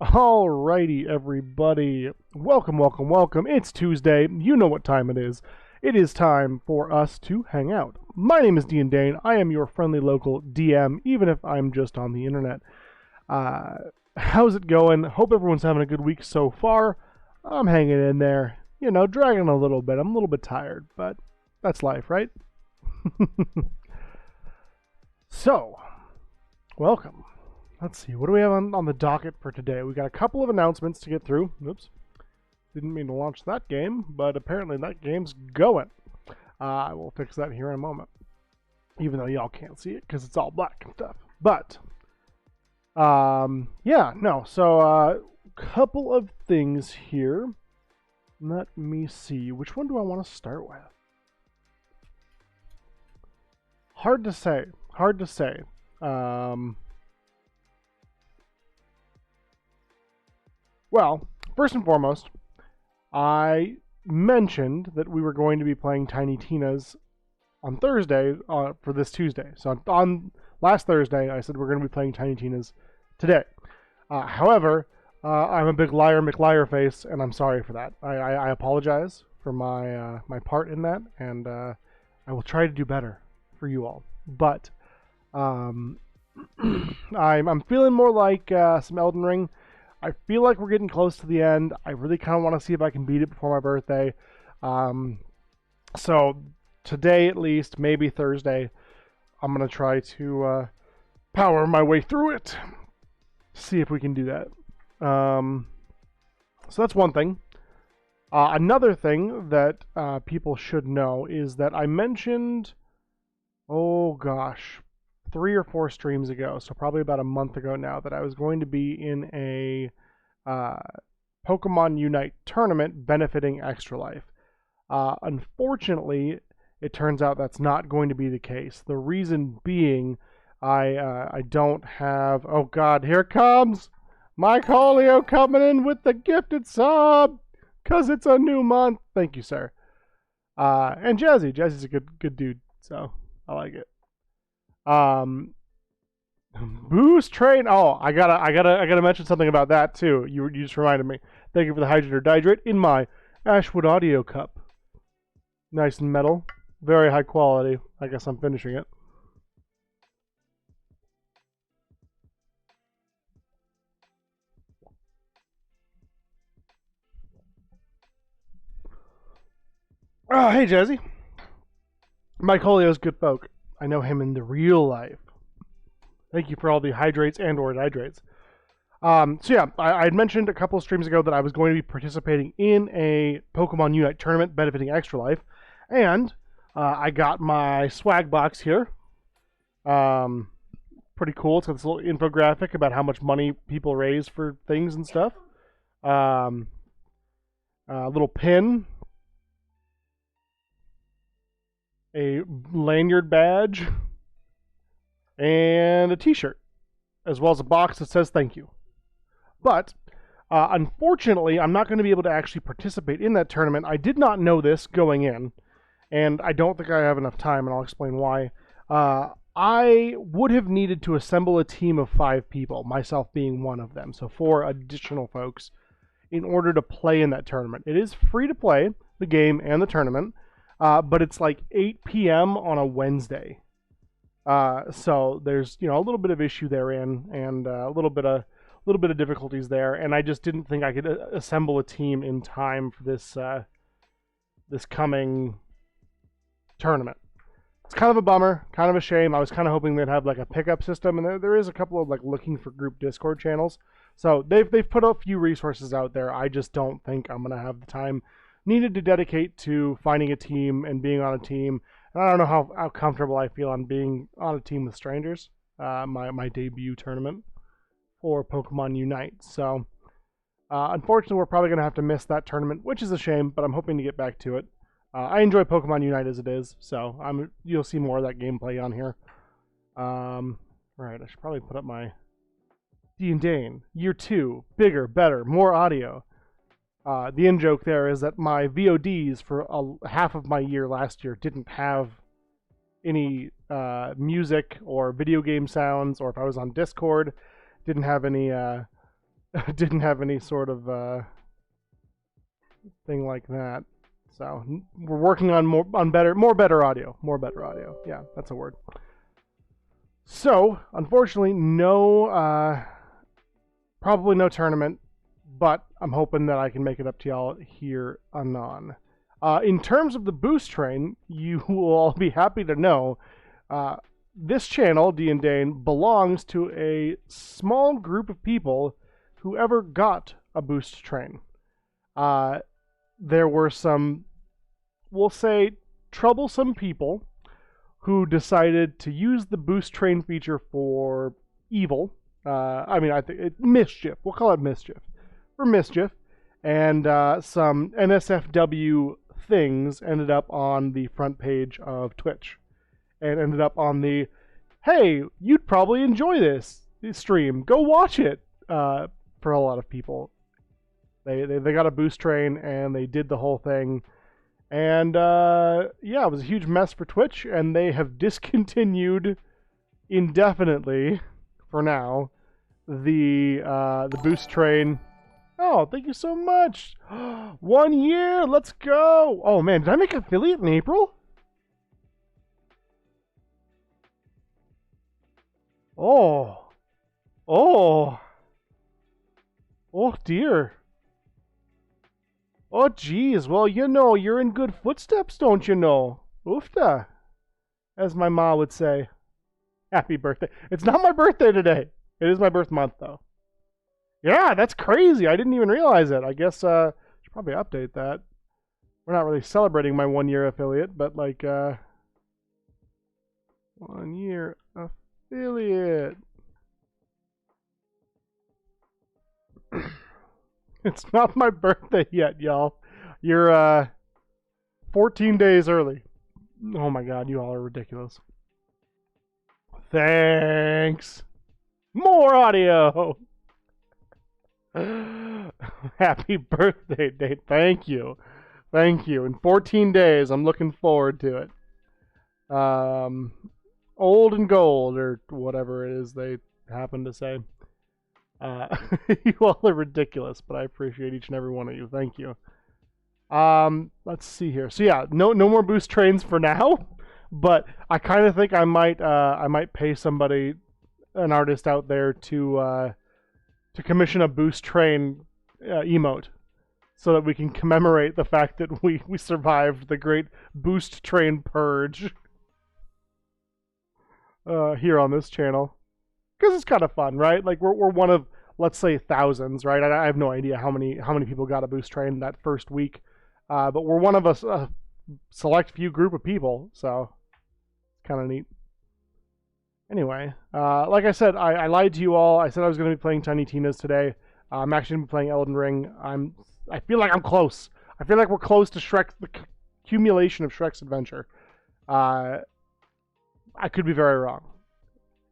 Alrighty, everybody. Welcome, welcome, welcome. It's Tuesday. You know what time it is. It is time for us to hang out. My name is Dean Dane. I am your friendly local DM, even if I'm just on the internet. How's it going? Hope everyone's having a good week so far. I'm hanging in there. You know, dragging a little bit. I'm a little bit tired, but that's life, right? So, welcome. Let's see, what do we have on the docket for today? We got a couple of announcements to get through. Oops. Didn't mean to launch that game, but apparently that game's going. I will fix that here in a moment. Even though y'all can't see it because it's all black and stuff. But, yeah, no. So, couple of things here. Let me see. Which one do I want to start with? Hard to say. Hard to say. Well, first and foremost, I mentioned that we were going to be playing Tiny Tina's on Thursday for this Tuesday. So on last Thursday, I said we're going to be playing Tiny Tina's today. However, I'm a big liar McLiar face, and I'm sorry for that. I apologize for my my part in that, and I will try to do better for you all. But I'm feeling more like some Elden Ring. I feel like we're getting close to the end. I really kind of want to see if I can beat it before my birthday. So today at least, maybe Thursday, I'm going to try to power my way through it. See if we can do that. So that's one thing. Another thing that people should know is that I mentioned, oh gosh, 3 or 4 streams ago, so probably about a month ago now, that I was going to be in a Pokemon Unite tournament benefiting Extra Life. Unfortunately, it turns out that's not going to be the case. The reason being, I don't have... Oh God, here comes Mike Holio coming in with the gifted sub, because it's a new month. Thank you, sir. And Jazzy. Jazzy's a good dude, so I like it. Boost train. Oh, I gotta mention something about that too. You just reminded me. Thank you for the hydrate or dihydrate in my Ashwood audio cup. Nice and metal, very high quality. I guess I'm finishing it. Oh, hey Jazzy. Mike Holio's good folk. I know him in the real life. Thank you for all the hydrates and or dihydrates. So yeah, I had mentioned a couple of streams ago that I was going to be participating in a Pokemon Unite tournament benefiting Extra Life, and I got my swag box here. Pretty cool. It's got this little infographic about how much money people raise for things and stuff. A little pin, a lanyard badge, and a t-shirt, as well as a box that says thank you. But unfortunately, I'm not going to be able to actually participate in that tournament. I did not know this going in, and I don't think I have enough time, and I'll explain why. I would have needed to assemble a team of 5 people, myself being one of them, so 4 additional folks, in order to play in that tournament. It is free to play, the game and the tournament, but it's like 8 p.m. on a Wednesday. So there's, you know, a little bit of issue therein, and a little bit of difficulties there, and I just didn't think I could assemble a team in time for this this coming tournament. It's kind of a bummer, kind of a shame. I was kind of hoping they'd have like a pickup system, and there is a couple of like looking for group Discord channels. So they've put a few resources out there. I just don't think I'm gonna have the time needed to dedicate to finding a team and being on a team. I don't know how comfortable I feel on being on a team with strangers. My debut tournament for Pokemon Unite. So, unfortunately, we're probably going to have to miss that tournament, which is a shame, but I'm hoping to get back to it. I enjoy Pokemon Unite as it is, so you'll see more of that gameplay on here. Right, I should probably put up my D and Dane Year 2, bigger, better, more audio. The in-joke there is that my VODs for half of my year last year didn't have any music or video game sounds, or if I was on Discord, didn't have any didn't have any sort of thing like that. So we're working on more better audio. Yeah, that's a word. So unfortunately, probably no tournament, but I'm hoping that I can make it up to y'all here anon. In terms of the boost train, you will all be happy to know this channel, D and Dane, belongs to a small group of people who ever got a boost train. There were some, we'll say, troublesome people who decided to use the boost train feature for evil. I think mischief. We'll call it mischief. For mischief. And some NSFW things ended up on the front page of Twitch. And ended up on the, hey, you'd probably enjoy this stream. Go watch it, for a lot of people. They got a boost train and they did the whole thing. And yeah, it was a huge mess for Twitch, and they have discontinued indefinitely, for now, the boost train. Oh, thank you so much. 1 year, let's go. Oh man, did I make affiliate in April? Oh dear. Oh geez, well you're in good footsteps, don't you know? Oofta, as my ma would say. Happy birthday. It's not my birthday today. It is my birth month though. Yeah, that's crazy. I didn't even realize it. I guess I should probably update that. We're not really celebrating my 1 year affiliate, but like 1 year affiliate. It's not my birthday yet, y'all. You're 14 days early. Oh my god, you all are ridiculous. Thanks. More audio. Happy birthday date. Thank you. Thank you. In 14 days, I'm looking forward to it. Old and gold, or whatever it is they happen to say. You all are ridiculous, but I appreciate each and every one of you. Thank you. Let's see here. So yeah, no more boost trains for now, but I kind of think I might pay somebody, an artist out there, to commission a boost train emote, so that we can commemorate the fact that we survived the great boost train purge here on this channel. Because it's kind of fun, right? Like we're one of, let's say, thousands, right? I have no idea how many people got a boost train that first week, but we're one of a select few group of people, so it's kind of neat. Anyway, like I said, I lied to you all. I said I was going to be playing Tiny Tina's today. I'm actually going to be playing Elden Ring. I feel like I'm close. I feel like we're close to the accumulation of Shrek's adventure. I could be very wrong.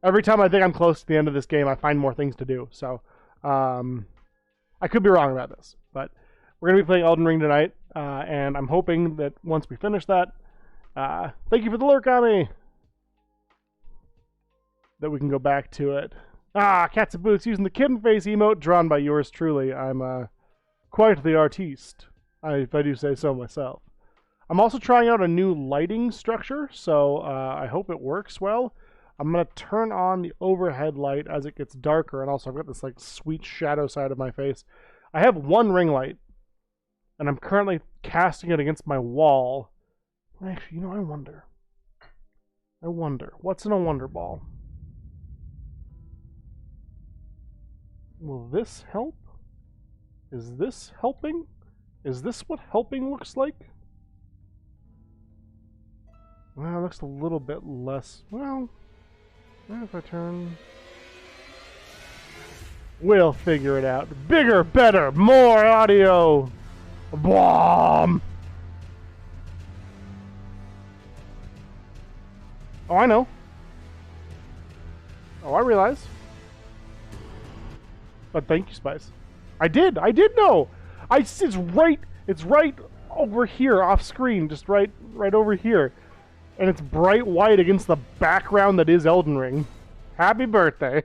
Every time I think I'm close to the end of this game, I find more things to do. So, I could be wrong about this. But we're going to be playing Elden Ring tonight. And I'm hoping that once we finish that, thank you for the lurk on me, that we can go back to it. Cats and Boots using the kitten face emote drawn by yours truly. I'm quite the artiste, if I do say so myself. I'm also trying out a new lighting structure, so I hope it works well. I'm going to turn on the overhead light as it gets darker, and also I've got this like sweet shadow side of my face. I have one ring light, and I'm currently casting it against my wall. Actually, I wonder. What's in a wonder ball? Will this help? Is this helping? Is this what helping looks like? Well, it looks a little bit less. Well, if I turn... We'll figure it out. Bigger, better, more audio! Bomb! Oh, I know. Oh, I realize. But thank you, Spice. I did know! It's right over here, off screen, just right over here. And it's bright white against the background that is Elden Ring. Happy birthday.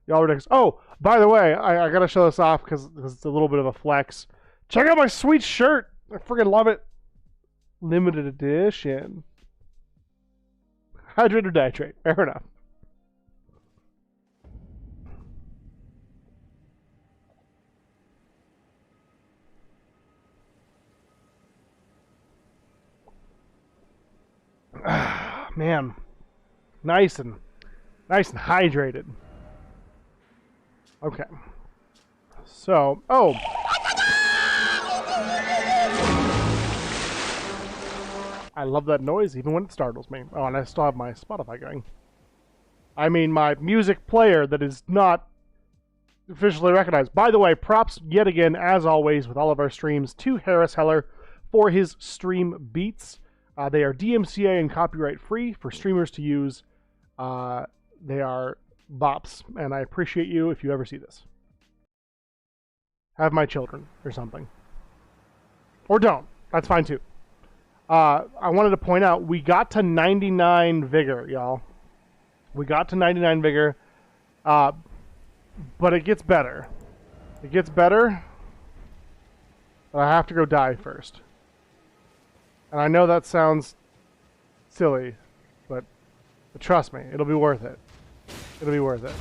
Y'all are next. Oh, By the way, I gotta show this off because it's a little bit of a flex. Check out my sweet shirt. I freaking love it. Limited edition. Hydrate or nitrate. Fair enough. Man, nice and hydrated. Okay. So, oh. I love that noise even when it startles me. Oh, and I still have my Spotify going. I mean, my music player that is not officially recognized. By the way, props yet again, as always, with all of our streams, to Harris Heller for his stream beats. They are DMCA and copyright free for streamers to use. They are bops, and I appreciate you if you ever see this. Have my children or something. Or don't. That's fine too. I wanted to point out, we got to 99 vigor, y'all. We got to 99 vigor, but it gets better. It gets better, but I have to go die first. And I know that sounds silly, but trust me, it'll be worth it. It'll be worth it.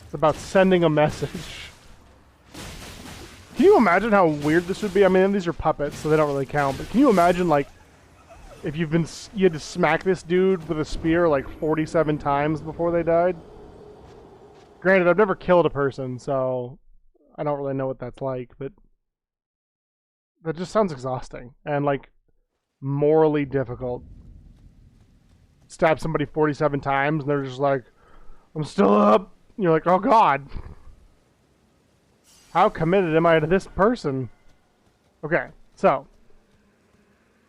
It's about sending a message. Can you imagine how weird this would be? I mean, these are puppets, so they don't really count, but can you imagine, like, if you had to smack this dude with a spear like 47 times before they died? Granted, I've never killed a person, so I don't really know what that's like, but that just sounds exhausting and, like, morally difficult. Stab somebody 47 times and they're just like, I'm still up. And you're like, oh god. How committed am I to this person? Okay, so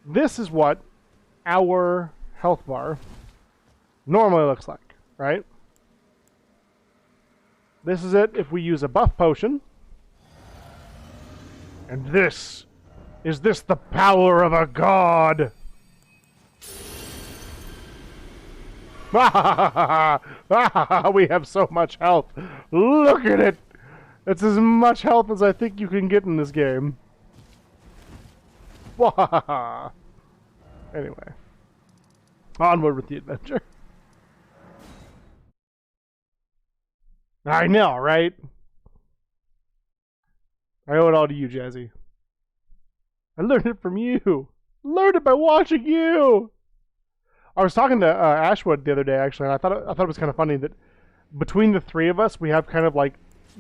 this is what our health bar normally looks like, right? This is it if we use a buff potion. And this is the power of a god? We have so much health. Look at it. It's as much health as I think you can get in this game. Anyway. Onward with the adventure. I know, right? I owe it all to you, Jazzy. I learned it from you. Learned it by watching you. I was talking to Ashwood the other day, actually, and I thought it was kind of funny that between the three of us, we have kind of like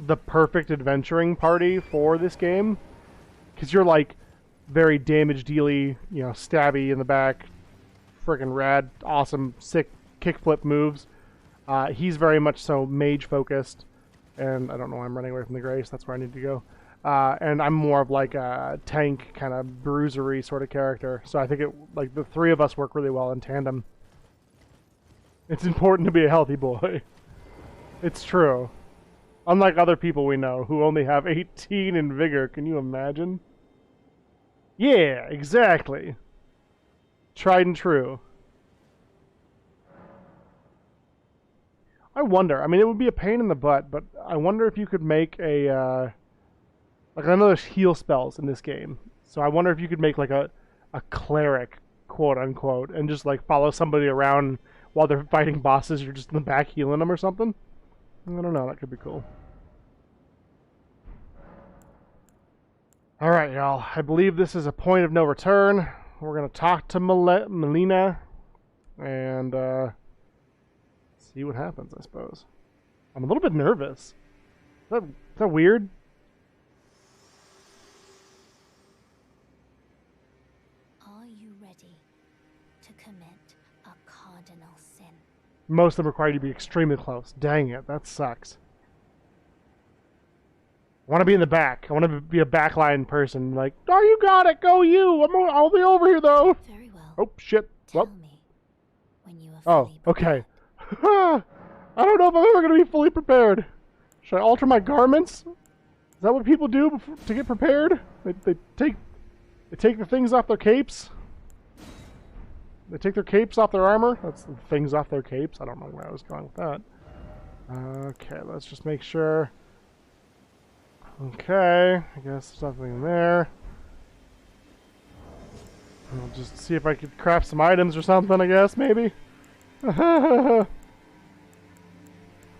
the perfect adventuring party for this game. Because you're like very damage dealy, you know, stabby in the back, freaking rad, awesome, sick kickflip moves. He's very much so mage focused, and I don't know why I'm running away from the Grace. That's where I need to go. And I'm more of like a tank kind of bruisery sort of character. So I think like the three of us work really well in tandem. It's important to be a healthy boy. It's true. Unlike other people we know who only have 18 in vigor. Can you imagine? Yeah, exactly. Tried and true. I wonder. I mean, it would be a pain in the butt, but I wonder if you could make a... like, I know there's heal spells in this game. So I wonder if you could make like a cleric, quote unquote, and just like follow somebody around while they're fighting bosses. You're just in the back healing them or something. I don't know. That could be cool. Alright, y'all. I believe this is a point of no return. We're going to talk to Melina and see what happens, I suppose. I'm a little bit nervous. Is that weird? Are you ready to commit a cardinal sin? Most of them require you to be extremely close. Dang it, that sucks. I want to be in the back. I want to be a backline person. Like, oh, you got it. Go you. I'll be over here, though. Very well. Oh, shit. Tell me when you are fully okay. I don't know if I'm ever going to be fully prepared. Should I alter my garments? Is that what people do to get prepared? They take the things off their capes? They take their capes off their armor? That's the things off their capes. I don't know where I was going with that. Okay, let's just make sure. Okay, I guess there's nothing in there. I'll just see if I could craft some items or something, I guess, maybe.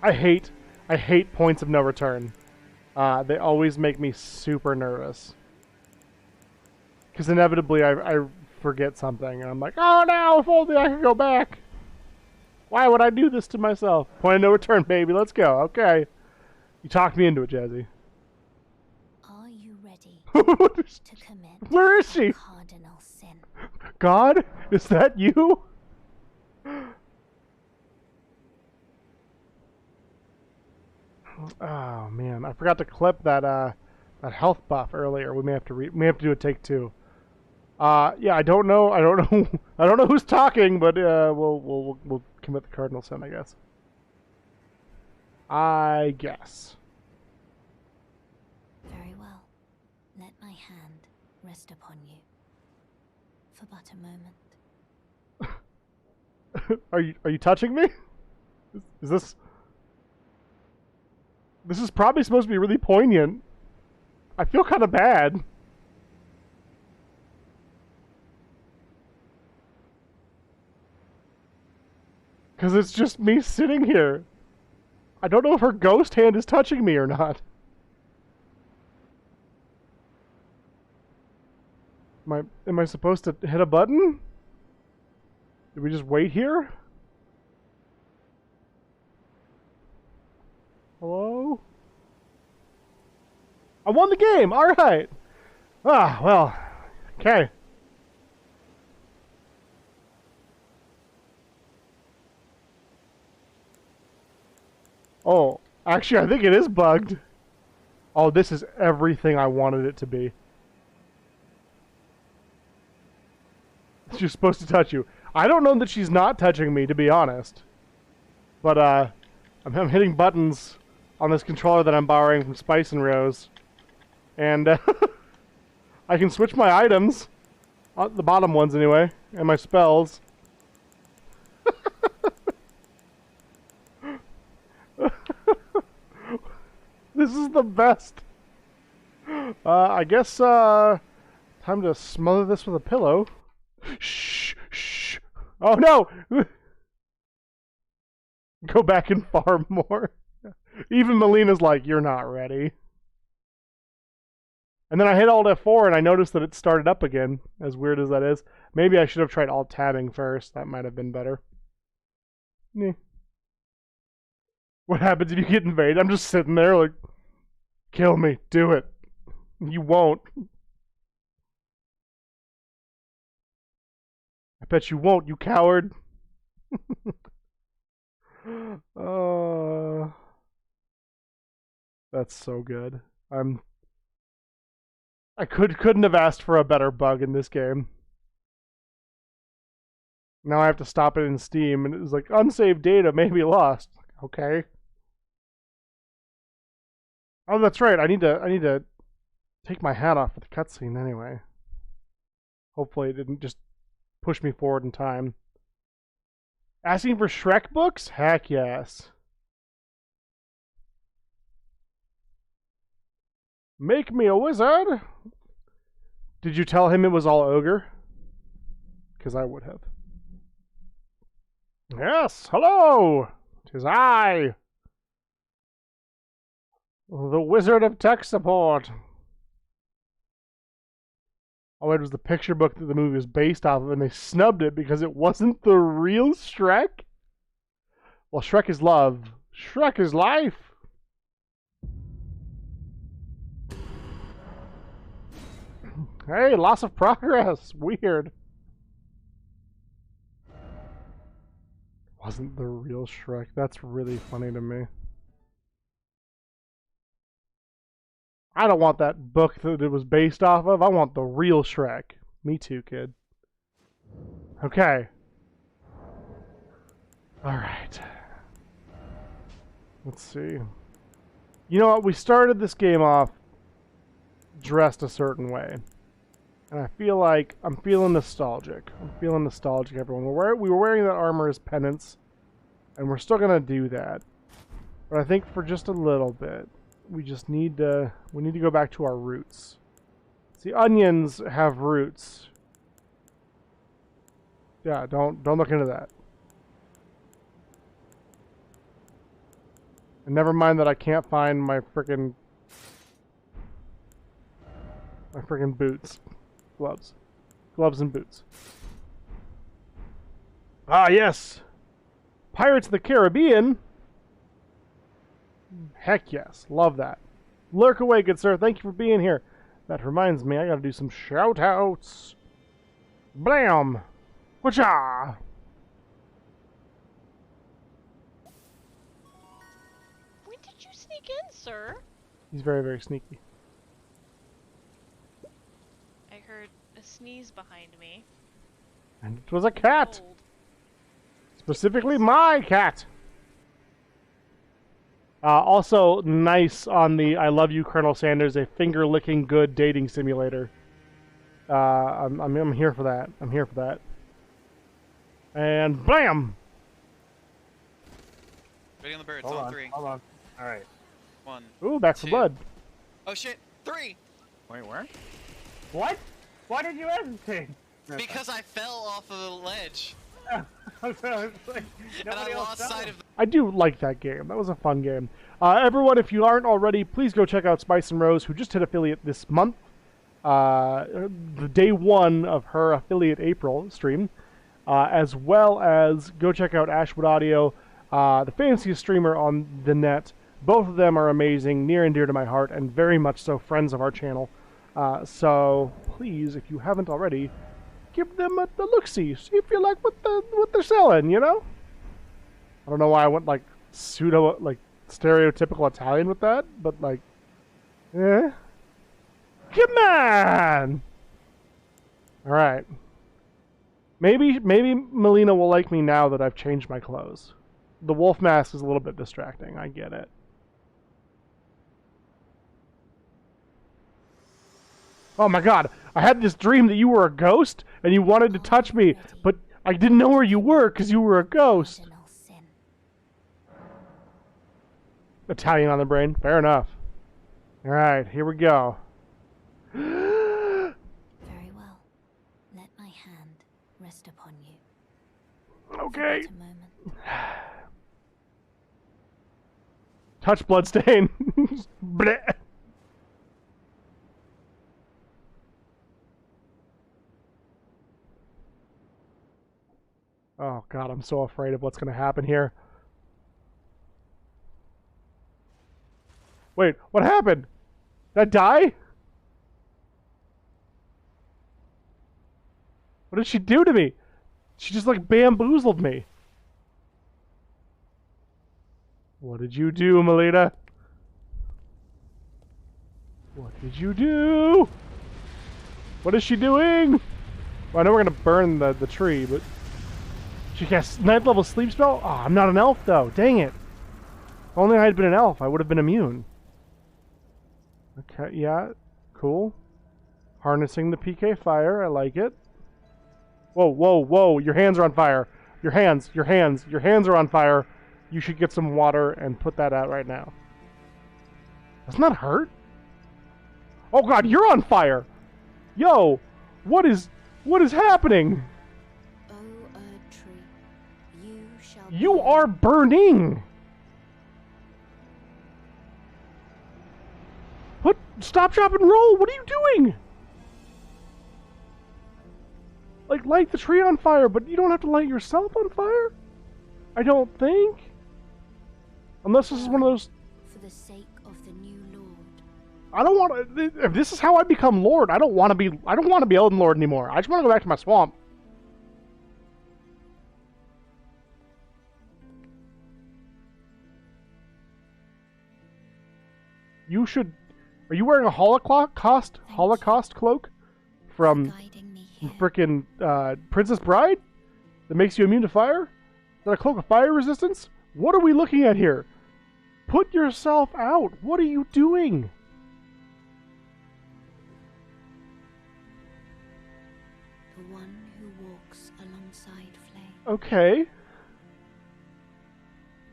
I hate points of no return. They always make me super nervous. Because inevitably I forget something, and I'm like, oh no, if only I could go back. Why would I do this to myself? Point of no return, baby, let's go. Okay. You talked me into it, Jazzy. Are you ready to commit Where is she? a cardinal sin? God? Is that you? Oh man, I forgot to clip that that health buff earlier. We may have to do a take two. Yeah, I don't know. I don't know. I don't know who's talking, but we'll commit the cardinal sin, I guess. I guess. Very well. Let my hand rest upon you for but a moment. Are you touching me? Is this? This is probably supposed to be really poignant. I feel kind of bad. Because it's just me sitting here. I don't know if her ghost hand is touching me or not. Am I supposed to hit a button? Did we just wait here? Hello? I won the game! Alright! Ah, well. Okay. Oh, actually I think it is bugged. Oh, this is everything I wanted it to be. She's supposed to touch you. I don't know that she's not touching me, to be honest. But, I'm hitting buttons on this controller that I'm borrowing from Spice and Rose. And, I can switch my items. The bottom ones, anyway. And my spells. This is the best. I guess, time to smother this with a pillow. Shh, shh. Oh no! Go back and farm more. Even Melina's like, you're not ready. And then I hit Alt F4 and I noticed that it started up again, as weird as that is. Maybe I should have tried Alt tabbing first. That might have been better. Nah. What happens if you get invaded? I'm just sitting there like, kill me, do it. You won't. I bet you won't, you coward. That's so good. I couldn't have asked for a better bug in this game. Now I have to stop it in Steam, and it was like, unsaved data may be lost. Okay. Oh, that's right. I need to take my hat off for the cutscene anyway. Hopefully it didn't just push me forward in time. Asking for Shrek books? Heck yes. Make me a wizard? Did you tell him it was all ogre? Because I would have. Yes, hello! 'Tis I, the Wizard of Tech Support. Oh, it was the picture book that the movie was based off of, and they snubbed it because it wasn't the real Shrek? Well, Shrek is love. Shrek is life. Hey, loss of progress. Weird. Wasn't the real Shrek. That's really funny to me. I don't want that book that it was based off of. I want the real Shrek. Me too, kid. Okay. Alright. Let's see. You know what? We started this game off dressed a certain way. And I feel like I'm feeling nostalgic. I'm feeling nostalgic, everyone. We were wearing that armor as penance, and we're still gonna do that. But I think for just a little bit, we need to go back to our roots. See, onions have roots. Yeah, don't look into that. And never mind that I can't find my frickin' boots. Gloves and boots. Ah, yes! Pirates of the Caribbean! Heck yes, love that. Lurk away, good sir, thank you for being here. That reminds me, I gotta do some shout-outs. Blam! Whatcha! When did you sneak in, sir? He's very, very sneaky. I heard a sneeze behind me. And it was a cat! Cold. Specifically my cat! Also, nice on the I Love You, Colonel Sanders, a finger-licking good dating simulator. I'm here for that. I'm here for that. And blam! Ready on the birds, Hold on on, 3. hold on. Alright. 1. Ooh, back for 2. blood. Oh shit! 3! Wait, where? What? Why did you hesitate? Because I fell off of the ledge. And I lost sight of the... I do like that game. That was a fun game. Everyone, if you aren't already, please go check out Spice and Rose, who just hit affiliate this month. The day 1 of her affiliate April stream. As well as go check out Ashwood Audio, the fanciest streamer on the net. Both of them are amazing, near and dear to my heart, and very much so friends of our channel. So please, if you haven't already, give them the look-see. See if you like what they're selling, you know? I don't know why I went like stereotypical Italian with that, but like, eh. Come on! Alright. Maybe Melina will like me now that I've changed my clothes. The wolf mask is a little bit distracting, I get it. Oh my god, I had this dream that you were a ghost and you wanted to touch me, but I didn't know where you were because you were a ghost. Cardinal sin. Italian on the brain, fair enough. Alright, here we go. Very well. Let my hand rest upon you. Okay. For a moment. Touch bloodstain. Bleh. Oh god, I'm so afraid of what's going to happen here. Wait, what happened? Did I die? What did she do to me? She just like bamboozled me. What did you do, Melita? What did you do? What is she doing? Well, I know we're gonna burn the tree, but she casts 9th level sleep spell? Oh, I'm not an elf though. Dang it. If only I had been an elf, I would have been immune. Okay, yeah, cool. Harnessing the PK fire, I like it. Whoa, whoa, whoa, your hands are on fire. Your hands are on fire. You should get some water and put that out right now. Doesn't that hurt? Oh god, you're on fire! Yo, what is happening? O Erd tree, you shall You burn. are burning! Stop, drop, and roll! What are you doing? Like, light the tree on fire, but you don't have to light yourself on fire? I don't think. Unless this is one of those... For the sake of the new lord. I don't want to... If this is how I become Lord, I don't want to be Elden Lord anymore. I just want to go back to my swamp. You should... Are you wearing a Holocaust cloak from Guiding me here. frickin' Princess Bride that makes you immune to fire? Is that a cloak of fire resistance? What are we looking at here? Put yourself out. What are you doing? Okay.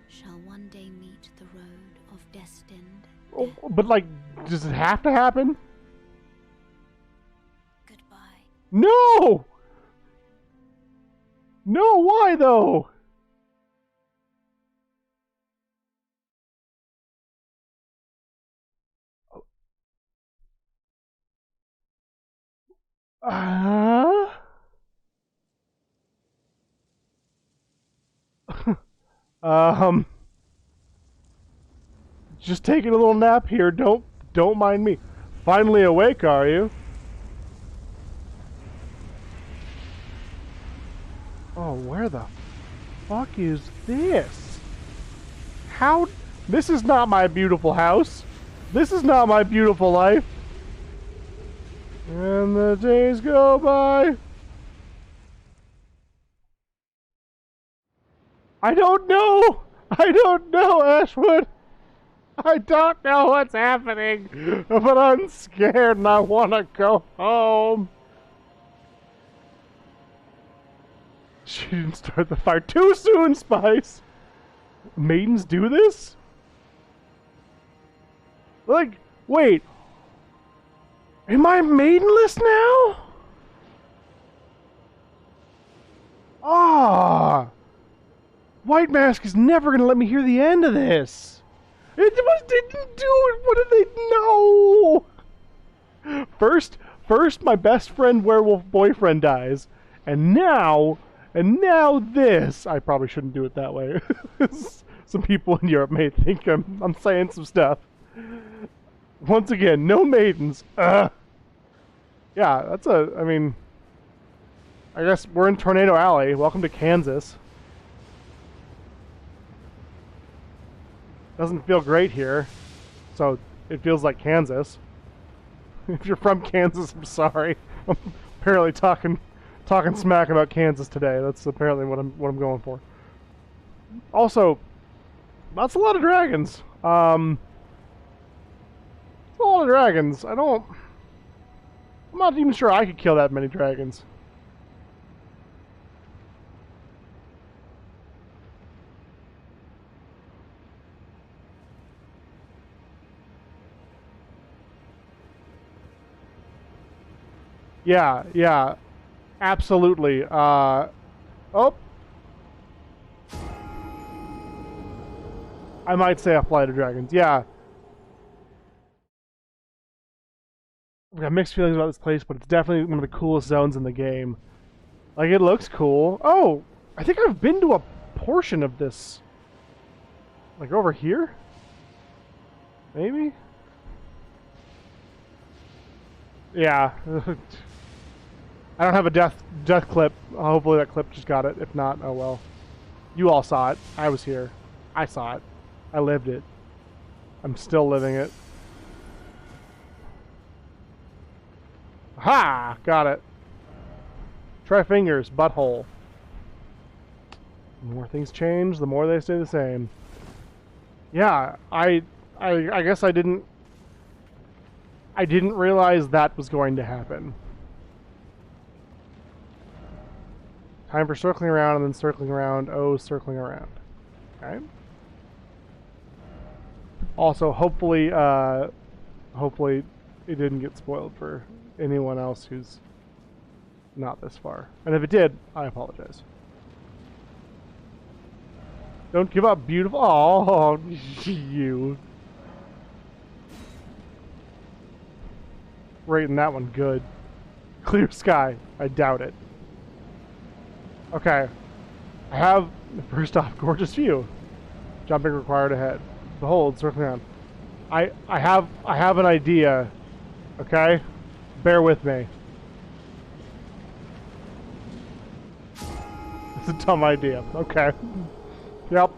Shall one day meet the road of destined Oh, death. but like, does it have to happen? Goodbye. No! No, why though? Uh... um... Just taking a little nap here. Don't mind me. Finally awake, are you? Oh, where the fuck is this? How? This is not my beautiful house. This is not my beautiful life. And the days go by. I don't know. I don't know, Ashwood. I don't know what's happening, but I'm scared and I want to go home. She didn't start the fire too soon, Spice. Maidens do this? Like, wait. Am I maidenless now? Ah. White Mask is never going to let me hear the end of this. It didn't do it. What did they know? First, my best friend werewolf boyfriend dies, and now this. I probably shouldn't do it that way. Some people in Europe may think I'm saying some stuff. Once again, no maidens. Yeah, that's a. I mean, I guess we're in Tornado Alley. Welcome to Kansas. Doesn't feel great here, so it feels like Kansas. If you're from Kansas, I'm sorry. I'm apparently talking smack about Kansas today. That's apparently what I'm going for. Also, that's a lot of dragons. A lot of dragons. I'm not even sure I could kill that many dragons. Yeah, absolutely. Oh. I might say a flight of dragons. Yeah. I've got mixed feelings about this place, but it's definitely one of the coolest zones in the game. Like, it looks cool. Oh, I think I've been to a portion of this. Like, over here? Maybe? Yeah. I don't have a death clip. Hopefully that clip just got it. If not, oh well. You all saw it. I was here. I saw it. I lived it. I'm still living it. Ha! Got it. Try fingers, butthole. The more things change, the more they stay the same. Yeah, I guess I didn't realize that was going to happen. Time for circling around and then circling around. Oh, circling around. Okay. Also, hopefully it didn't get spoiled for anyone else who's not this far. And if it did, I apologize. Don't give up, beautiful. Oh, you. Rating that one good. Clear sky. I doubt it. Okay. I have, first off, gorgeous view. Jumping required ahead. Behold, circling around. I have an idea. Okay? Bear with me. It's a dumb idea. Okay. Yep.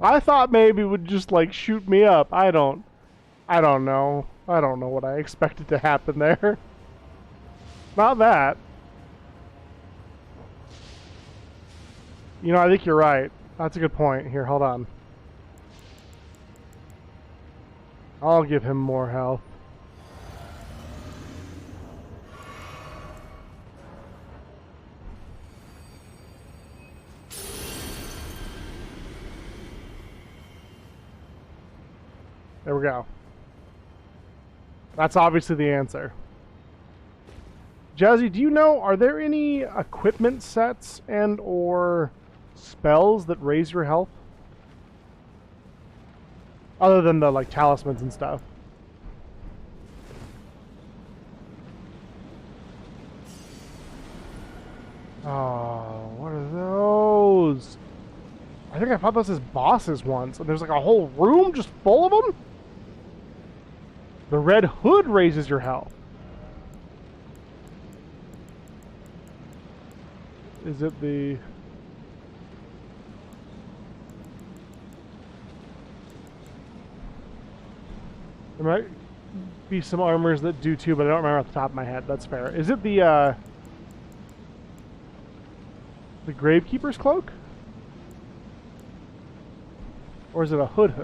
I thought maybe it would just like shoot me up. I don't know. I don't know what I expected to happen there. Not that. You know, I think you're right. That's a good point. Here, hold on. I'll give him more health. There we go. That's obviously the answer. Jazzy, do you know, are there any equipment sets and or spells that raise your health? Other than the, like, talismans and stuff. Oh, what are those? I think I fought those as bosses once, and there's like a whole room just full of them? The red hood raises your health. Is it the... There might be some armors that do too, but I don't remember off the top of my head. That's fair. Is it the Gravekeeper's cloak? Or is it a hood?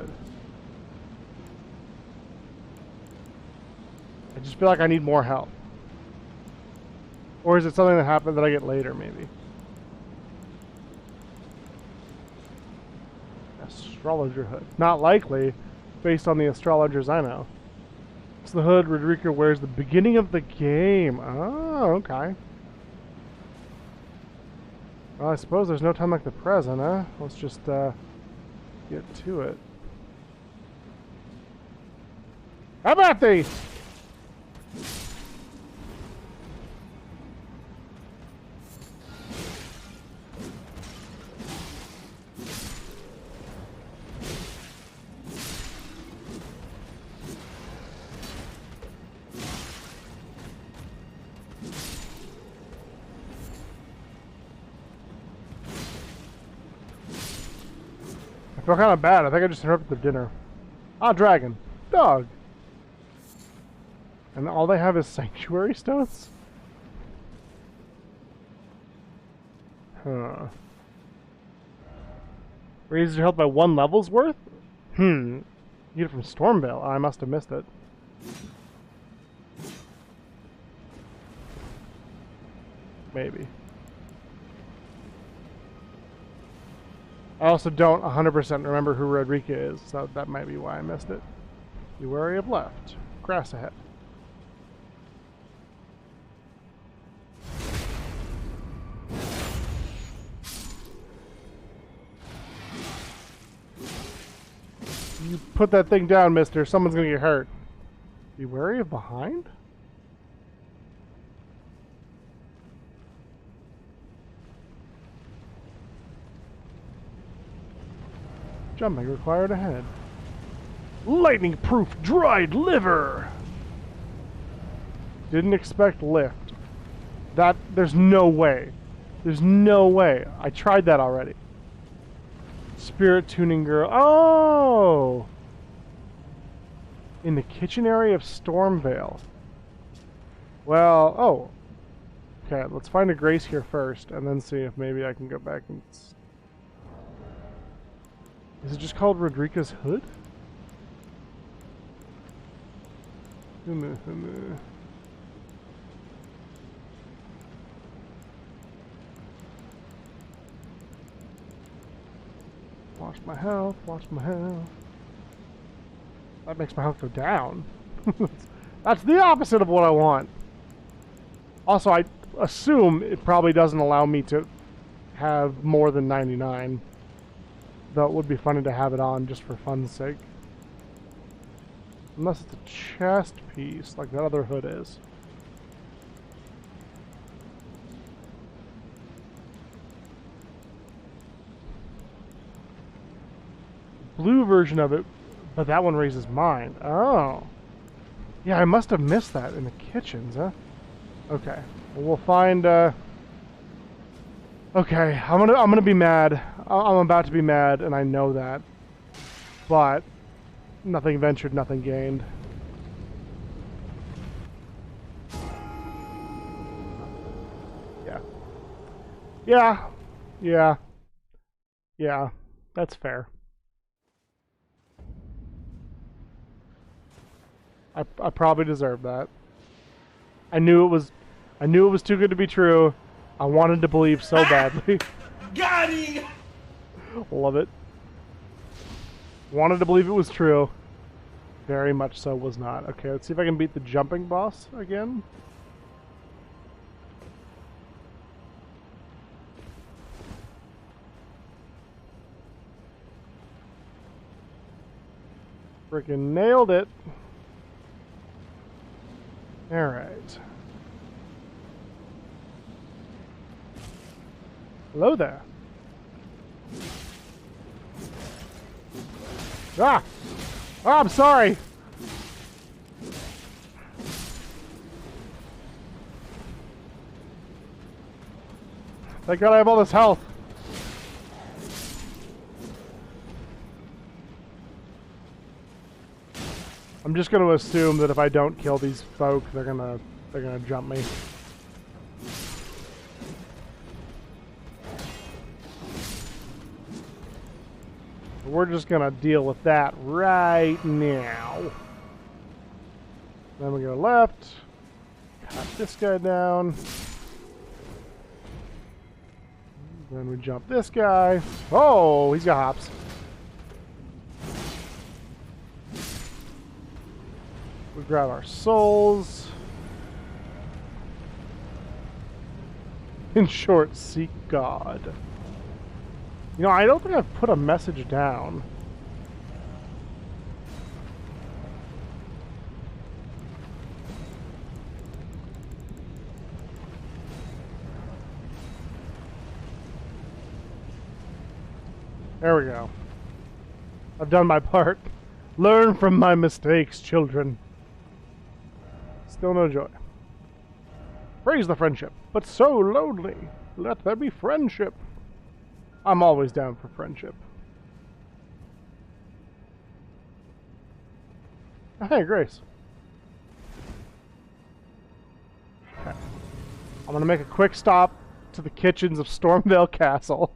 I just feel like I need more health. Or is it something that happened that I get later, maybe? Astrologer hood. Not likely, based on the astrologers I know. It's the hood Rodrigo wears the beginning of the game. Oh, okay. Well, I suppose there's no time like the present, huh? Let's just, get to it. How about these? I feel kind of bad. I think I just interrupted their dinner. Ah, dragon. Dog. And all they have is sanctuary stones? Huh. Raises your health by 1 level's worth? You get it from Stormvale. I must have missed it. Maybe. I also don't 100% remember who Rodrigo is, so that might be why I missed it. Be wary of left. Grass ahead. You put that thing down, mister. Someone's gonna get hurt. Be wary of behind? Jumping required ahead. Lightning-proof dried liver! Didn't expect lift. There's no way. There's no way. I tried that already. Spirit tuning girl. Oh! In the kitchen area of Stormvale. Well, oh. Okay, let's find a Grace here first, and then see if maybe I can go back and... Is it just called Rodrigo's Hood? Watch my health, watch my health. That makes my health go down. That's the opposite of what I want. Also, I assume it probably doesn't allow me to have more than 99. Though it would be funny to have it on just for fun's sake. Unless it's a chest piece, like that other hood is. Blue version of it, but that one raises mine. Oh. Yeah, I must have missed that in the kitchens, huh? Okay. Well, we'll find, Okay, I'm gonna be mad. I'm about to be mad, and I know that. But nothing ventured, nothing gained. Yeah. Yeah. Yeah. Yeah. That's fair. I probably deserve that. I knew it was too good to be true. I wanted to believe so badly. Got him! Love it. Wanted to believe it was true. Very much so was not. Okay, let's see if I can beat the jumping boss again. Freaking nailed it. Alright. Hello there. Ah! Oh, I'm sorry! Thank God I have all this health. I'm just going to assume that if I don't kill these folk, they're gonna jump me. We're just gonna deal with that right now. Then we go left. Cut this guy down. Then we jump this guy. Oh, he's got hops. We grab our souls. In short, seek God. You know, I don't think I've put a message down. There we go. I've done my part. Learn from my mistakes, children. Still no joy. Praise the friendship, but so lonely. Let there be friendship. I'm always down for friendship. Hey, Grace. Okay. I'm gonna make a quick stop to the kitchens of Stormvale Castle.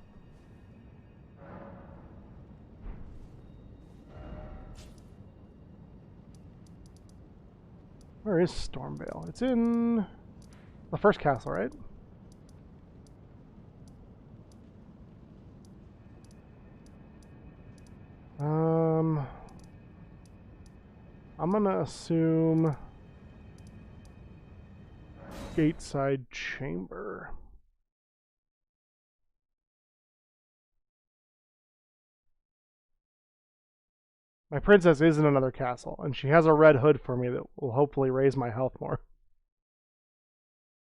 Where is Stormvale? It's in the first castle, right? I'm gonna assume Gateside Chamber. My princess is in another castle, and she has a red hood for me that will hopefully raise my health more.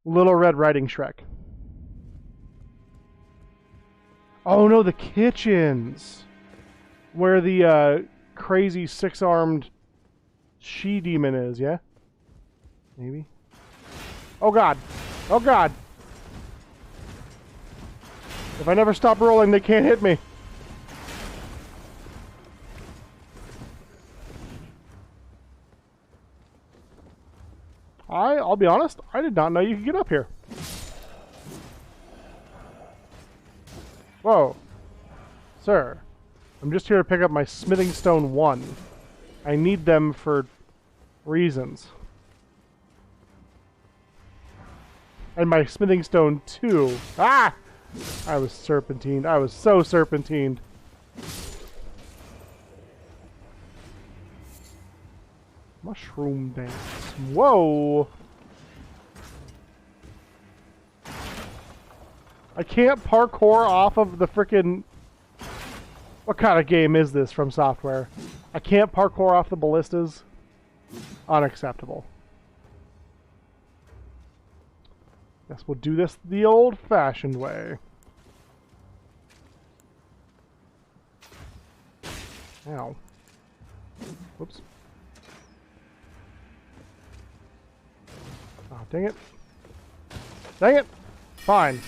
Little Red Riding Shrek. Oh no, the kitchens! Where the crazy six-armed she-demon is, yeah? Maybe? Oh god! Oh god! If I never stop rolling, they can't hit me! I'll be honest, I did not know you could get up here. Whoa. Sir, I'm just here to pick up my Smithing Stone 1. I need them for reasons. And my Smithing Stone 2. Ah! I was serpentined. I was so serpentined. Mushroom dance. Whoa! I can't parkour off of the frickin'... What kind of game is this from Software? I can't parkour off the ballistas? Unacceptable. Guess we'll do this the old-fashioned way. Ow. Whoops. Oh, dang it. Dang it! Fine.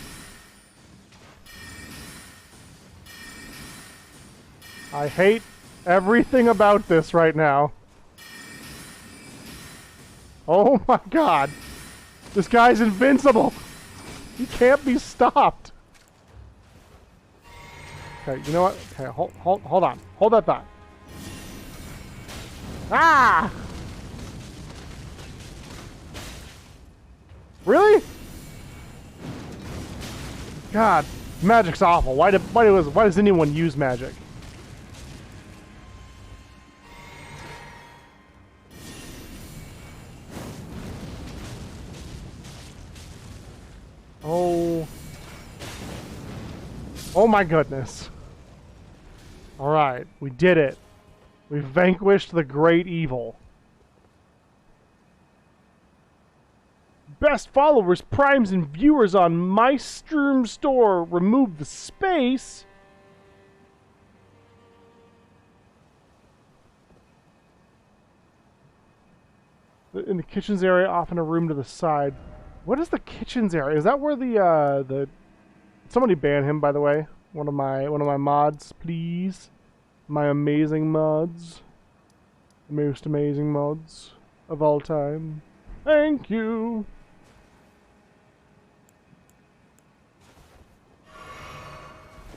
I hate everything about this right now. Oh my god. This guy's invincible! He can't be stopped! Okay, you know what? Okay, hold on. Hold that thought. Ah! Really? God, magic's awful. Why does anyone use magic? Oh my goodness. Alright, we did it. We vanquished the great evil. Best followers, primes, and viewers on my stream store. Remove the space. In the kitchens area, off in a room to the side. What is the kitchens area? Is that where the somebody ban him, by the way? One of my mods, please. My amazing mods. The most amazing mods of all time. Thank you.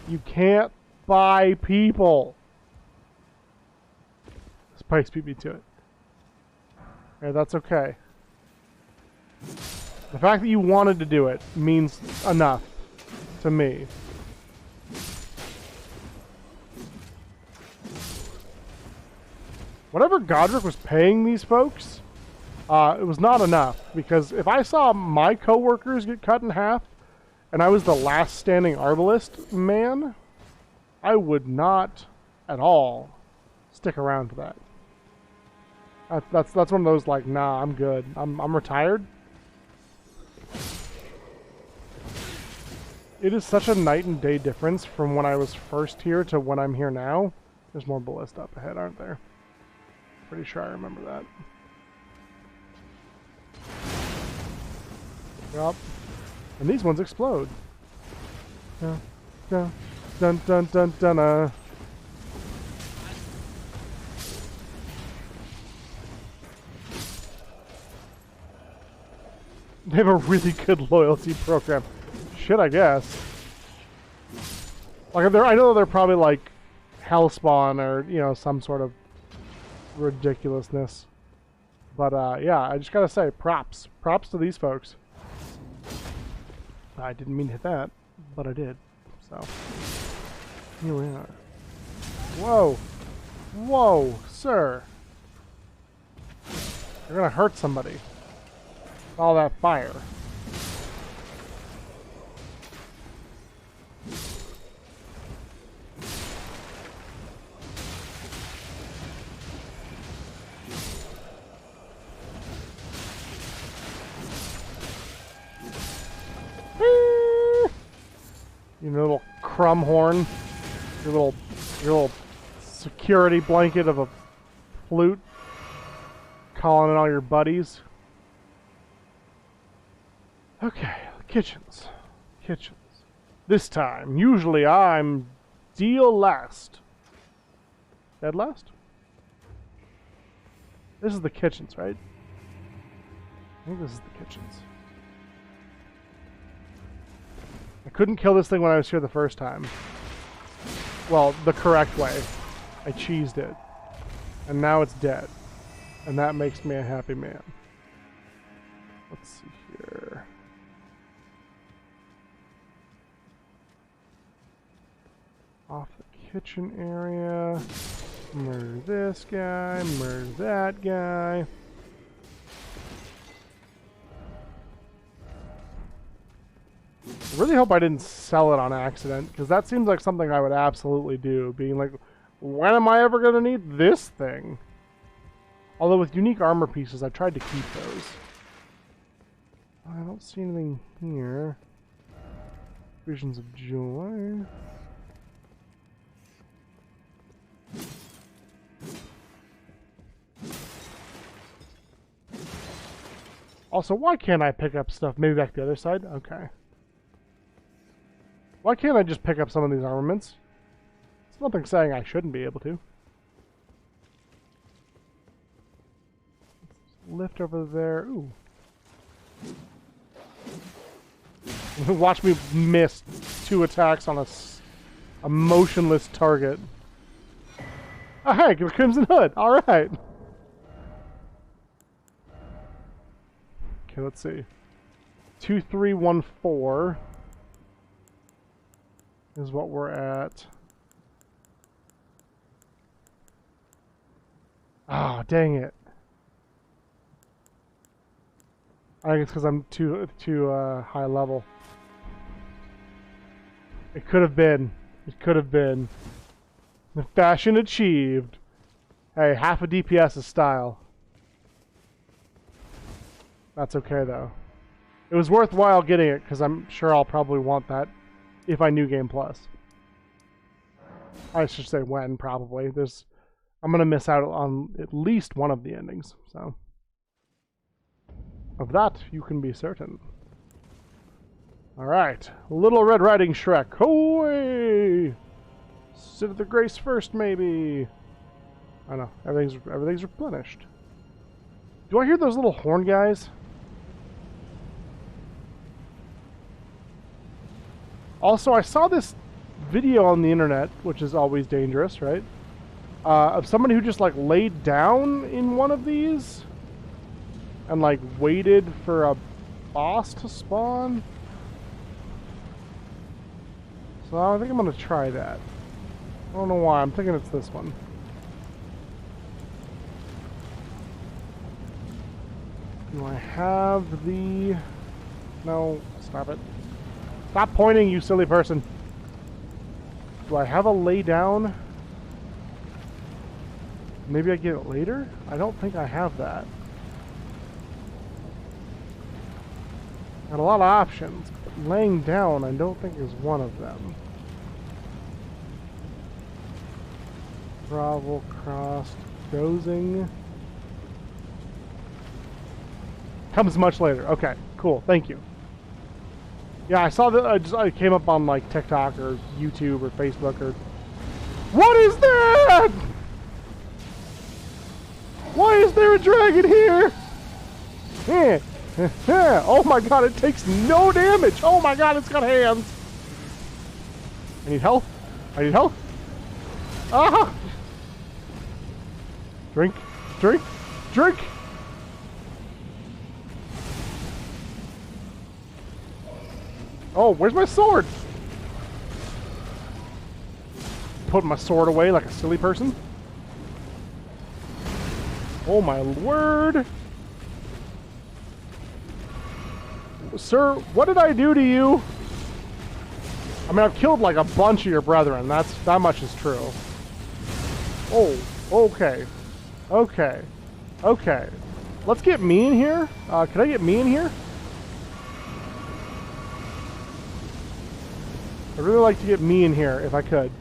You can't buy people. Spice beat me to it. Yeah, that's okay. The fact that you wanted to do it means enough to me. Whatever Godric was paying these folks, it was not enough. Because if I saw my coworkers get cut in half, and I was the last standing arbalist man, I would not at all stick around for that. That's one of those like, nah, I'm good. I'm retired. It is such a night and day difference from when I was first here to when I'm here now. There's more ballista up ahead, aren't there? Pretty sure I remember that. Yup. And these ones explode. Dun dun dun dun dun dun. They have a really good loyalty program. Shit, I guess. Like, I know they're probably like Hellspawn or, you know, some sort of ridiculousness. But yeah, I just gotta say, props. Props to these folks. I didn't mean to hit that, but I did. So, here we are. Whoa! Whoa, sir! You're gonna hurt somebody. All that fire. You little crumb horn, your little security blanket of a flute, calling in all your buddies. Okay, kitchens. Kitchens. This time, usually I'm deal last. Dead last? This is the kitchens, right? I think this is the kitchens. I couldn't kill this thing when I was here the first time. Well, the correct way. I cheesed it. And now it's dead. And that makes me a happy man. Let's see here. Off the kitchen area. Murder this guy. Murder that guy. I really hope I didn't sell it on accident, because that seems like something I would absolutely do, being like, when am I ever going to need this thing? Although with unique armor pieces, I tried to keep those. I don't see anything here. Visions of joy. Also, why can't I pick up stuff? Maybe back the other side? Okay. Why can't I just pick up some of these armaments? There's nothing saying I shouldn't be able to. Lift over there. Ooh. Watch me miss 2 attacks on a motionless target. Oh, hey, the Crimson Hood. All right. Okay, let's see. 2314 is what we're at. Ah, dang it. I think it's because I'm too high level. It could have been. It could have been. The fashion achieved. Hey, half a DPS is style. That's okay, though. It was worthwhile getting it, because I'm sure I'll probably want that if I knew Game Plus. I should say when, probably. I'm going to miss out on at least one of the endings, so. Of that, you can be certain. Alright. Little Red Riding Shrek. Away! Sit at the grace first, maybe. I know. Everything's replenished. Do I hear those little horn guys? Also, I saw this video on the internet, which is always dangerous, right? Of somebody who just like laid down in one of these and like waited for a boss to spawn. So I think I'm gonna try that. I don't know why, I'm thinking it's this one. Do I have the... No, stop it. Stop pointing, you silly person. Do I have a lay down? Maybe I get it later? I don't think I have that. Got a lot of options, but laying down I don't think is one of them. Grovel, crossed, dozing. Comes much later. Okay, cool. Thank you. Yeah, I saw that. I came up on like TikTok or YouTube or Facebook or. What is that? Why is there a dragon here? Oh my god, it takes no damage. Oh my god, it's got hands. I need health. I need health. Ah! Drink, drink, drink. Oh, where's my sword? Put my sword away like a silly person. Oh my word. Sir, what did I do to you? I mean, I've killed like a bunch of your brethren. That much is true. Oh, okay. Okay. Okay. Let's get me in here. Can I get me in here? I'd really like to get me in here, if I could.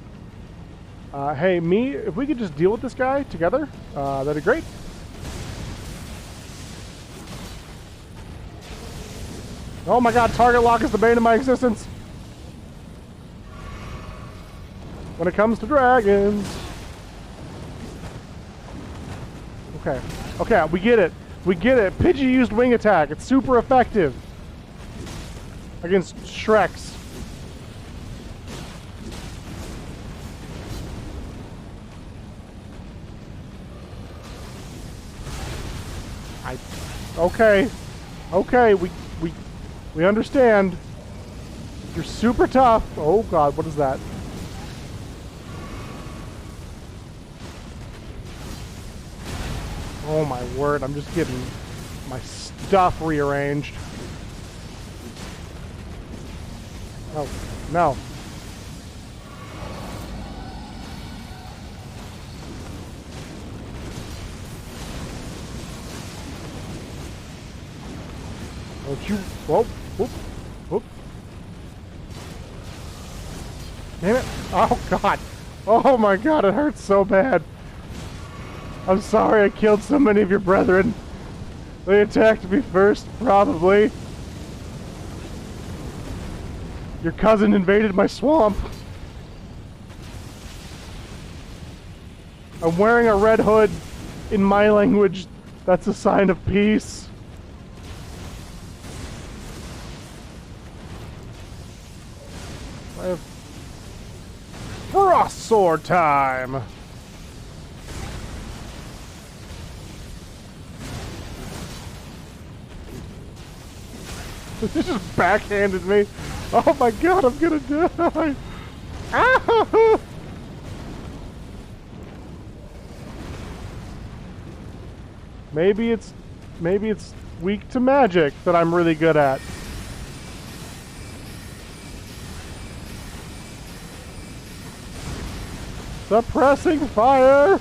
Hey, me, if we could just deal with this guy together, that'd be great. Oh my god, target lock is the bane of my existence. When it comes to dragons. Okay. Okay, we get it. We get it. Pidgey used wing attack. It's super effective. Against Shreks. Okay. Okay, we understand. You're super tough. Oh god, what is that? Oh my word, I'm just getting my stuff rearranged. Oh, no. Don't you... Whoop, whoop, whoop. Damn it. Oh, God. Oh, my God, it hurts so bad. I'm sorry I killed so many of your brethren. They attacked me first, probably. Your cousin invaded my swamp. I'm wearing a red hood. In my language, that's a sign of peace. I have frost sword time. This just backhanded me. Oh my god, I'm gonna die. Ah! Maybe it's weak to magic that I'm really good at. Suppressing fire!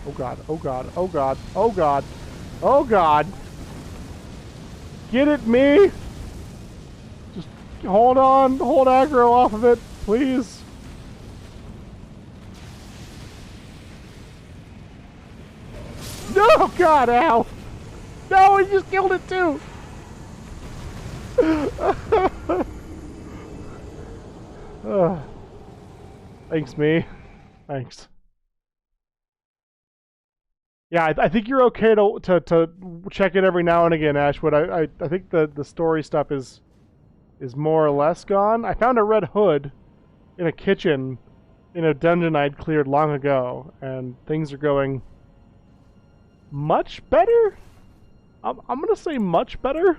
Oh god, oh god, oh god, oh god, oh god! Get it, me! Just hold on, hold aggro off of it, please. No, god, ow! No, he just killed it too! Thanks, me. Thanks. Yeah, I think you're okay to check it every now and again, Ashwood. I think the story stuff is more or less gone. I found a red hood in a kitchen in a dungeon I'd cleared long ago, and things are going much better. I'm gonna say much better.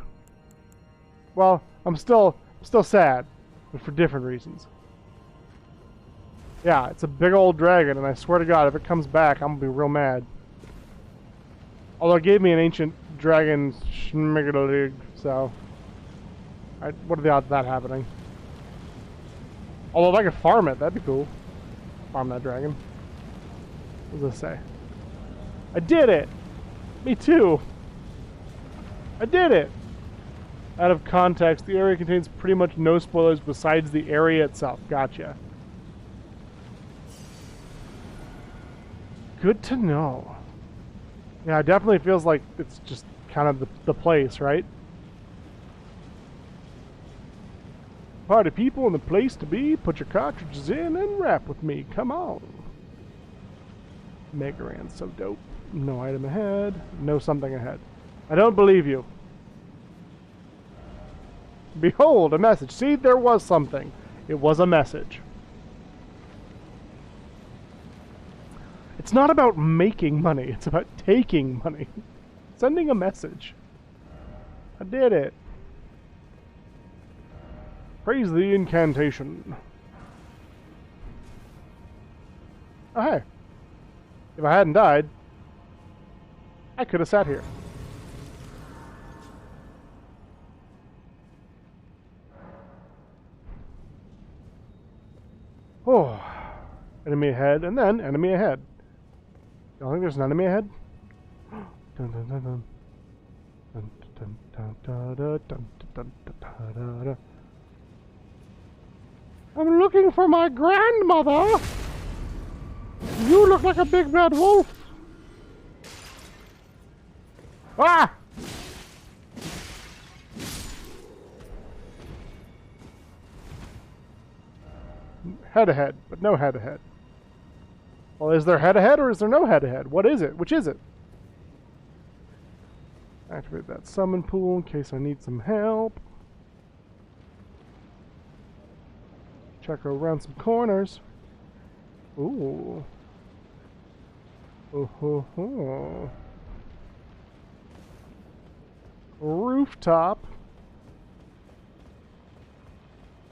Well, I'm still sad, but for different reasons. Yeah, it's a big old dragon, and I swear to God, if it comes back, I'm gonna be real mad. Although it gave me an ancient dragon schmiggalig, so what are the odds of that happening? Although if I could farm it, that'd be cool. Farm that dragon. What does this say? I did it! Me too! I did it! Out of context, the area contains pretty much no spoilers besides the area itself. Gotcha. Good to know. Yeah, it definitely feels like it's just kind of the place, right? Party people in the place to be. Put your cartridges in and rap with me. Come on. Megaran's so dope. No item ahead. No something ahead. I don't believe you. Behold, a message. See, there was something. It was a message. It's not about making money. It's about taking money. Sending a message. I did it. Praise the incantation. Oh, hey. If I hadn't died, I could have sat here. Oh. Enemy ahead, and then enemy ahead. You don't think there's an enemy ahead? Dun, dun, dun, dun. Dun, dun, dun, dun, dun, dun, dun, dun, dun, dun. I'm looking for my grandmother! You look like a big bad wolf! Ah! Head ahead, but no head ahead. Well, is there head ahead or is there no head ahead? What is it? Which is it? Activate that summon pool in case I need some help. Check around some corners. Ooh. Oh ho ho. Rooftop.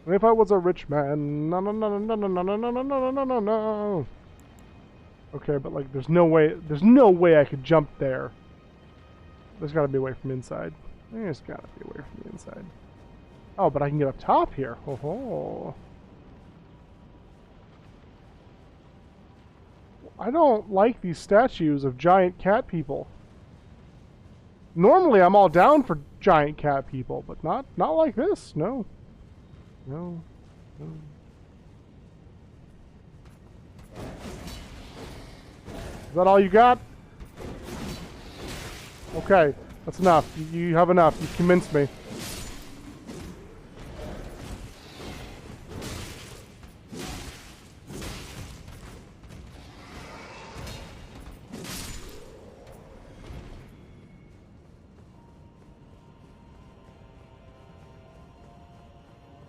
And if I was a rich man, no no no no no no no no no no no no no. Okay, but like, there's no way I could jump there. There's got to be a way from inside. There's got to be a way from the inside. Oh, but I can get up top here. Ho ho. I don't like these statues of giant cat people. Normally, I'm all down for giant cat people, but not like this. No. No. No. Is that all you got? Okay, that's enough. You have enough. You convinced me.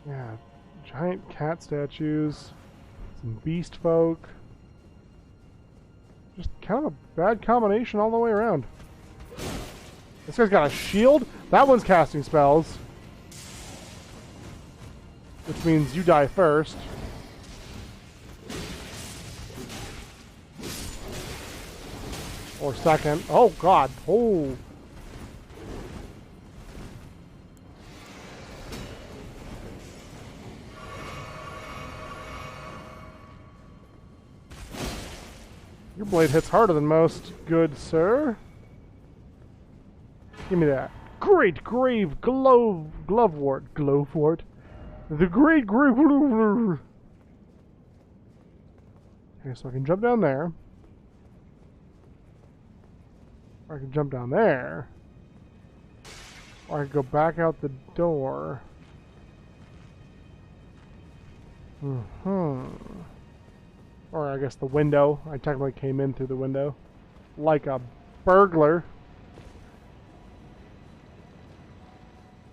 Yeah, giant cat statues, some beast folk. Just kind of a bad combination all the way around. This guy's got a shield. That one's casting spells. Which means you die first. Or second. Oh god. Oh. Your blade hits harder than most, good sir. Give me that. Great grave glovewort. Glovewort? The great grave glovewort. Okay, so I can jump down there. Or I can jump down there. Or I can go back out the door. Or I guess the window. I technically came in through the window. Like a burglar.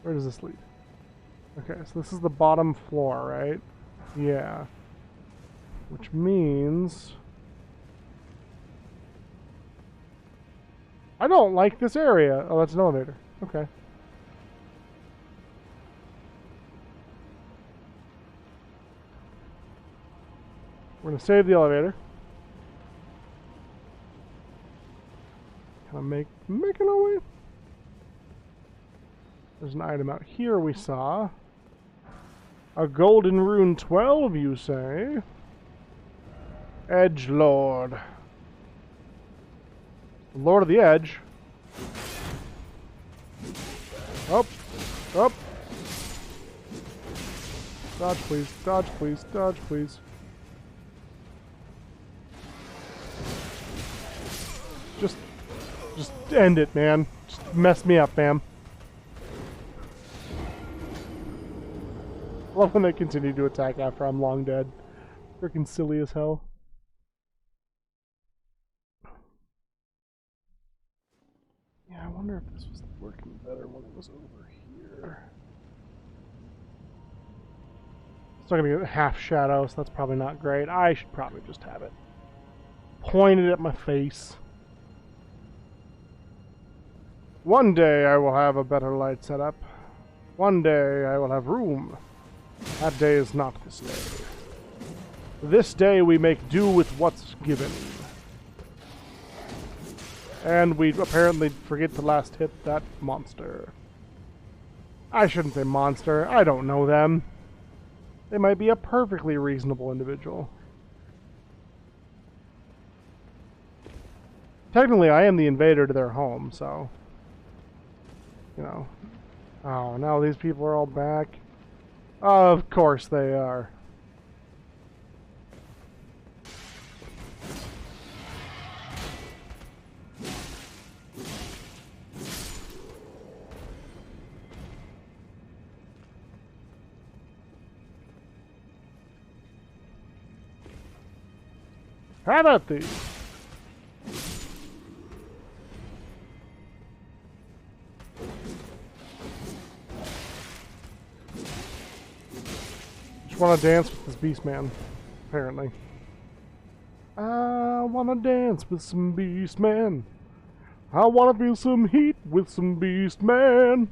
Where does this lead? Okay, so this is the bottom floor, right? Yeah. Which means... I don't like this area. Oh, that's an elevator. Okay. We're gonna save the elevator. Kind of making our way. There's an item out here we saw. A golden rune 12, you say? Edgelord. Lord of the Edge. Up. Up. Dodge, please. Dodge, please. Dodge, please. Just end it, man. Just mess me up, man. I love when they continue to attack after I'm long dead. Freaking silly as hell. Yeah, I wonder if this was working better when it was over here. Still gonna get half shadow, so that's probably not great. I should probably just have it pointed at my face. One day I will have a better light setup. One day I will have room. That day is not this day. This day we make do with what's given. And we apparently forget to last hit that monster. I shouldn't say monster. I don't know them. They might be a perfectly reasonable individual. Technically, I am the invader to their home, so... You know. Oh, now these people are all back. Of course they are. How about these? Just want to dance with this beast man, apparently. I want to dance with some beast man. I want to feel some heat with some beast man.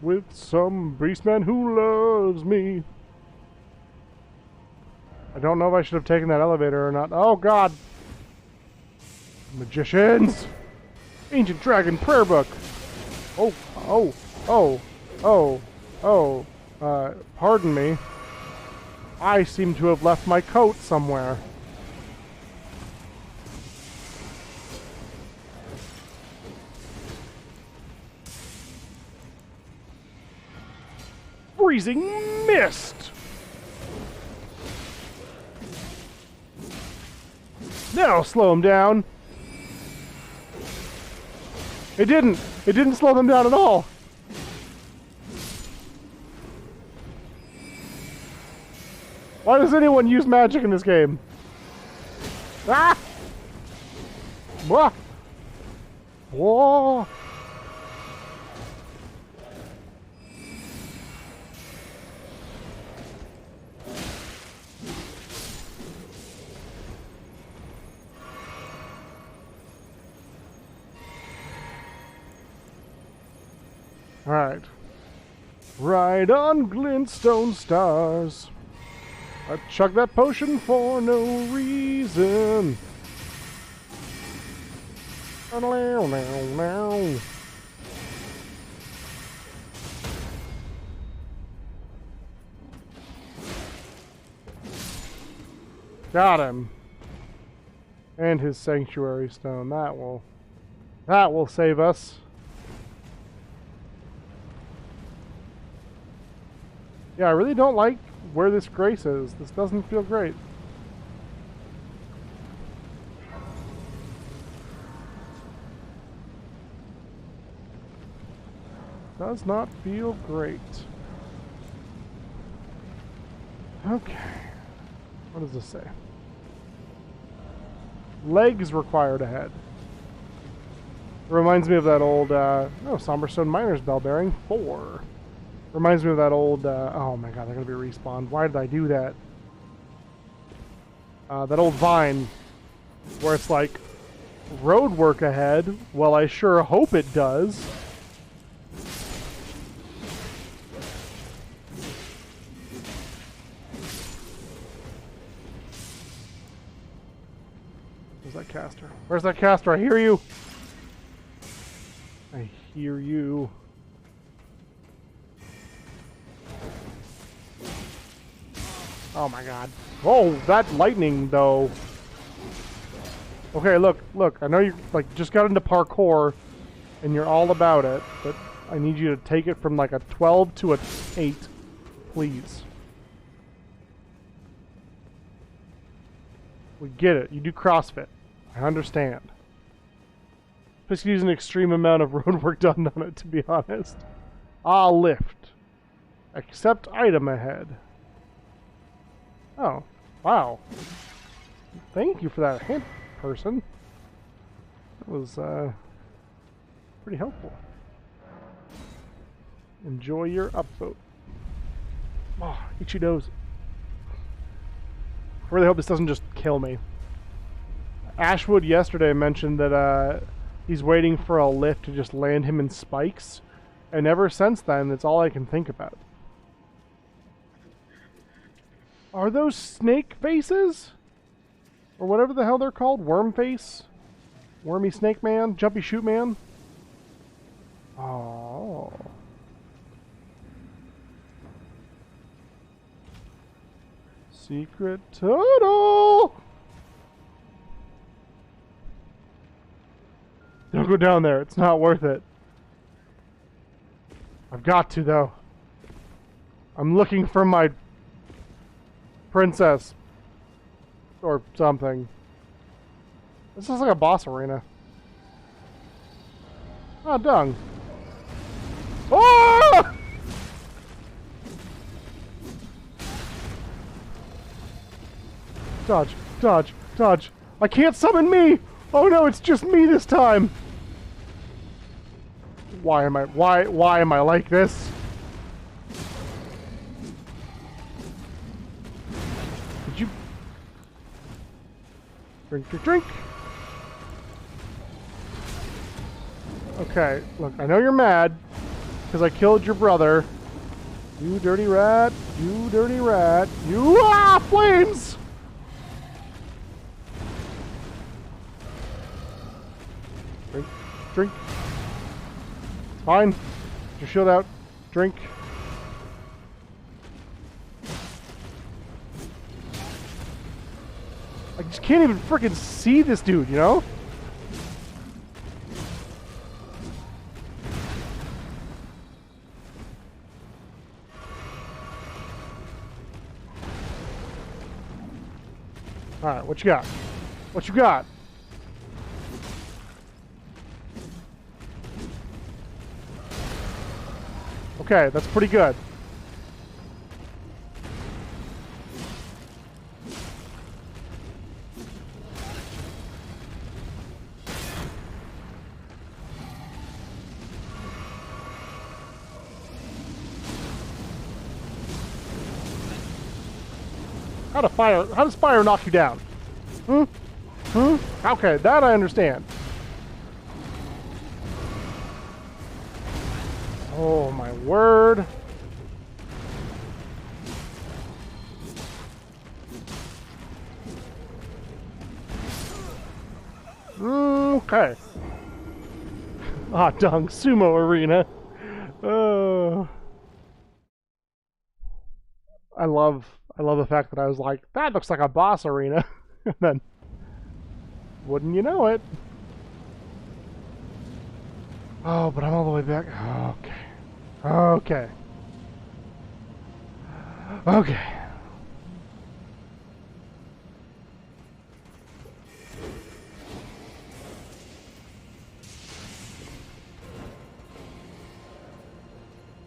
With some beastman who loves me. I don't know if I should have taken that elevator or not. Oh god! Magicians! Ancient Dragon Prayer Book! Pardon me. I seem to have left my coat somewhere. Freezing mist! That'll slow him down. It didn't. It didn't slow them down at all. Why does anyone use magic in this game? Ah! Whoa! Whoa! Alright. Ride on glintstone stars. I chug that potion for no reason. Got him. And his sanctuary stone. That will save us. Yeah, I really don't like where this grace is. This doesn't feel great. Does not feel great. Okay. What does this say? Legs required ahead. Reminds me of that old, Somberstone Miner's Bell Bearing 4. Reminds me of that old, oh my god, they're gonna be respawned. Why did I do that? That old Vine, where it's like, road work ahead. Well, I sure hope it does. Where's that caster? Where's that caster? I hear you! I hear you. Oh my god. Oh, that lightning though. Okay, look. I know you like just got into parkour and you're all about it, but I need you to take it from like a 12 to a 8, please. We get it. You do CrossFit. I understand. Just use an extreme amount of road work done on it, to be honest. I'll lift. Accept item ahead. Oh, wow. Thank you for that hint, person. That was, pretty helpful. Enjoy your upvote. Oh, itchy nose. I really hope this doesn't just kill me. Ashwood yesterday mentioned that, he's waiting for a lift to just land him in spikes. And ever since then, that's all I can think about. Are those snake faces? Or whatever the hell they're called? Worm face? Wormy snake man? Jumpy shoot man? Oh. Secret tunnel! Don't go down there. It's not worth it. I've got to, though. I'm looking for my princess. Or something. This looks like a boss arena. Oh, dung. Oh! Dodge, dodge, dodge. I can't summon me! Oh no, it's just me this time! Why am I like this? Did you... Drink, drink, drink! Okay, look, I know you're mad, because I killed your brother. You dirty rat, you dirty rat, you... Ah! Flames! Drink, drink. It's fine. Get your shield out. Drink. I just can't even freaking see this dude, you know? Alright, what you got? What you got? Okay, that's pretty good. How does fire knock you down? Hmm? Hmm? Okay, that I understand. Oh my word. Okay. Ah, dung, sumo arena. Oh. I love the fact that I was like, that looks like a boss arena. And then, wouldn't you know it? Oh, but I'm all the way back. Okay. Okay. Okay.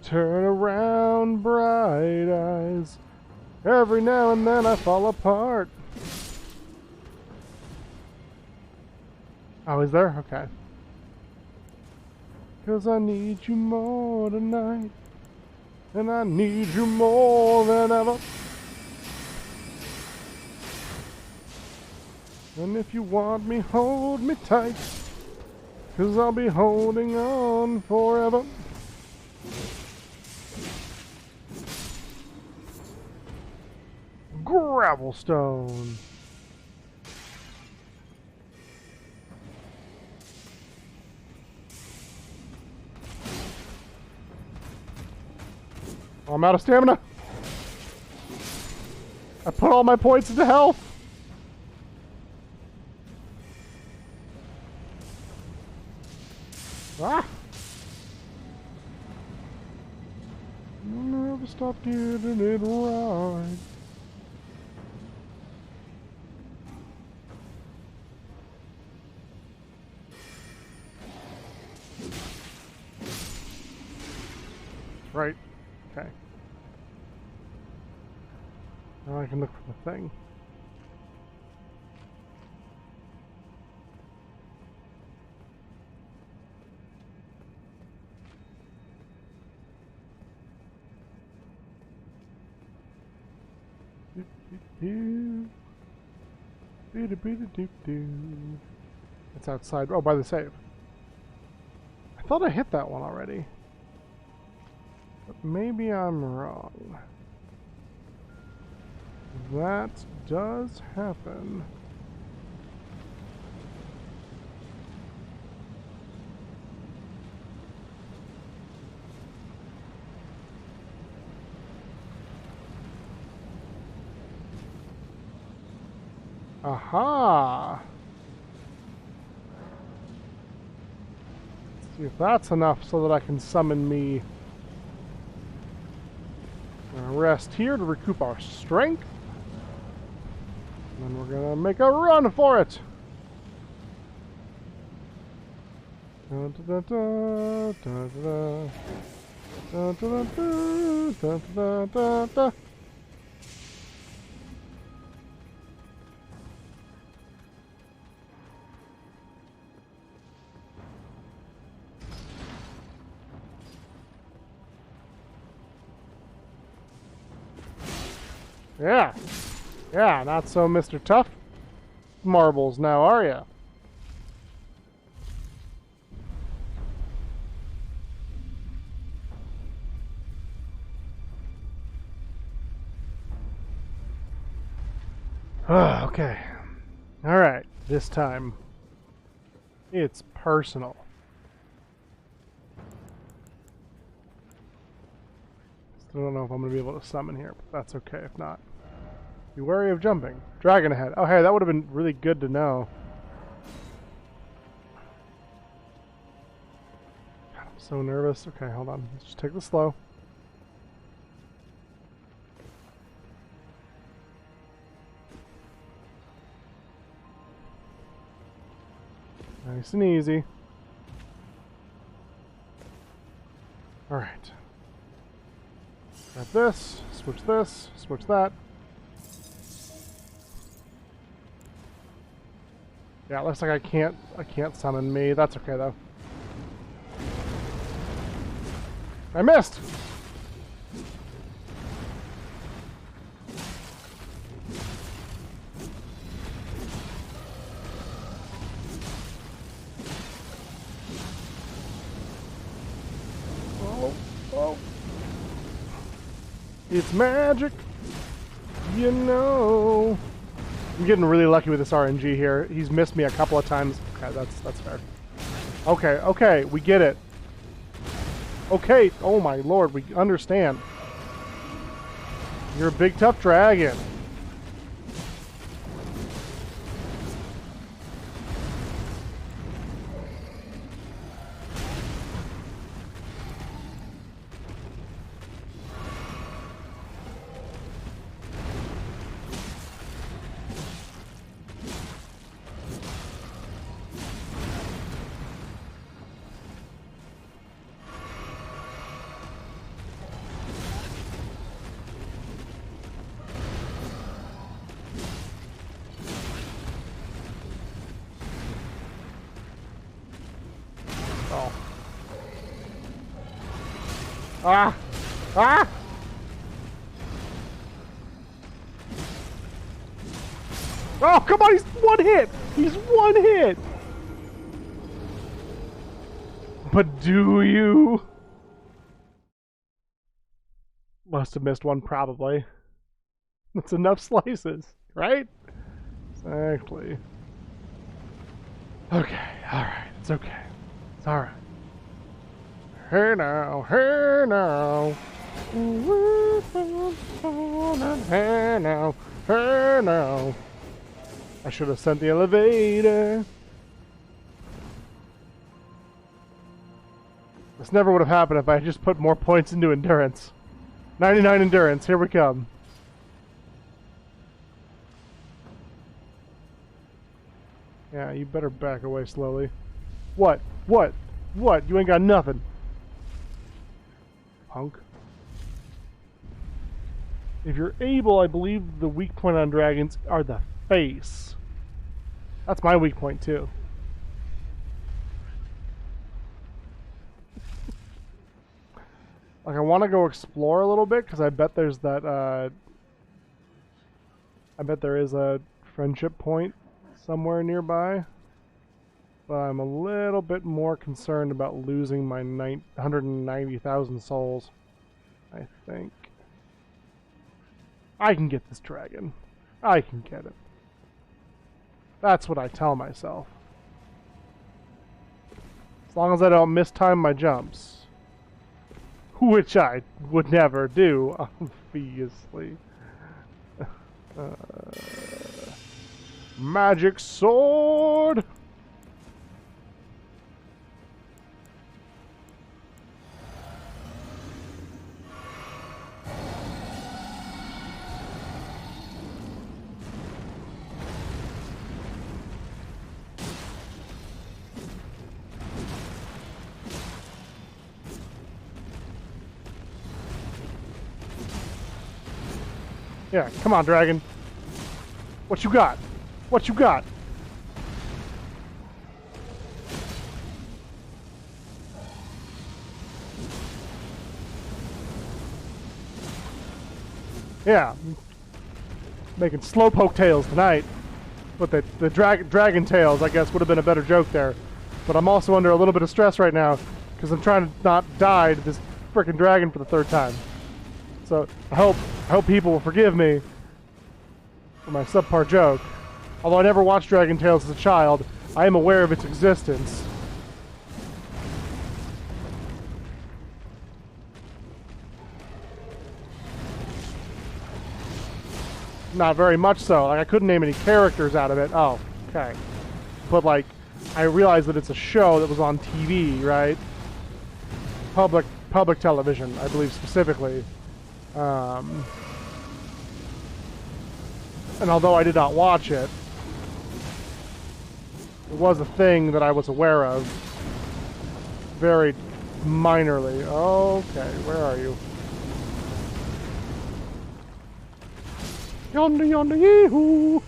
Turn around, bright eyes. Every now and then I fall apart. Oh, is there? Okay. 'Cause I need you more tonight. And I need you more than ever. And if you want me, hold me tight. 'Cause I'll be holding on forever. Gravelstone. Oh, I'm out of stamina. I put all my points into health. Ah! Never stop getting it right. Right. Okay. Now I can look for the thing. It's outside. Oh, by the save. I thought I hit that one already. But maybe I'm wrong. That does happen. Aha! Let's see if that's enough so that I can summon me. Rest here to recoup our strength. And then we're gonna make a run for it. Da, da, da, da, da, da, da, da, da, da, da. Yeah. Yeah, not so Mr. Tough Marbles now, are ya? Okay. Alright, this time it's personal. Still don't know if I'm going to be able to summon here, but that's okay if not. Be wary of jumping. Dragon ahead. Oh, hey, that would have been really good to know. God, I'm so nervous. Okay, hold on. Let's just take this slow. Nice and easy. Alright. Grab this, switch that. Yeah, it looks like I can't summon me. That's okay though. I missed! Oh. It's magic, you know. I'm getting really lucky with this RNG here. He's missed me a couple of times. Okay, that's fair. Okay, we get it. Okay, oh my lord, we understand. You're a big tough dragon. Oh. Ah! Ah! Oh, come on, he's one hit! He's one hit! But do you? Must have missed one, probably. That's enough slices, right? Exactly. Okay, alright, it's okay. It's alright. Hey now, hey now. Hey now, hey now. I should have sent the elevator. This never would have happened if I had just put more points into endurance. 99 endurance, here we come. Yeah, you better back away slowly. What? What? What? You ain't got nothing. Punk. If you're able, I believe the weak point on dragons are the face. That's my weak point too. Like, I want to go explore a little bit because I bet there's that. I bet there is a friendship point somewhere nearby. But I'm a little bit more concerned about losing my 190,000 souls. I think. I can get this dragon. I can get it. That's what I tell myself. As long as I don't mistime my jumps. Which I would never do, obviously. Magic sword! Yeah, come on, dragon. What you got? What you got? Yeah. Making slowpoke tails tonight. But the dragon tails, I guess, would have been a better joke there. But I'm also under a little bit of stress right now because I'm trying to not die to this frickin' dragon for the third time. So I hope people will forgive me for my subpar joke. Although I never watched Dragon Tales as a child, I am aware of its existence. Not very much so. Like, I couldn't name any characters out of it. Oh, okay. But like, I realized that it's a show that was on TV, right? Public television, I believe specifically. And although I did not watch it, it was a thing that I was aware of. Very minorly. Okay, where are you? Yonder, yonder, yee-hoo!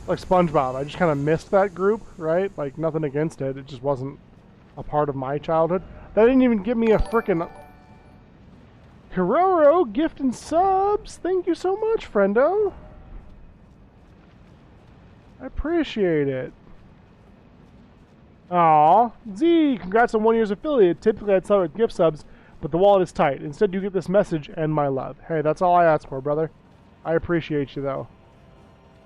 Like SpongeBob, I just kind of missed that group, right? Like, nothing against it, it just wasn't a part of my childhood. That didn't even give me a frickin' Hiroro, gift and subs! Thank you so much, friendo! I appreciate it. Aw, Z, congrats on 1 year's affiliate. Typically I'd start with gift subs, but the wallet is tight. Instead you get this message and my love. Hey, that's all I ask for, brother. I appreciate you, though.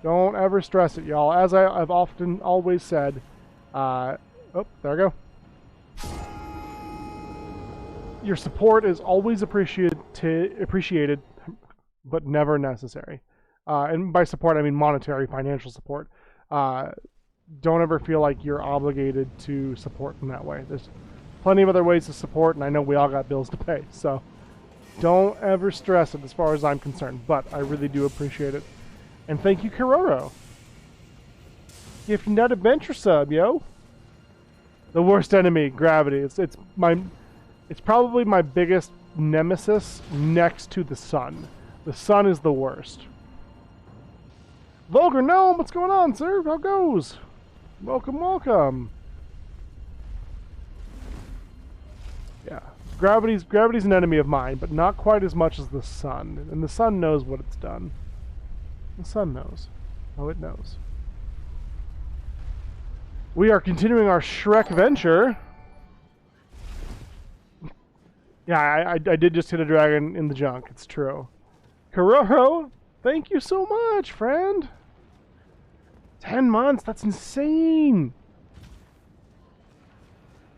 Don't ever stress it, y'all. As I've often always said, oh, there I go. Your support is always appreciated, but never necessary. And by support, I mean monetary, financial support. Don't ever feel like you're obligated to support in that way. There's plenty of other ways to support, and I know we all got bills to pay, so don't ever stress it as far as I'm concerned, but I really do appreciate it. And thank you, Kiroro. Gifting that adventure sub, yo. The worst enemy, gravity. It's probably my biggest nemesis next to the sun. The sun is the worst. Vulgar Gnome, what's going on, sir? How goes? Welcome, welcome. Yeah, gravity's an enemy of mine, but not quite as much as the sun. And the sun knows what it's done. The sun knows. Oh, it knows. We are continuing our ShrekVenture. Yeah, I did just hit a dragon in the junk. It's true. Kuroro, thank you so much, friend. 10 months, that's insane.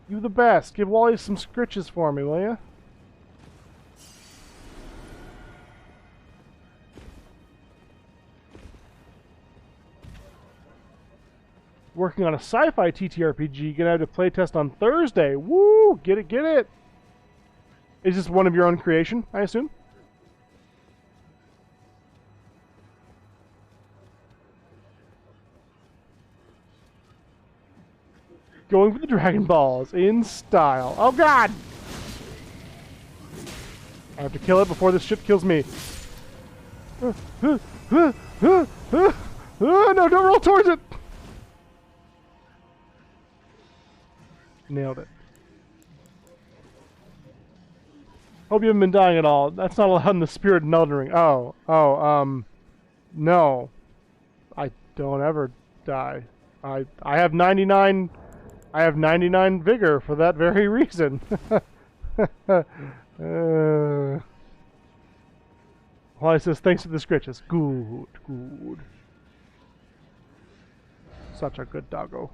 You the best. Give Wally some scritches for me, will ya? Working on a sci-fi TTRPG. Gonna have to playtest on Thursday. Woo! Get it, get it! Is this one of your own creation, I assume? Going for the Dragon Balls in style. Oh god! I have to kill it before this shit kills me. No, don't roll towards it! Nailed it. Hope you haven't been dying at all. That's not allowed in the spirit of Elden Ring. No. I don't ever die. I have 99 vigor for that very reason. Wally says, thanks for the scritches. Good, good. Such a good doggo.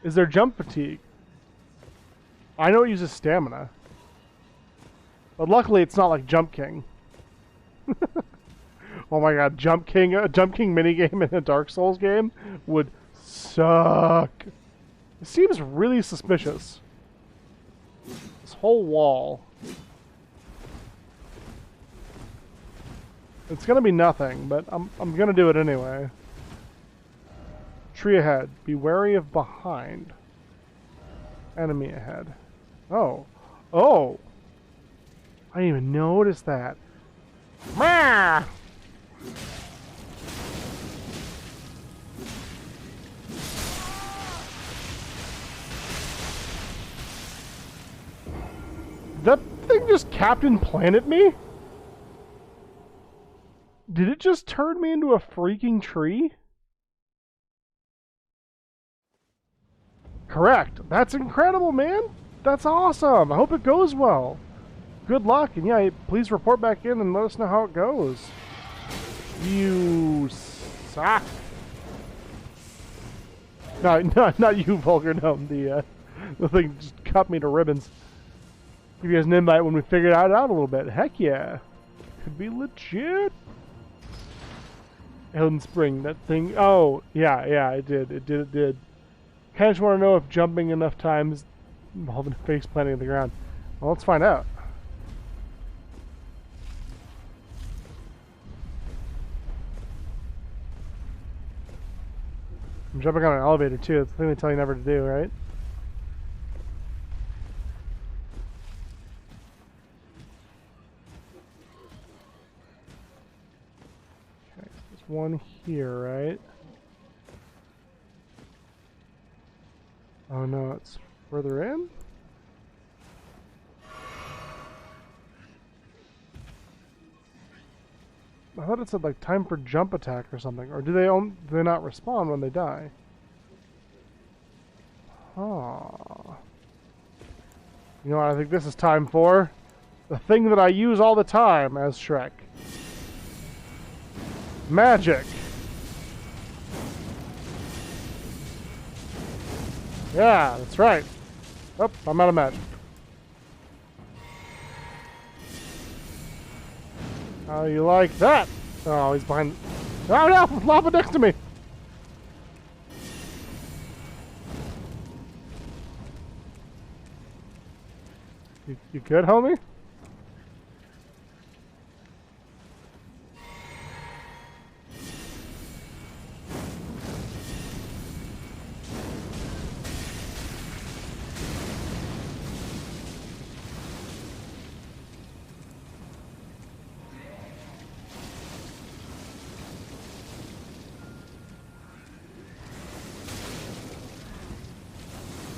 Is there jump fatigue? I know it uses stamina. But luckily it's not like Jump King. Oh my god, Jump King, a Jump King minigame in a Dark Souls game would suck. It seems really suspicious. This whole wall. It's gonna be nothing, but I'm gonna do it anyway. Tree ahead. Be wary of behind. Enemy ahead. Oh. Oh! I didn't even notice that. Mah! That thing just Captain Planet me? Did it just turn me into a freaking tree? Correct. That's incredible, man. That's awesome. I hope it goes well. Good luck, and yeah, please report back in and let us know how it goes. You suck. No, not you, Vulgar Gnome. The thing just cut me to ribbons. Give you guys an invite when we figure it out a little bit. Heck yeah. Could be legit. Elden Spring, that thing. Oh, yeah, it did. It did. Kind of just want to know if jumping enough times involving face planting on the ground. Well, let's find out. I'm jumping on an elevator too. It's the thing they tell you never to do, right? Okay, so there's one here, right? Oh no, it's further in? I thought it said like time for jump attack or something. Or do they not respawn when they die? Oh. You know what I think this is time for? The thing that I use all the time as Shrek. Magic. Yeah, that's right. Oh, I'm out of magic. How you like that? Oh, he's behind. Oh no! Lava next to me! You good, homie?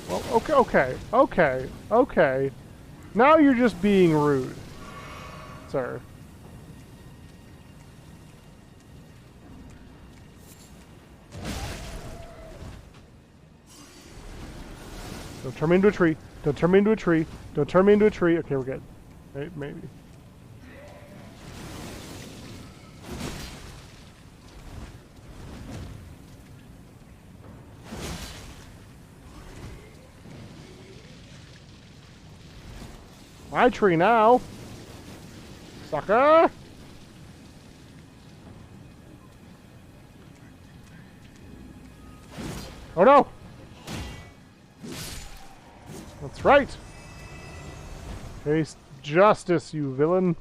Well, okay. Now you're just being rude, sir. Don't turn me into a tree. Don't turn me into a tree. Don't turn me into a tree. Okay, we're good. Right, maybe. My tree now. Sucker! Oh no! That's right! Face justice, you villain.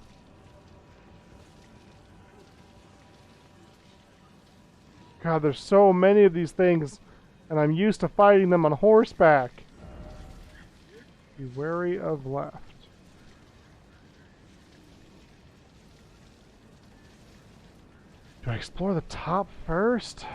God, there's so many of these things, and I'm used to fighting them on horseback. Be wary of left. Do I explore the top first?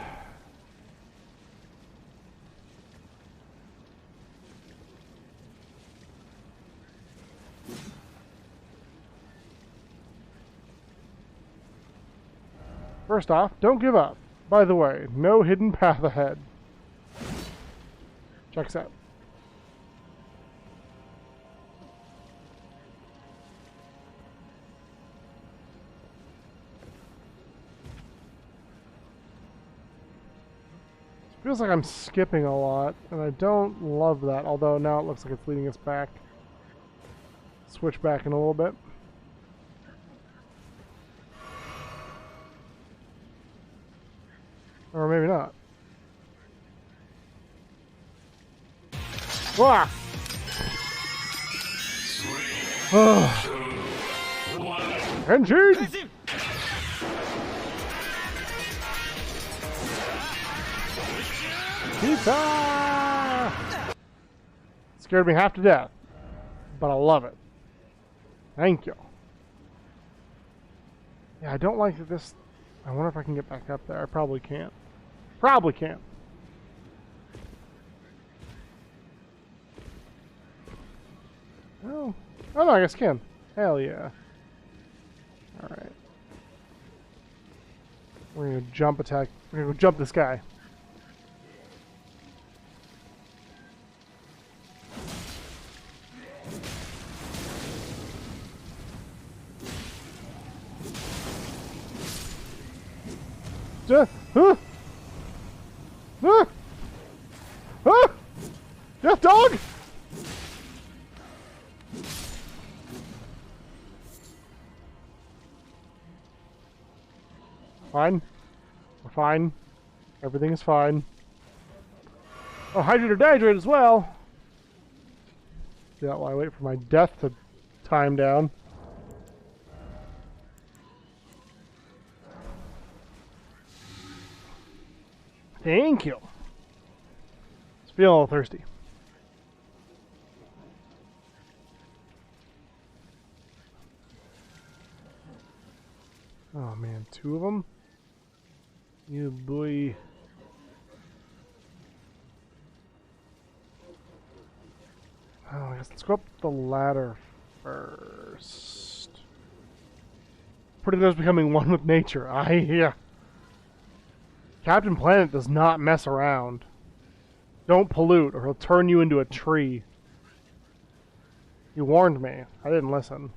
First off, don't give up. By the way, no hidden path ahead. Checks out. Feels like I'm skipping a lot, and I don't love that, although now it looks like it's leading us back. Switch back in a little bit. Or maybe not. Wah! Engine! Pizza! Scared me half to death, but I love it. Thank you. Yeah, I don't like this. I wonder if I can get back up there. I probably can't. Probably can't. Oh. Oh no, I guess I can. Hell yeah. Alright. We're gonna jump attack. We're gonna go jump this guy. Death dog! Fine. We're fine. Everything is fine. Oh, hydrate or dehydrate as well. Do that while I wait for my death to time down. Thank you. It's feeling a little thirsty. Oh man, two of them? You boy. Oh, I guess let's go up the ladder first. Predator's becoming one with nature. Yeah. Captain Planet does not mess around. Don't pollute, or he'll turn you into a tree. You warned me. I didn't listen.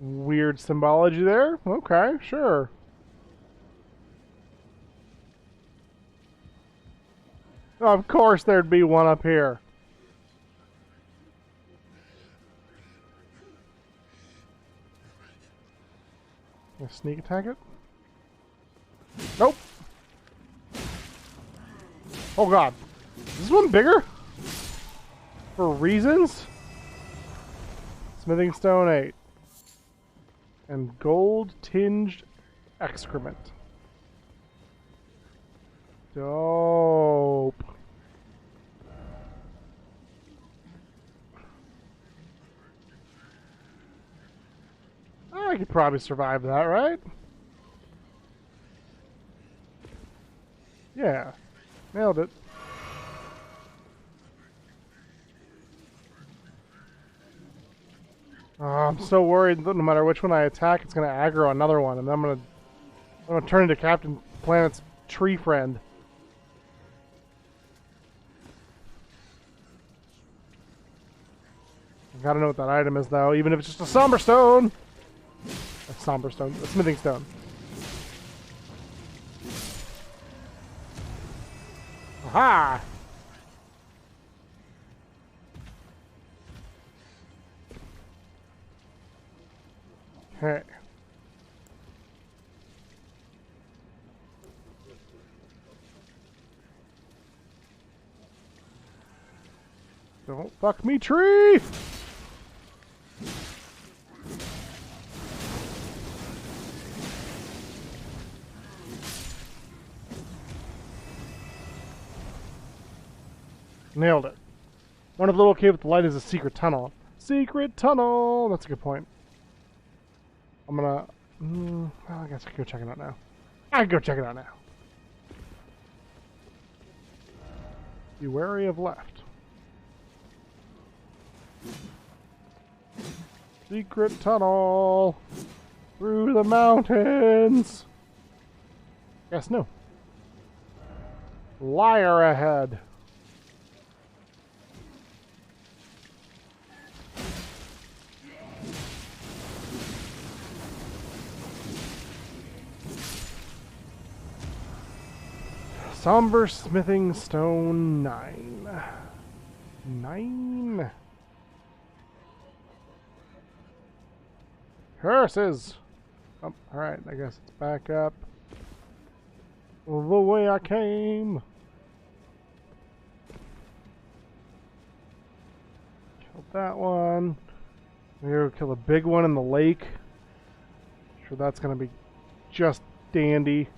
Weird symbology there? Okay, sure. Of course there'd be one up here. Can I sneak attack it? Nope. Oh god. Is this one bigger? For reasons? Smithing stone 8. And gold tinged excrement. Dope. I could probably survive that, right? Yeah. Nailed it. Oh, I'm so worried that no matter which one I attack, it's going to aggro another one, and then I'm gonna turn into Captain Planet's tree friend. I gotta know what that item is, though, even if it's just a somber stone. A somber stone, a smithing stone. Aha! Okay. Don't fuck me, tree! Nailed it. One of the little cave with the light is a secret tunnel. Secret tunnel! That's a good point. I'm gonna... well, I guess I can go check it out now. I can go check it out now. Be wary of left. Secret tunnel! Through the mountains! Yes, no. Liar ahead. Somber smithing stone 9. 9. Curses! Oh, alright, I guess it's back up the way I came. Killed that one. We're gonna kill the big one in the lake. Sure, that's gonna be just dandy.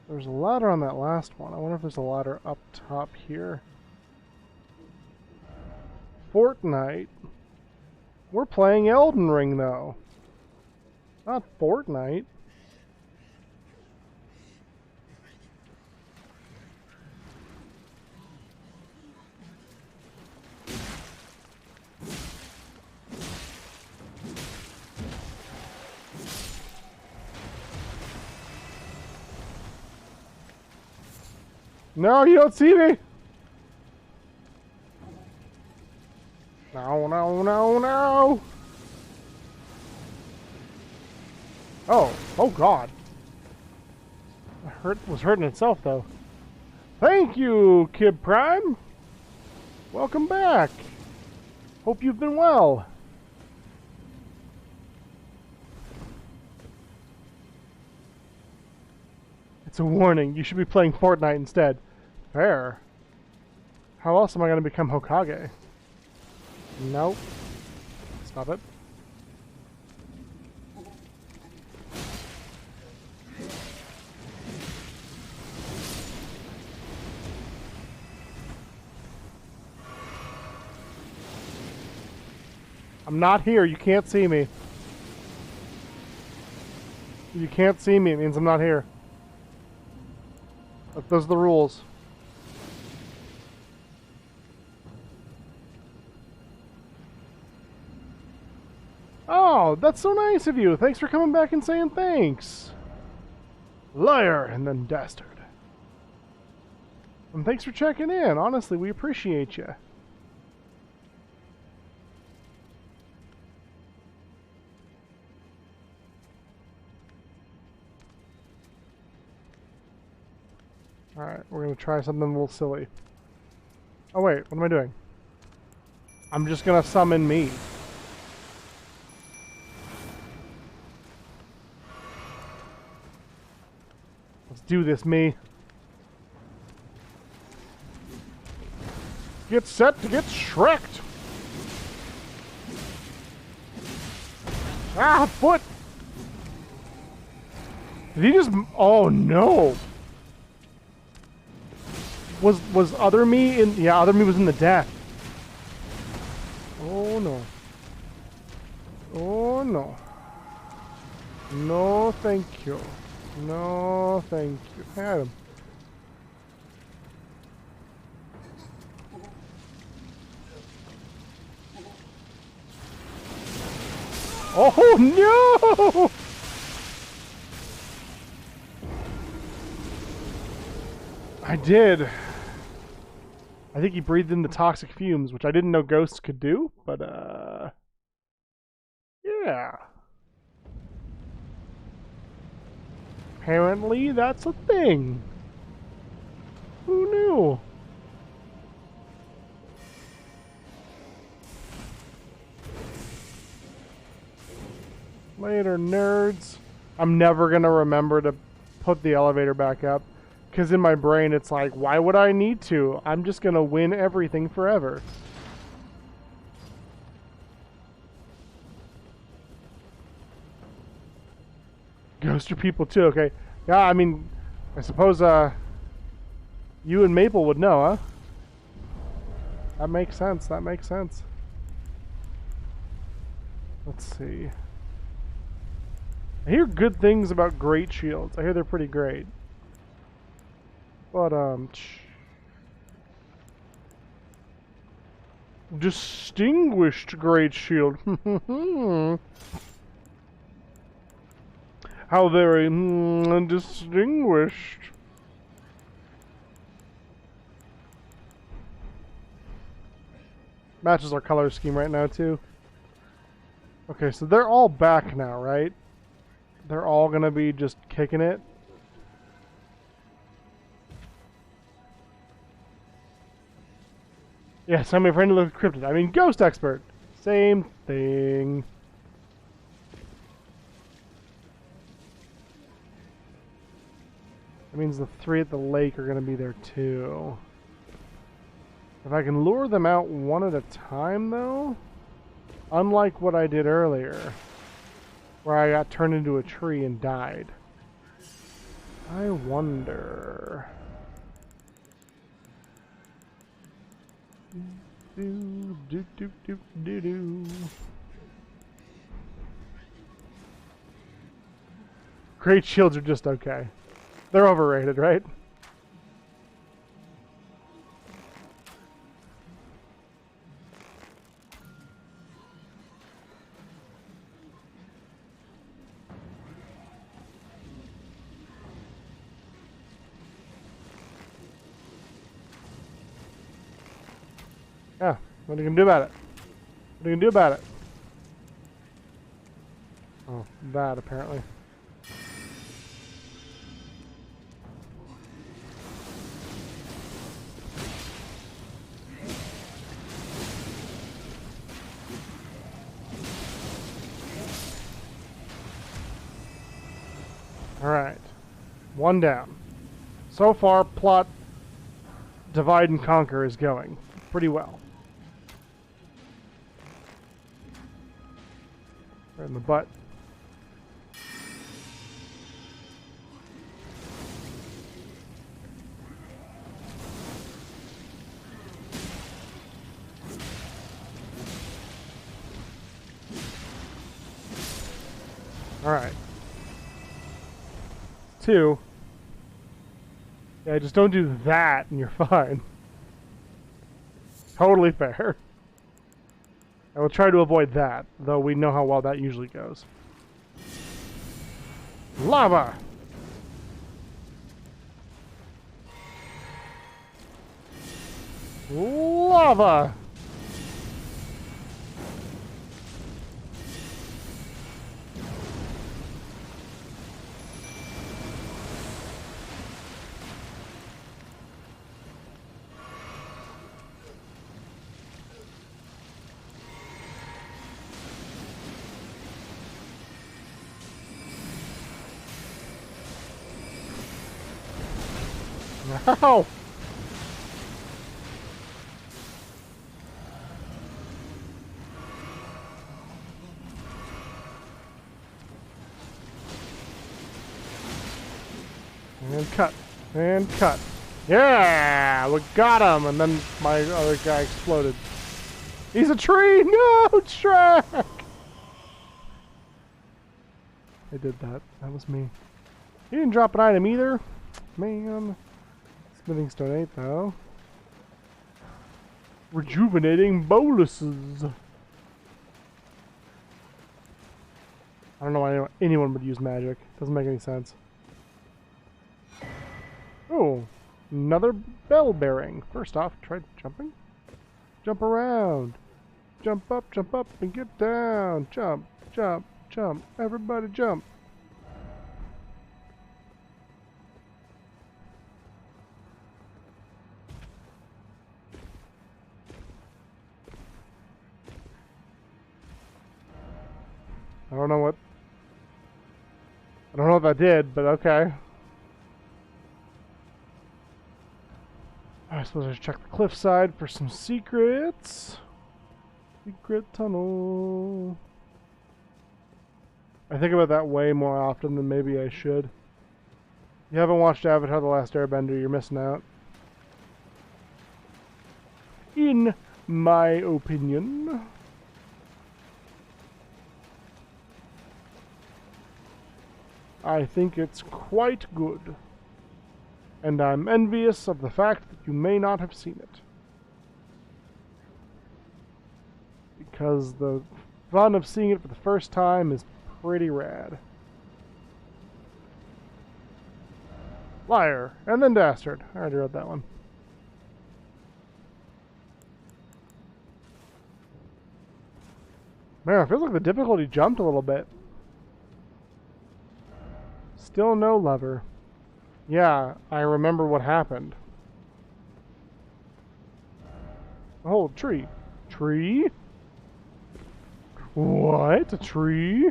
There's a ladder on that last one. I wonder if there's a ladder up top here. Fortnite. We're playing Elden Ring, though. Not Fortnite. No, you don't see me! No, no, no, no! Oh god. Was hurting itself, though. Thank you, Kid Prime! Welcome back! Hope you've been well. It's a warning, you should be playing Fortnite instead. Fair. How else am I going to become Hokage? Nope. Stop it. I'm not here. You can't see me. You can't see me. It means I'm not here. Those are the rules. Oh, that's so nice of you. Thanks for coming back and saying thanks. Liar and then dastard. And thanks for checking in. Honestly, we appreciate you. Alright, we're gonna try something a little silly. Oh wait, what am I doing? I'm just gonna summon me. Let's do this, me. Get set to get Shreked! Ah, foot! Did he just... Oh no! Was other me in... Yeah, other me was in the death. Oh no. Oh no. No, thank you. No, thank you. Had him. Oh no! I did. I think he breathed in the toxic fumes, which I didn't know ghosts could do, but yeah. Apparently that's a thing. Who knew? Later, nerds. I'm never gonna remember to put the elevator back up, because in my brain it's like, why would I need to? I'm just gonna win everything forever. Ghost are people too, okay. Yeah, I mean, I suppose you and Maple would know, huh? That makes sense, that makes sense. Let's see. I hear good things about great shields. I hear they're pretty great. But, distinguished great shield. How very distinguished. Matches our color scheme right now, too. Okay, so they're all back now, right? They're all gonna be just kicking it. Yes, I'm a friend of the cryptid. I mean, ghost expert. Same thing. That means the three at the lake are gonna be there too. If I can lure them out one at a time, though, unlike what I did earlier, where I got turned into a tree and died. I wonder... Great shields are just okay. They're overrated, right? Yeah, what are you gonna do about it? What are you gonna do about it? Oh, that apparently. Alright. One down. So far, plot divide and conquer is going pretty well. Right in the butt. Alright. Two. Yeah, just don't do that and you're fine. Totally fair. I will try to avoid that, though we know how well that usually goes. Lava! Lava! Ow! And cut. And cut. Yeah! We got him! And then my other guy exploded. He's a tree! No! Shrek! I did that. That was me. He didn't drop an item either. Man. Smithing Stone 8 though. Rejuvenating boluses. I don't know why anyone would use magic. Doesn't make any sense. Oh, another bell bearing. First off, try jumping. Jump around. Jump up, and get down. Jump, jump, jump. Everybody jump. I don't know what that did, but okay. I suppose I should check the cliffside for some secrets. Secret tunnel. I think about that way more often than maybe I should. If you haven't watched Avatar: The Last Airbender, you're missing out. In my opinion. I think it's quite good. And I'm envious of the fact that you may not have seen it. Because the fun of seeing it for the first time is pretty rad. Liar, and then Dastard. I already read that one. Man, it feels like the difficulty jumped a little bit. Still no lever. Yeah, I remember what happened. Oh, tree. Tree? What? A tree?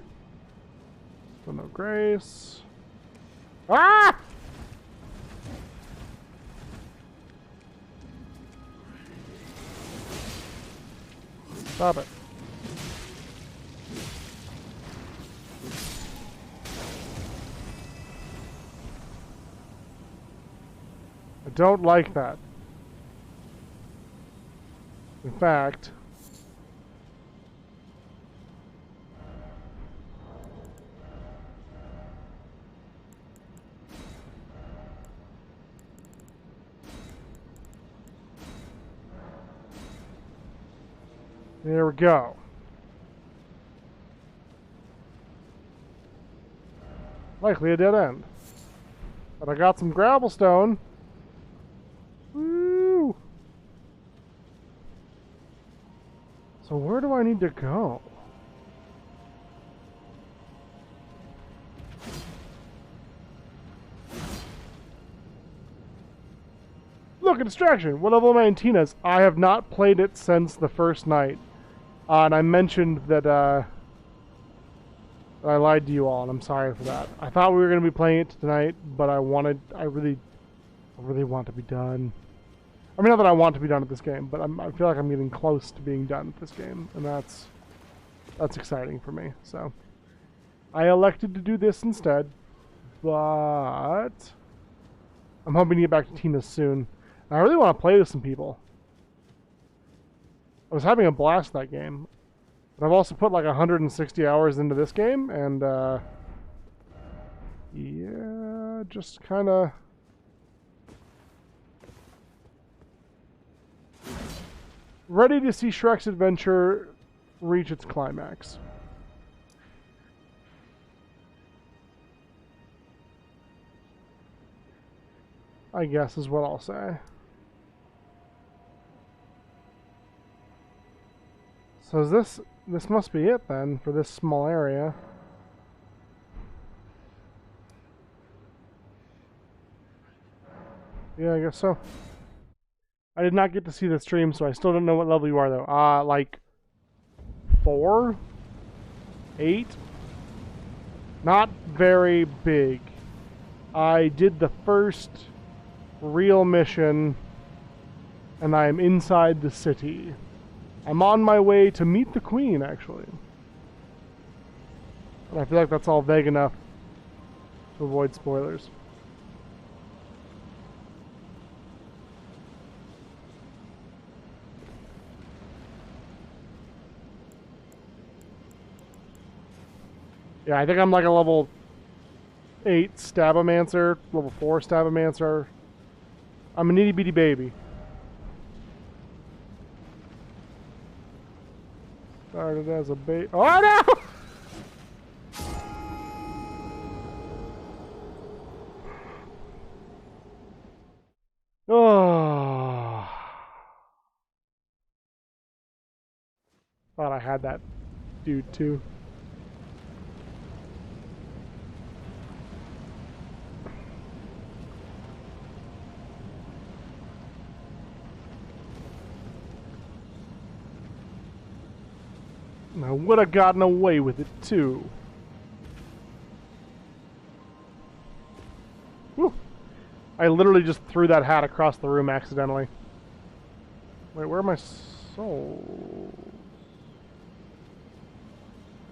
So no grace. Ah! Stop it. I don't like that. In fact, there we go. Likely a dead end. But I got some gravel stone. Woo! So where do I need to go? Look, a distraction! What level am I in Tina's? I have not played it since the first night. And I mentioned that, I lied to you all, and I'm sorry for that. I thought we were going to be playing it tonight, but I really want to be done. I mean, not that I want to be done with this game, but I feel like I'm getting close to being done with this game, and that's exciting for me. So, I elected to do this instead, but I'm hoping to get back to Tina's soon. And I really want to play with some people. I was having a blast that game, but I've also put like 160 hours into this game, and yeah, just kind of. Ready to see Shrek's adventure reach its climax. I guess is what I'll say. So is this must be it then for this small area. Yeah, I guess so. I did not get to see the stream, so I still don't know what level you are, though. Like 4? 8? Not very big. I did the first real mission, and I am inside the city. I'm on my way to meet the Queen, actually. And I feel like that's all vague enough to avoid spoilers. Yeah, I think I'm like a level 8 Stabomancer, level 4 Stabomancer. I'm an itty bitty baby. Started as a baby. Oh no! Oh. Thought I had that dude too. I would have gotten away with it too. Whew. I literally just threw that hat across the room accidentally. Wait, where are my souls?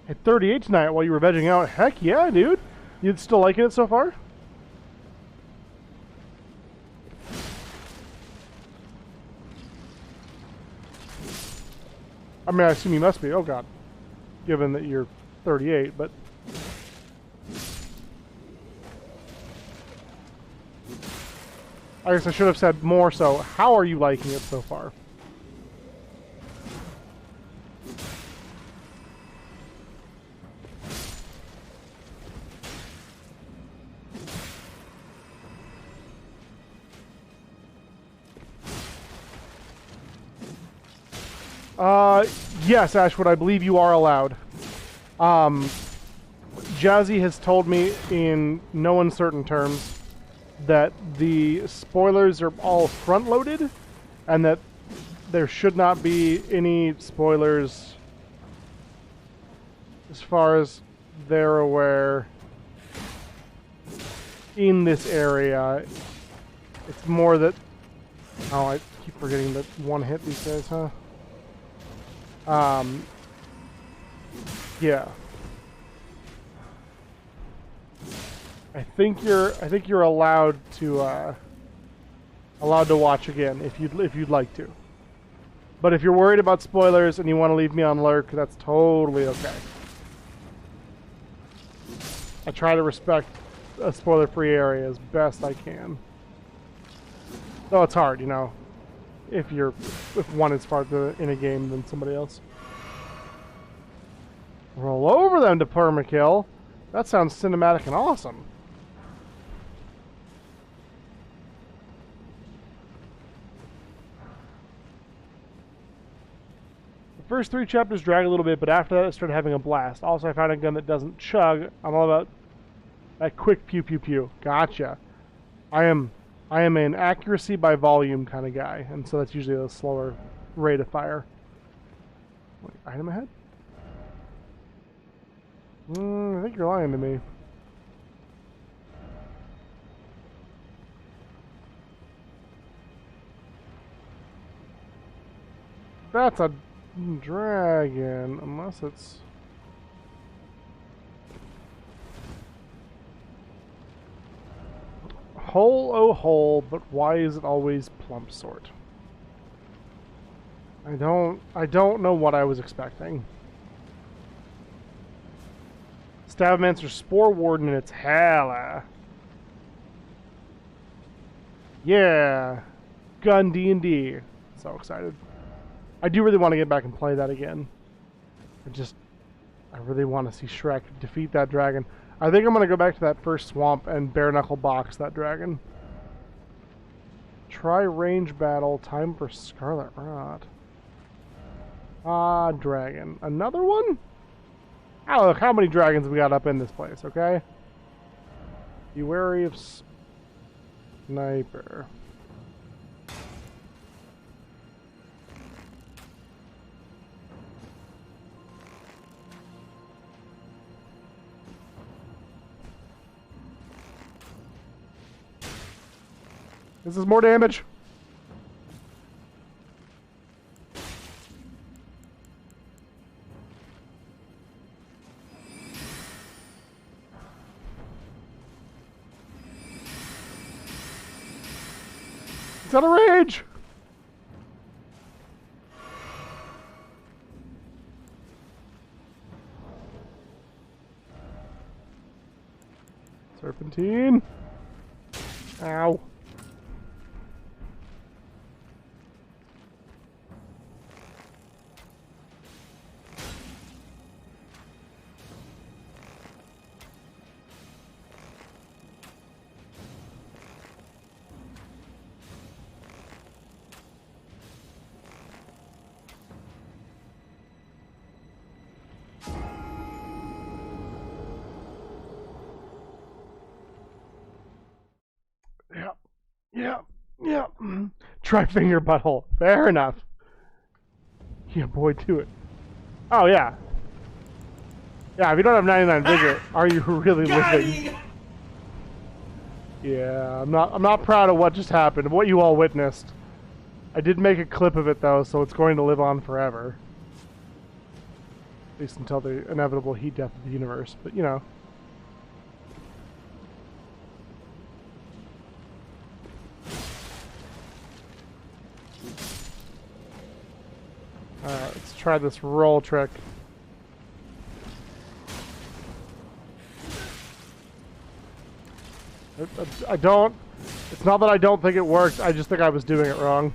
Hit 38 tonight while you were vegging out. Heck yeah, dude. You still liking it so far? I mean, I assume you must be. Oh god. Given that you're 38, but... I guess I should have said more so. How are you liking it so far? Yes, Ashwood, I believe you are allowed. Jazzy has told me in no uncertain terms that the spoilers are all front-loaded, and that there should not be any spoilers as far as they're aware in this area. It's more that... Oh, I keep forgetting that one hit these guys, huh? Yeah. I think you're allowed to watch again if you'd like to. But if you're worried about spoilers and you want to leave me on lurk, that's totally okay. I try to respect a spoiler-free area as best I can. Though it's hard, you know. If one is farther in a game than somebody else. Roll over them to permakill. That sounds cinematic and awesome. The first 3 chapters drag a little bit, but after that I started having a blast. Also, I found a gun that doesn't chug. I'm all about that quick pew pew pew. Gotcha. I am an accuracy by volume kind of guy, and so that's usually a slower rate of fire. Wait, item ahead? I think you're lying to me. That's a dragon, unless it's... Hole, oh hole, but why is it always plump sort? I don't know what I was expecting. Stabomancer Spore Warden, and it's hella. Yeah, gun D&D. So excited. I do really want to get back and play that again. I really want to see Shrek defeat that dragon. I think I'm going to go back to that first swamp and bare knuckle box that dragon. Try range battle, time for Scarlet Rot. Ah, dragon. Another one? Oh, look how many dragons we got up in this place, okay? Be wary of sniper. This is more damage. It's out of rage! Serpentine. Ow. Yeah. Try finger butthole. Fair enough. Yeah, boy, do it. Oh, yeah. Yeah, if you don't have 99 vigor, are you really living? Yeah, I'm not proud of what just happened, what you all witnessed. I did make a clip of it, though, so it's going to live on forever. At least until the inevitable heat death of the universe, but, you know. Alright, let's try this roll trick. I don't... It's not that I don't think it worked, I just think I was doing it wrong.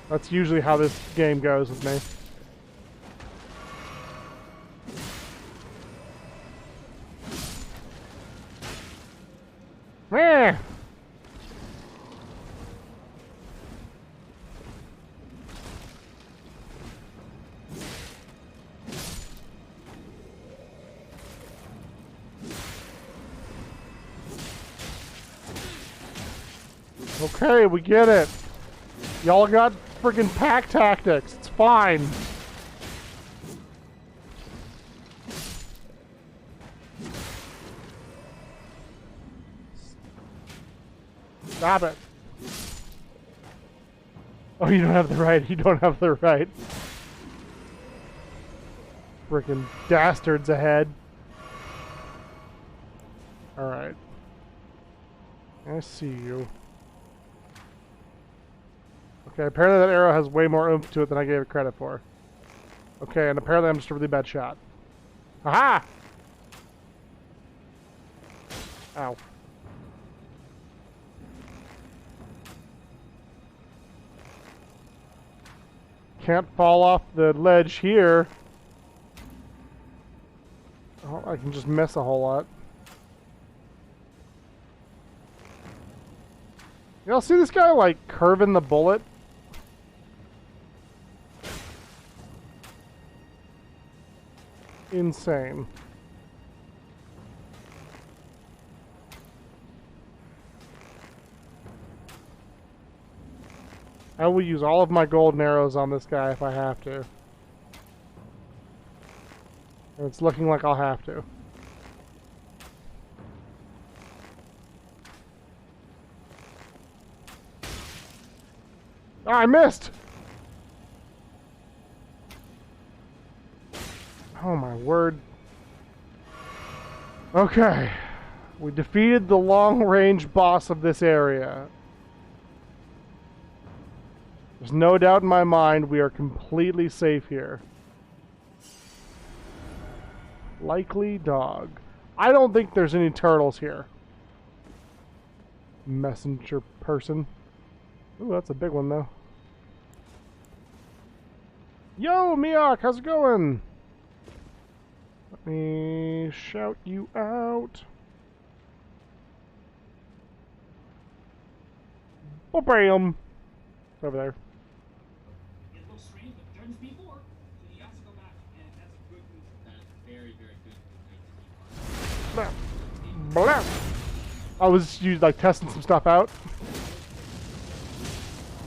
That's usually how this game goes with me. Meh! Okay, we get it. Y'all got freaking pack tactics. It's fine. Stop it. Oh, you don't have the right. You don't have the right. Freaking dastards ahead. Alright. I see you. Okay, apparently that arrow has way more oomph to it than I gave it credit for. Okay, and apparently I'm just a really bad shot. Aha! Ow. Can't fall off the ledge here. Oh, I can just miss a whole lot. Y'all see this guy, like, curving the bullet? Insane. I will use all of my golden arrows on this guy if I have to. And it's looking like I'll have to. Oh, I missed! Oh my word. Okay. We defeated the long-range boss of this area. There's no doubt in my mind we are completely safe here. Likely dog. I don't think there's any turtles here. Messenger person. Ooh, that's a big one though. Yo, Miak, how's it going? Let me shout you out. Bam! It's over there. It looks strange, but Jordan's before, so you have to go back, and that's a good move. That's very, very good. Blah. Blah. I was just like testing some stuff out.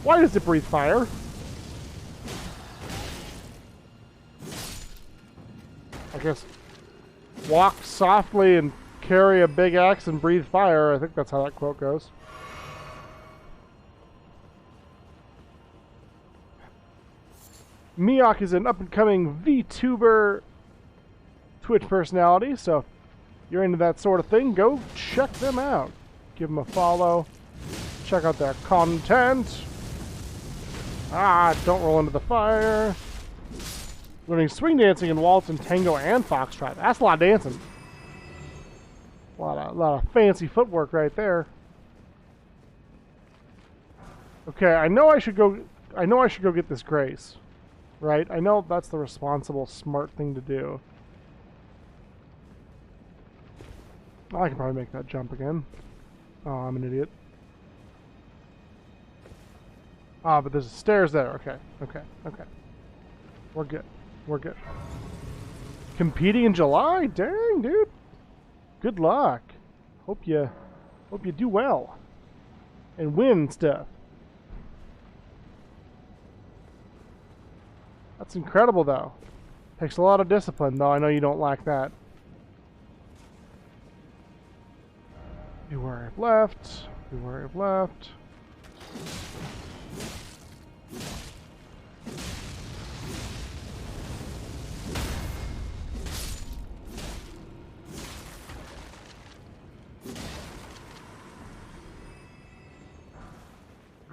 Why does it breathe fire? I guess Walk softly and carry a big axe and breathe fire. I think that's how that quote goes. Miak is an up-and-coming VTuber Twitch personality, so if you're into that sort of thing, go check them out. Give them a follow. Check out their content. Don't roll into the fire. Learning swing dancing in waltz and tango and foxtrot. That's a lot of dancing. A lot of fancy footwork right there. Okay, I know I should go get this grace. Right? I know that's the responsible, smart thing to do. I can probably make that jump again. Oh, I'm an idiot. But there's stairs there. Okay. We're good. We're good. Competing in July? Dang, dude. Good luck. Hope you do well. And win stuff. That's incredible, though. Takes a lot of discipline, though. I know you don't lack that. Beware of left. Beware of left.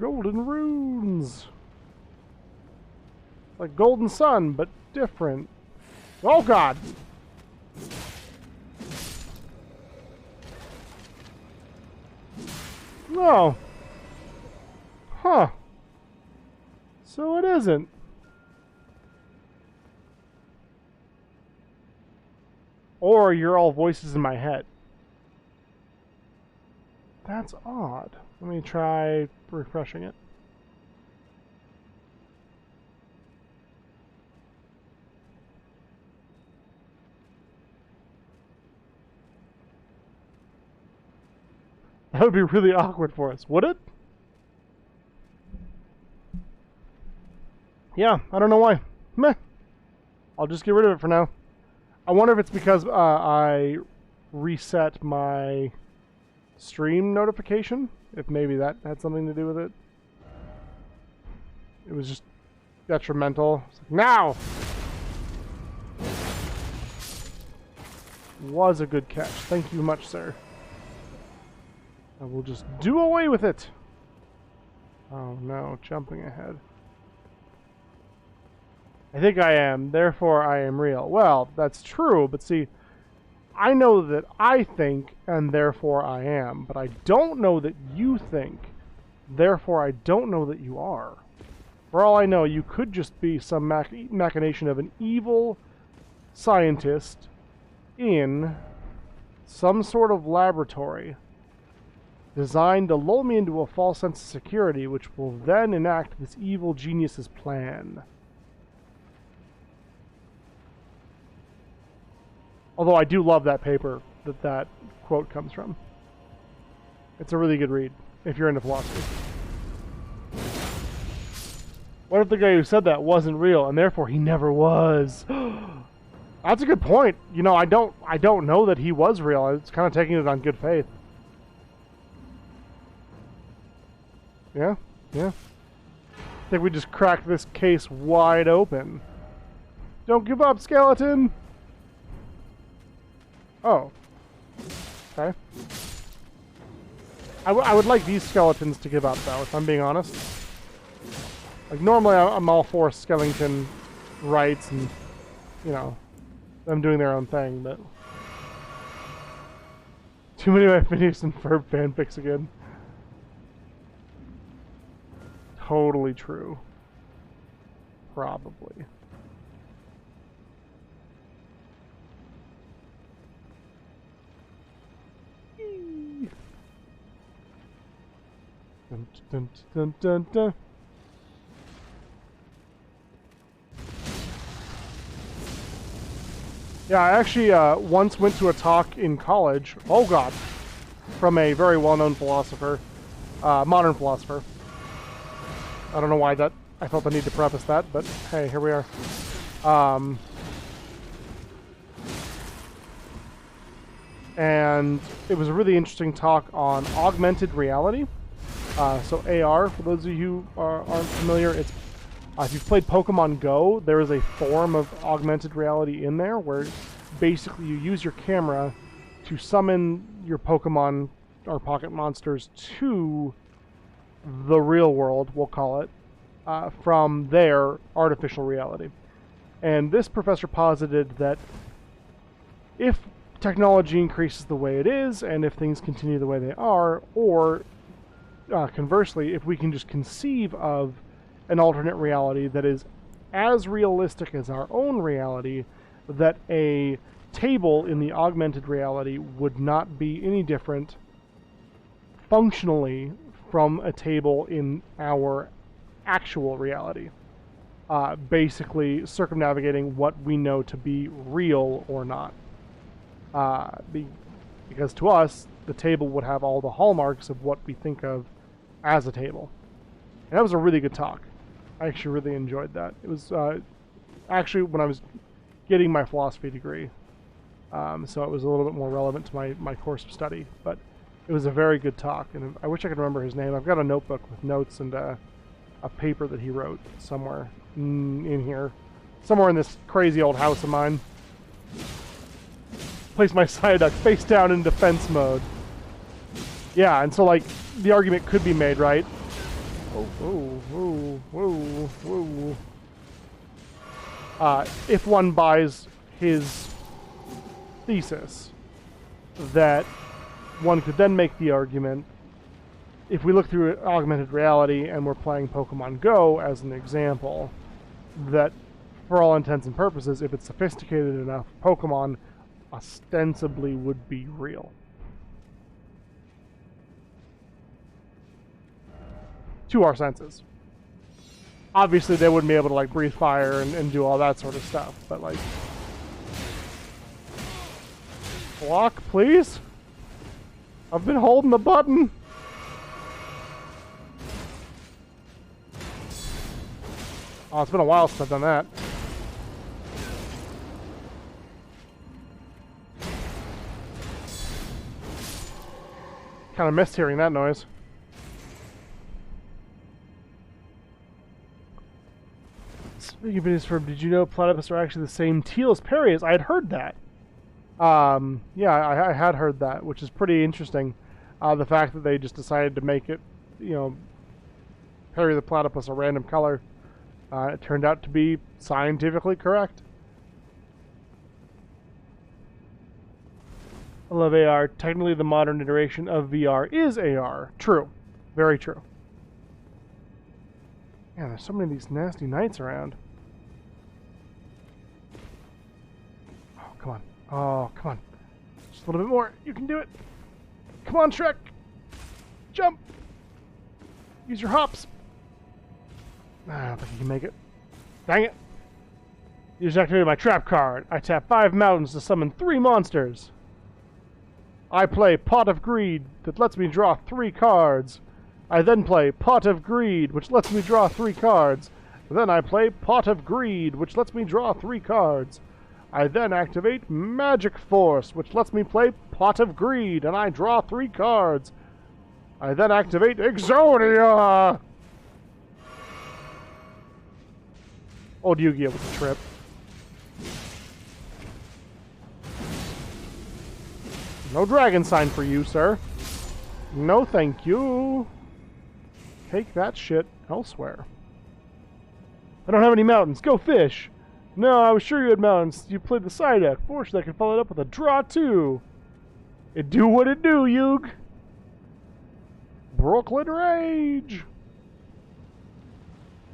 Golden runes. Like Golden Sun, but different. Oh God! No. Huh. So it isn't. Or you're all voices in my head. That's odd. Let me try refreshing it. That would be really awkward for us, would it? Yeah, I don't know why. Meh. I'll just get rid of it for now. I wonder if it's because I reset my stream notification. If maybe that had something to do with it. It was just detrimental. It's like, now! Was a good catch. Thank you much, sir. I will just do away with it. Oh no, jumping ahead. I think I am, therefore I am real. Well, that's true, but see, I know that I think, and therefore I am, but I don't know that you think, therefore I don't know that you are. For all I know, you could just be some machination of an evil scientist in some sort of laboratory designed to lull me into a false sense of security, which will then enact this evil genius's plan. Although I do love that paper that quote comes from. It's a really good read, if you're into philosophy. What if the guy who said that wasn't real, and therefore he never was? That's a good point. You know, I don't know that he was real. It's kind of taking it on good faith. Yeah. I think we just cracked this case wide open. Don't give up, skeleton! Oh. Okay. I would like these skeletons to give up, though, if I'm being honest. Like, normally I'm all for skeleton rights and, you know, them doing their own thing, but... Too many of my Phineas and Ferb fanfics again. Totally true. Probably. Dun, dun, dun, dun, dun. Yeah, I actually once went to a talk in college, oh god, from a very well-known philosopher, modern philosopher. I don't know why I felt the need to preface that, but hey, here we are. and it was a really interesting talk on augmented reality. So AR, for those of you who aren't familiar, it's if you've played Pokemon Go, there is a form of augmented reality in there where basically you use your camera to summon your Pokemon or pocket monsters to the real world, we'll call it, from their artificial reality. And this professor posited that if technology increases the way it is, and if things continue the way they are, or conversely, if we can just conceive of an alternate reality that is as realistic as our own reality, that a table in the augmented reality would not be any different functionally from a table in our actual reality. Basically circumnavigating what we know to be real or not. Because to us, the table would have all the hallmarks of what we think of as a table. And that was a really good talk. I actually really enjoyed that. It was actually when I was getting my philosophy degree, so it was a little bit more relevant to my course of study. But it was a very good talk, and I wish I could remember his name. I've got a notebook with notes and a paper that he wrote somewhere in here. Somewhere in this crazy old house of mine. Place my Psyduck face down in defense mode. Yeah, and so like, the argument could be made, right? If one buys his thesis, that one could then make the argument, if we look through augmented reality and we're playing Pokemon Go as an example, that for all intents and purposes, if it's sophisticated enough, Pokemon ostensibly would be real. To our senses. Obviously, they wouldn't be able to like breathe fire and do all that sort of stuff, but like, block, please. I've been holding the button. Oh, it's been a while since I've done that. Kind of missed hearing that noise. Speaking of videos from, did you know platypus are actually the same teal as Parias? I had heard that. Yeah, I had heard that, which is pretty interesting. The fact that they just decided to make it, you know, Perry the platypus a random color, it turned out to be scientifically correct. I love AR. Technically, the modern iteration of VR is AR. True. Very true. Man, there's so many of these nasty knights around. Oh, come on. Oh, come on. Just a little bit more. You can do it. Come on, Shrek. Jump. Use your hops. I don't think you can make it. Dang it. You just activated my trap card. I tap 5 mountains to summon 3 monsters. I play Pot of Greed that lets me draw 3 cards. I then play Pot of Greed, which lets me draw 3 cards. Then I play Pot of Greed, which lets me draw 3 cards. I then activate Magic Force, which lets me play Pot of Greed, and I draw 3 cards. I then activate Exodia! Old Yu-Gi-Oh! Was a trip. No dragon sign for you, sir. No thank you. Take that shit elsewhere. I don't have any mountains. Go fish! No, I was sure you had mountains. You played the Psyduck. Fortunately, I can follow it up with a draw too. It do what it do, Yug. Brooklyn Rage!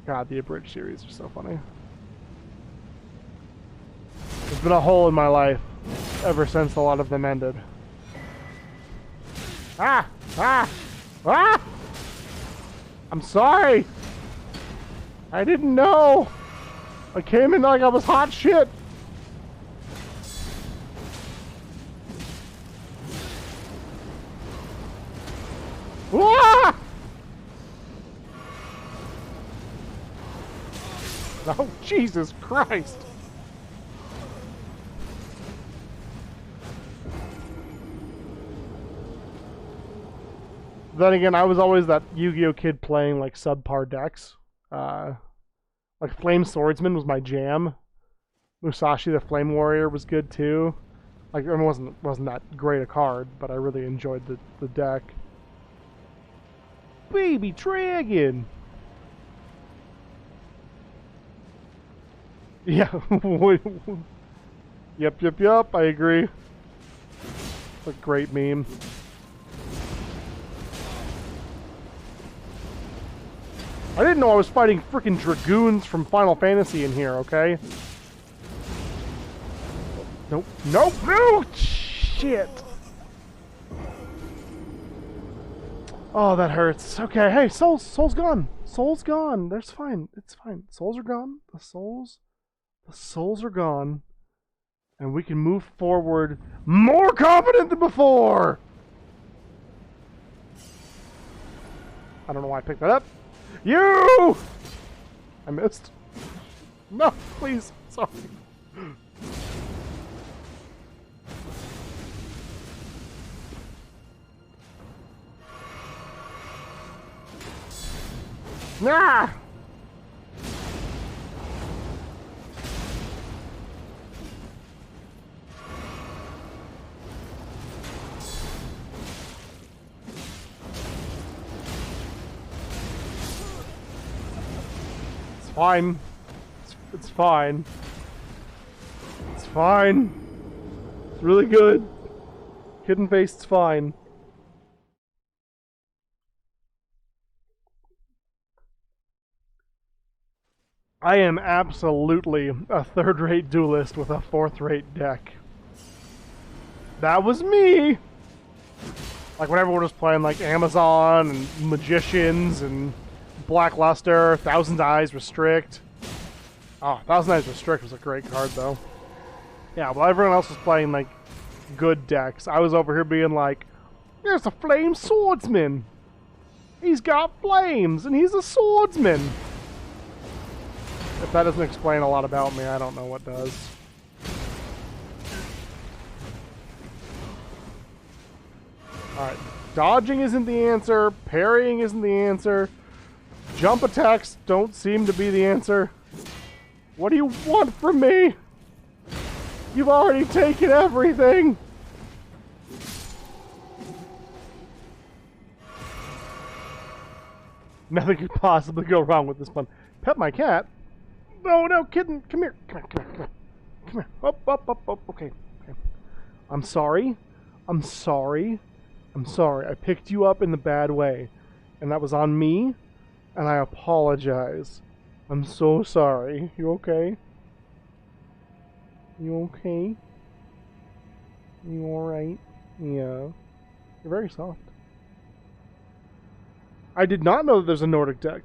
God, the Abridged series are so funny. There's been a hole in my life ever since a lot of them ended. Ah! Ah! Ah! I'm sorry! I didn't know! I came in like I was hot shit! Ah! Oh, Jesus Christ! Then again, I was always that Yu-Gi-Oh kid playing like subpar decks. Like Flame Swordsman was my jam. Musashi the Flame Warrior was good too. Like it wasn't that great a card, but I really enjoyed the deck. Baby Dragon. Yeah. Yep. I agree. It's a great meme. I didn't know I was fighting freaking dragoons from Final Fantasy in here, okay? Nope. No! Shit! Oh, that hurts. Okay, hey, Soul's gone. Soul's gone. That's fine. It's fine. Souls are gone. The souls are gone. And we can move forward more confident than before! I don't know why I picked that up. You! I missed. No, please. Sorry. Nah! Fine. It's fine. It's fine. It's really good. Hidden Face's fine. I am absolutely a third-rate duelist with a fourth-rate deck. That was me! Like when everyone was playing like Amazon and Magicians and Blackluster, Thousand Eyes Restrict. Oh, Thousand Eyes Restrict was a great card though. Yeah, while everyone else was playing like good decks, I was over here being like, there's a flame swordsman! He's got flames and he's a swordsman! If that doesn't explain a lot about me, I don't know what does. Alright, dodging isn't the answer, parrying isn't the answer, jump attacks don't seem to be the answer. What do you want from me? You've already taken everything! Nothing could possibly go wrong with this one. Pet my cat? No, kitten, come here. Come here. Up. Okay. I'm sorry. I picked you up in the bad way. And that was on me. And I apologize. I'm so sorry. You okay? You okay? You alright? Yeah. You're very soft. I did not know that there's a Nordic deck.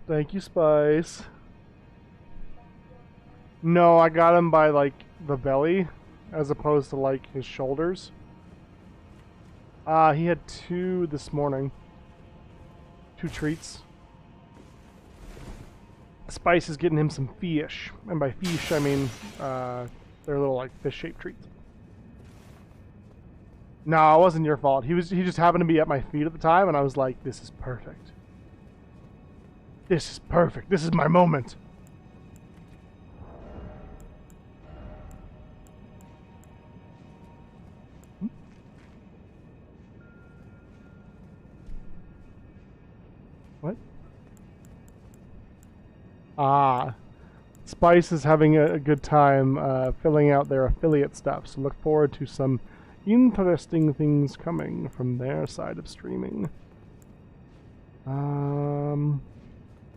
Thank you, Spice. No, I got him by, like, the belly, as opposed to, like, his shoulders. He had 2 this morning. 2 treats. Spice is getting him some fish. And by fish, I mean, they're little, like, fish-shaped treats. No, it wasn't your fault. He just happened to be at my feet at the time, and I was like, this is perfect. This is perfect. This is my moment. What? Spice is having a good time filling out their affiliate stuff, so look forward to some interesting things coming from their side of streaming.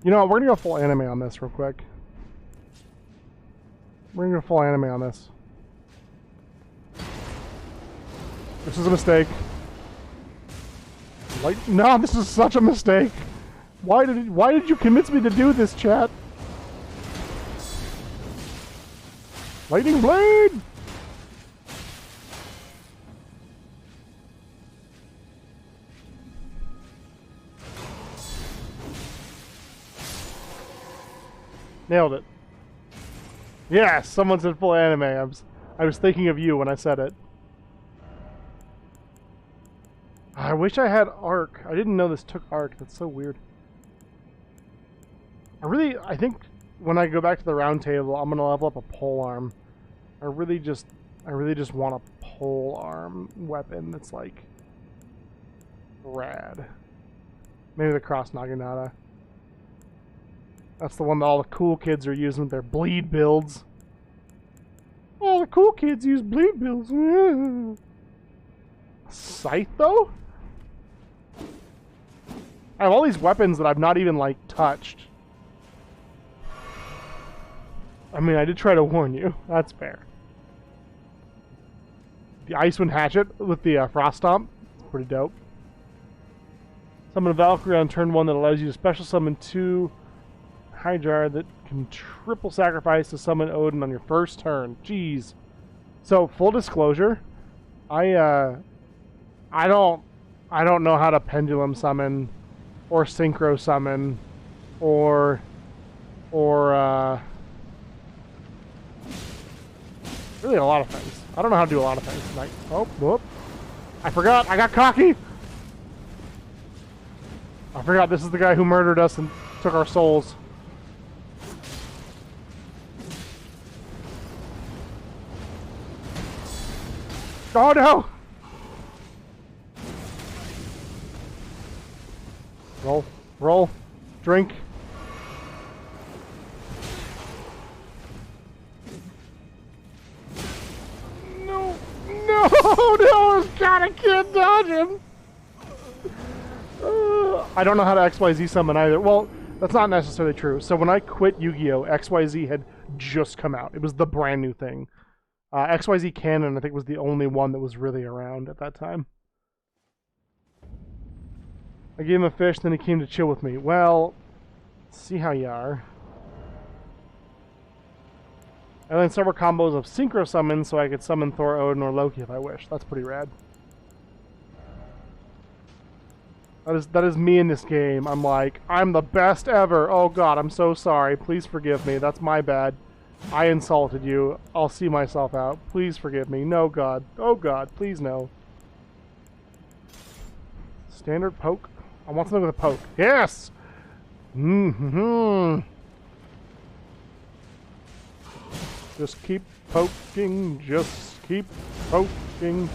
You know what, we're gonna go full anime on this real quick. We're gonna go full anime on this. This is a mistake. No, this is such a mistake. Why did you convince me to do this, chat? Lightning Blade! Nailed it. Yes, someone said full anime. I was thinking of you when I said it. I wish I had arc. I didn't know this took arc. That's so weird. I think when I go back to the round table, I'm gonna level up a pole arm. I really just want a pole arm weapon that's like rad. Maybe the cross naginata. That's the one that all the cool kids are using with their bleed builds. All the cool kids use bleed builds. Scythe though? I have all these weapons that I've not even like touched. I mean, I did try to warn you. That's fair. The Icewind Hatchet with the Frost Stomp. It's pretty dope. Summon a Valkyrie on turn 1 that allows you to special summon 2 Hydra that can triple sacrifice to summon Odin on your first turn. Jeez. So, full disclosure, I don't know how to pendulum summon or synchro summon or really a lot of things. I don't know how to do a lot of things tonight. Oh, whoop. I forgot. I got cocky. I forgot this is the guy who murdered us and took our souls. Oh no! Roll. Roll. Drink. No! No! No! God, I can't dodge him! I don't know how to XYZ summon either. Well, that's not necessarily true. So when I quit Yu-Gi-Oh!, XYZ had just come out. It was the brand new thing. XYZ Canon, I think, was the only one that was really around at that time. I gave him a fish, then he came to chill with me. Well, let's see how you are. I learned several combos of synchro summons so I could summon Thor, Odin, or Loki if I wish. That's pretty rad. That is me in this game. I'm like, I'm the best ever. Oh god, I'm so sorry. Please forgive me. That's my bad. I insulted you. I'll see myself out. Please forgive me. No, God. Oh, God. Please, no. Standard poke. I want something with a poke. Yes! Mm-hmm. Just keep poking. Just keep poking.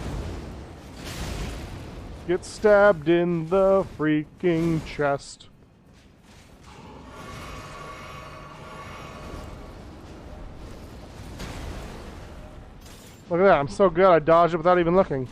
Get stabbed in the freaking chest. Look at that, I'm so good I dodged it without even looking.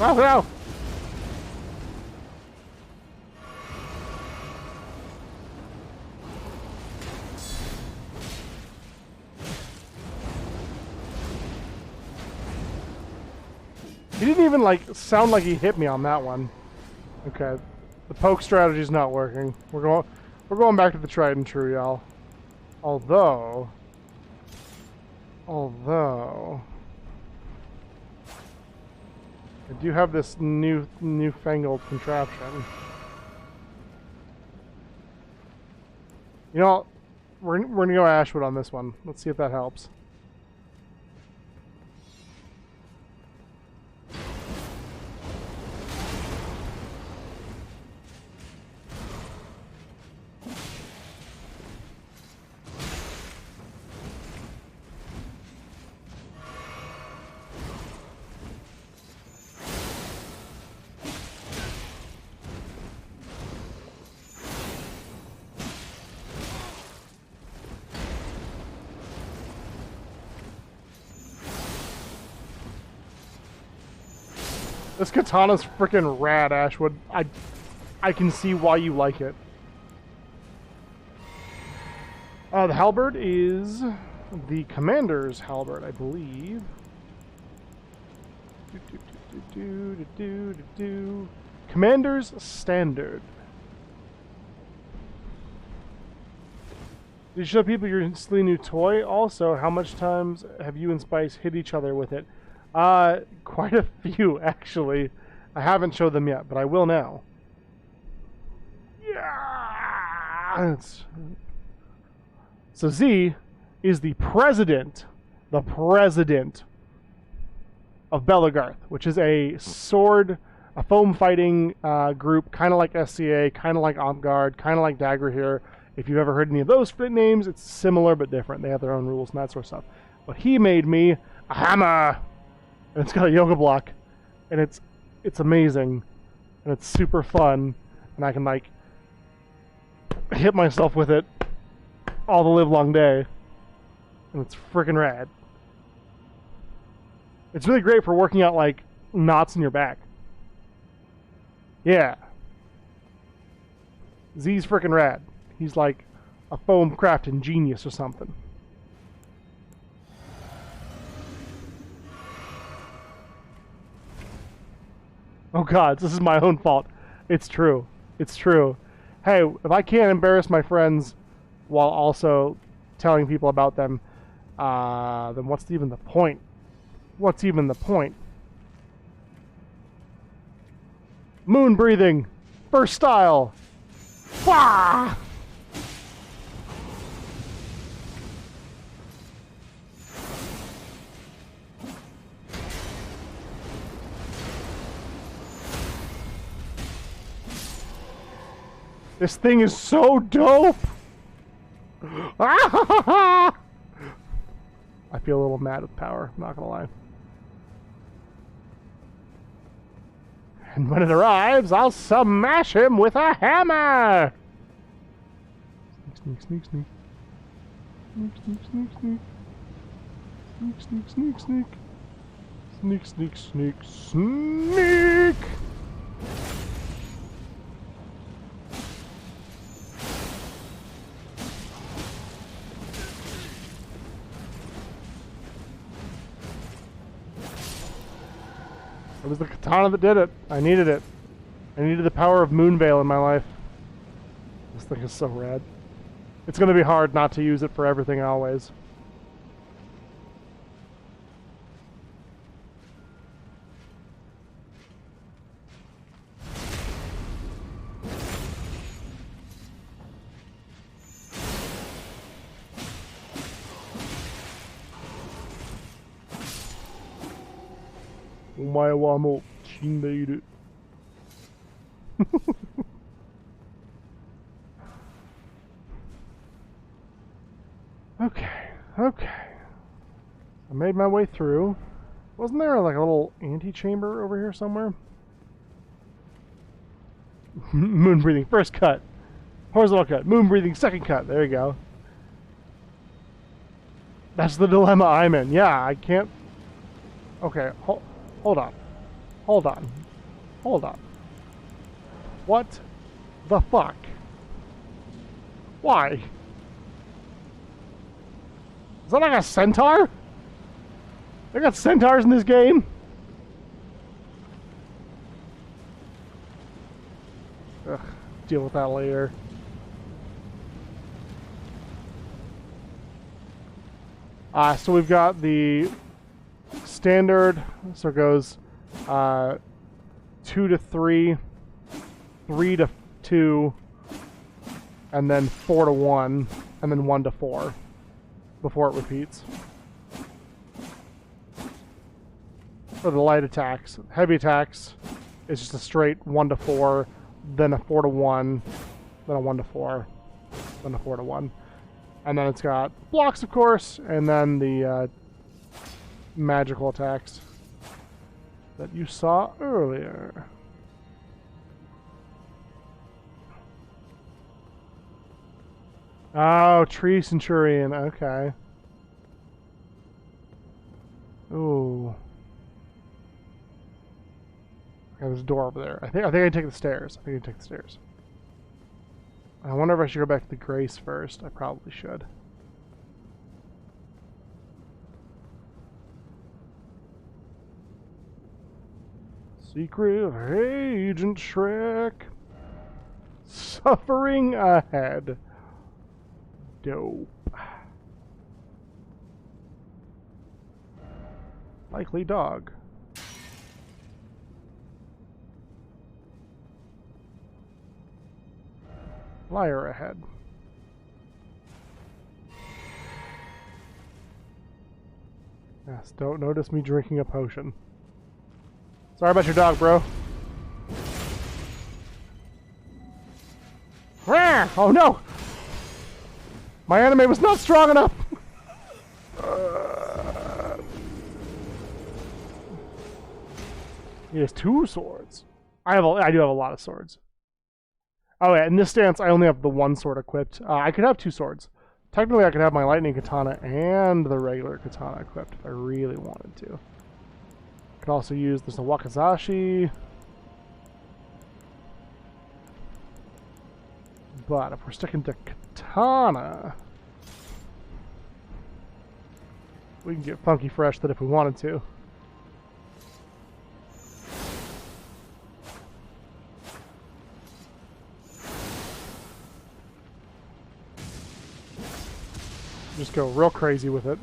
Oh no! He didn't even like sound like he hit me on that one. Okay, the poke strategy's not working. We're going back to the tried and true, y'all. Although I do have this newfangled contraption. You know, we're gonna go Ashwood on this one. Let's see if that helps. This katana's freaking rad, Ashwood. I can see why you like it. The halberd is the commander's halberd, I believe. Commander's standard. Did you show people your silly new toy? Also, how much times have you and Spice hit each other with it? Quite a few, actually. I haven't showed them yet, but I will now. Yeah! So Z is the president of Belagarth, which is a foam fighting group, kind of like SCA, kind of like Omgard, kind of like Dagger here. If you've ever heard any of those names, it's similar but different. They have their own rules and that sort of stuff. But he made me a hammer, and it's got a yoga block, and it's amazing, and it's super fun, and I can like hit myself with it all the live long day, and it's freaking rad. It's really great for working out like knots in your back. Yeah. Z's freaking rad. He's like a foam crafting genius or something. Oh god, this is my own fault. It's true. It's true. Hey, if I can't embarrass my friends while also telling people about them, then what's even the point? What's even the point? Moon breathing! First style! Wah! This thing is so dope! I feel a little mad with power, I'm not gonna lie. And when it arrives, I'll smash him with a hammer! Sneak, sneak, sneak, sneak. Sneak, sneak, sneak, sneak. Sneak, sneak, sneak. Sneak, sneak, sneak, sneak! It was the katana that did it. I needed it. I needed the power of Moonveil in my life. This thing is so rad. It's going to be hard not to use it for everything always. Omae wa mou shindeiru. Okay. I made my way through. Wasn't there like a little antechamber over here somewhere? Moon breathing first cut. Horizontal cut. Moon breathing second cut. There you go. That's the dilemma I'm in. Yeah, I can't... Okay, hold on. Hold on. What the fuck? Why? Is that like a centaur? They got centaurs in this game? Ugh, deal with that later. So we've got the standard, so it goes 2 to 3, 3 to 2, and then 4 to 1, and then 1 to 4 before it repeats. For the light attacks. Heavy attacks is just a straight 1 to 4, then a 4 to 1, then a 1 to 4, then a 4 to 1. And then it's got blocks, of course, and then the magical attacks that you saw earlier. Oh, Tree Centurion, okay. Ooh. Okay, there's a door over there. I think I can take the stairs. I wonder if I should go back to the Grace first. I probably should. Secret Agent Shrek. Suffering ahead. Dope. Likely dog. Liar ahead. Yes, don't notice me drinking a potion. Sorry about your dog, bro. Rah! Oh no! My anime was not strong enough! He has 2 swords. I do have a lot of swords. Oh yeah, in this stance, I only have the 1 sword equipped. I could have 2 swords. Technically, I could have my lightning katana and the regular katana equipped if I really wanted to. Could also use this wakizashi. But if we're sticking to katana, we can get funky fresh that if we wanted to. Just go real crazy with it.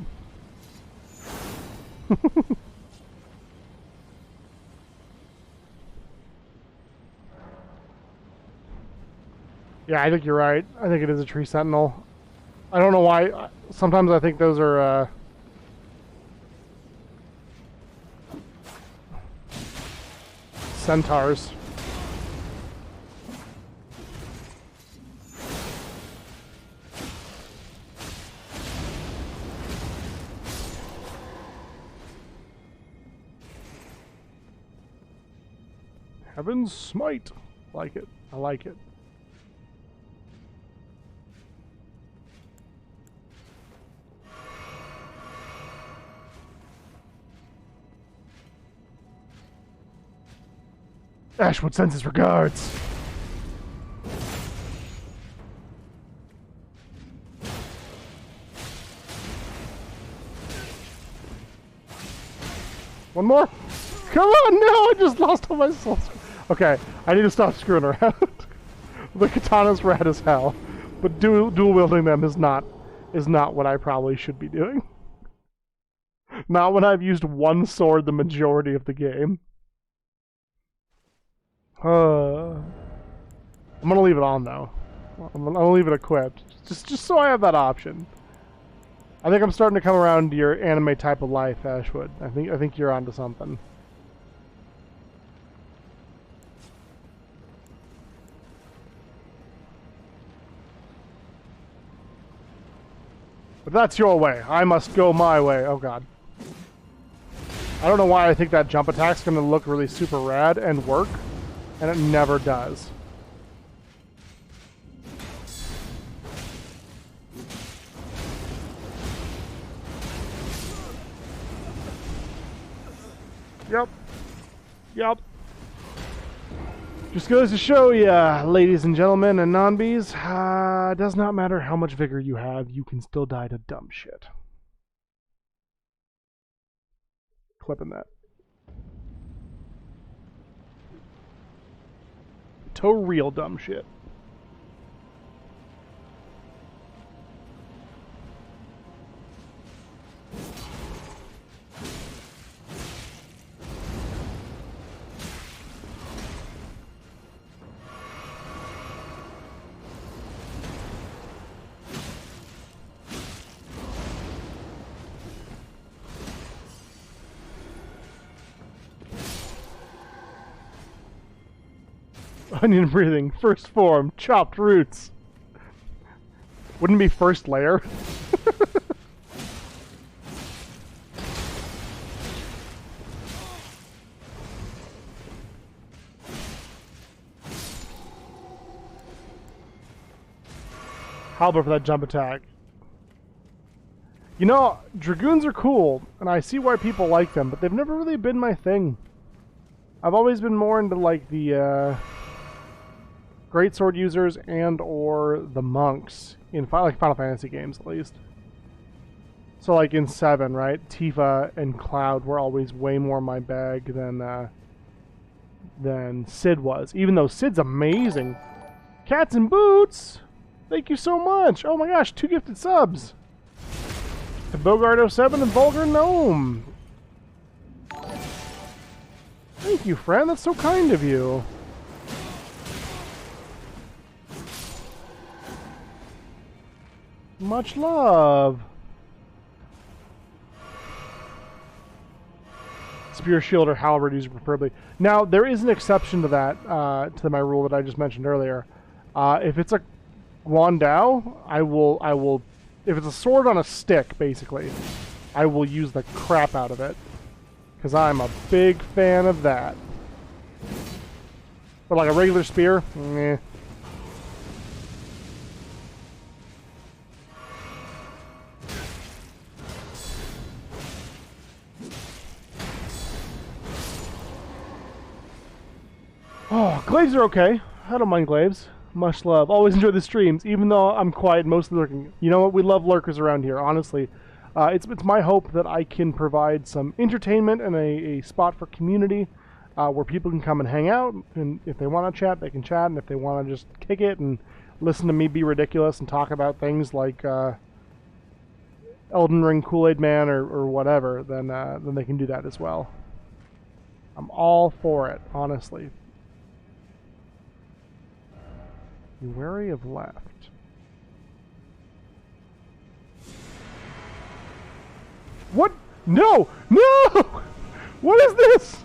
Yeah, I think you're right. I think it is a tree sentinel. I don't know why. Sometimes I think those are centaurs. Heaven's Smite. Like it. I like it. Ashwood sends his regards. One more? Come on, no, I just lost all my souls. Okay, I need to stop screwing around. The katana's rad as hell, but dual wielding them is not what I probably should be doing. Not when I've used 1 sword the majority of the game. I'm gonna leave it on though. I'm gonna leave it equipped, just so I have that option. I think I'm starting to come around to your anime type of life, Ashwood. I think you're onto something. But that's your way. I must go my way. Oh god. I don't know why I think that jump attack's gonna look really super rad and work, and it never does. Yep. Yep. Just goes to show ya, ladies and gentlemen and non-bees, it does not matter how much vigor you have, you can still die to dumb shit. Clipping that. To real dumb shit. Onion breathing, first form, chopped roots. Wouldn't it be first layer? Halberd for that jump attack. You know, Dragoons are cool, and I see why people like them, but they've never really been my thing. I've always been more into, like, the greatsword users and or the monks in like Final Fantasy games, at least. So like in 7, right? Tifa and Cloud were always way more my bag than Sid was. Even though Sid's amazing. Cats and Boots! Thank you so much! Oh my gosh, 2 gifted subs! To Bogart07 and Vulgar Gnome! Thank you, friend. That's so kind of you. Much love. Spear, shield, or halberd user preferably. Now, there is an exception to that, to my rule that I just mentioned earlier. If it's a Guandao, I will, if it's a sword on a stick, basically, I will use the crap out of it. Because I'm a big fan of that. But like a regular spear, meh. Oh, glaives are okay. I don't mind glaives. Much love. Always enjoy the streams, even though I'm quiet and mostly lurking. You know what? We love lurkers around here, honestly. It's my hope that I can provide some entertainment and a spot for community where people can come and hang out. And if they want to chat, they can chat. And if they want to just kick it and listen to me be ridiculous and talk about things like Elden Ring Kool-Aid Man or whatever, then they can do that as well. I'm all for it, honestly. Be wary of left. What? No! No! What is this?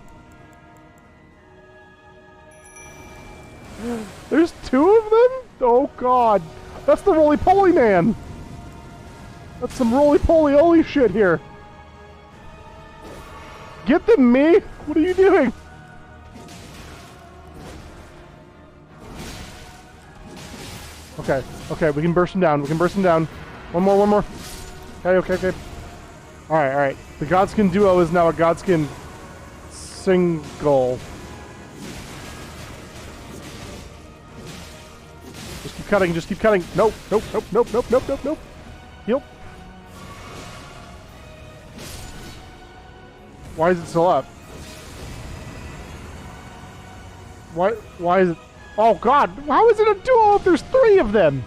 There's 2 of them? Oh god. That's the roly-poly man. That's some roly-poly-oly shit here. Get them, me! What are you doing? Okay, okay, we can burst him down. We can burst him down. One more. Okay. Alright. The Godskin duo is now a Godskin single. Just keep cutting. Nope. Heal. Why is it still up? Why is it... Oh god, how is it a duo if there's 3 of them?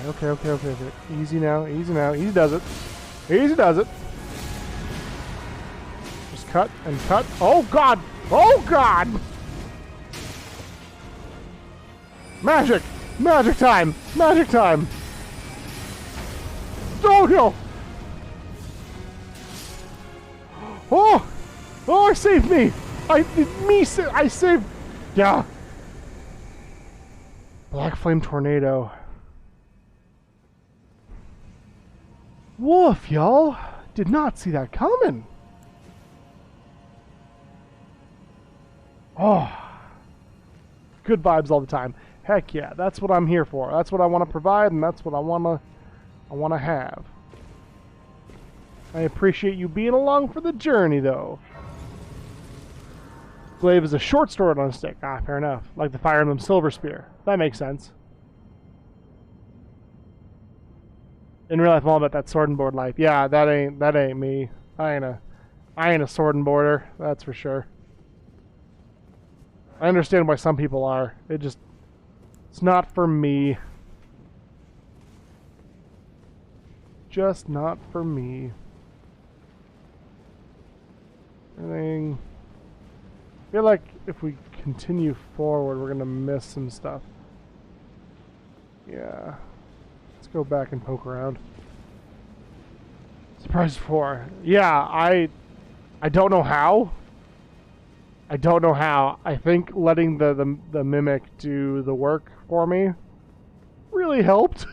Okay. Easy now. Easy does it. Just cut and cut. Oh god! Magic time! Oh no! Oh, saved me! I saved... Yeah. Black Flame Tornado. Woof, y'all. Did not see that coming. Oh. Good vibes all the time. Heck yeah, that's what I'm here for. That's what I want to provide, and that's what I want to have. I appreciate you being along for the journey, though. Glaive is a short sword on a stick. Ah, fair enough. Like the Fire Emblem Silver Spear. That makes sense. In real life, I'm all about that sword and board life. Yeah, that ain't me. I ain't a sword and boarder. That's for sure. I understand why some people are. It's not for me. Just not for me. I feel like if we continue forward, we're gonna miss some stuff. Yeah. Let's go back and poke around. Surprise 4. Yeah, I don't know how. I think letting the mimic do the work for me really helped,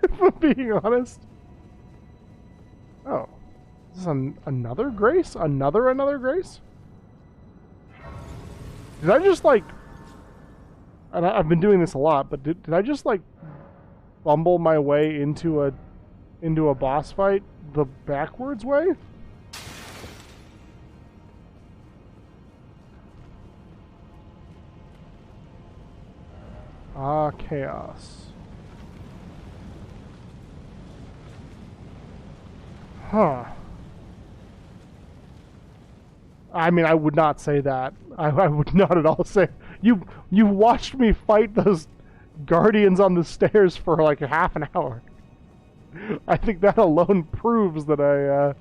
if I'm being honest. Oh. Is this another grace? Another grace? Did I just like... And I've been doing this a lot, but did I just like fumble my way into a boss fight the backwards way? Ah, chaos. Huh. I mean, I would not say that. I would not at all say... You watched me fight those guardians on the stairs for like half an hour. I think that alone proves that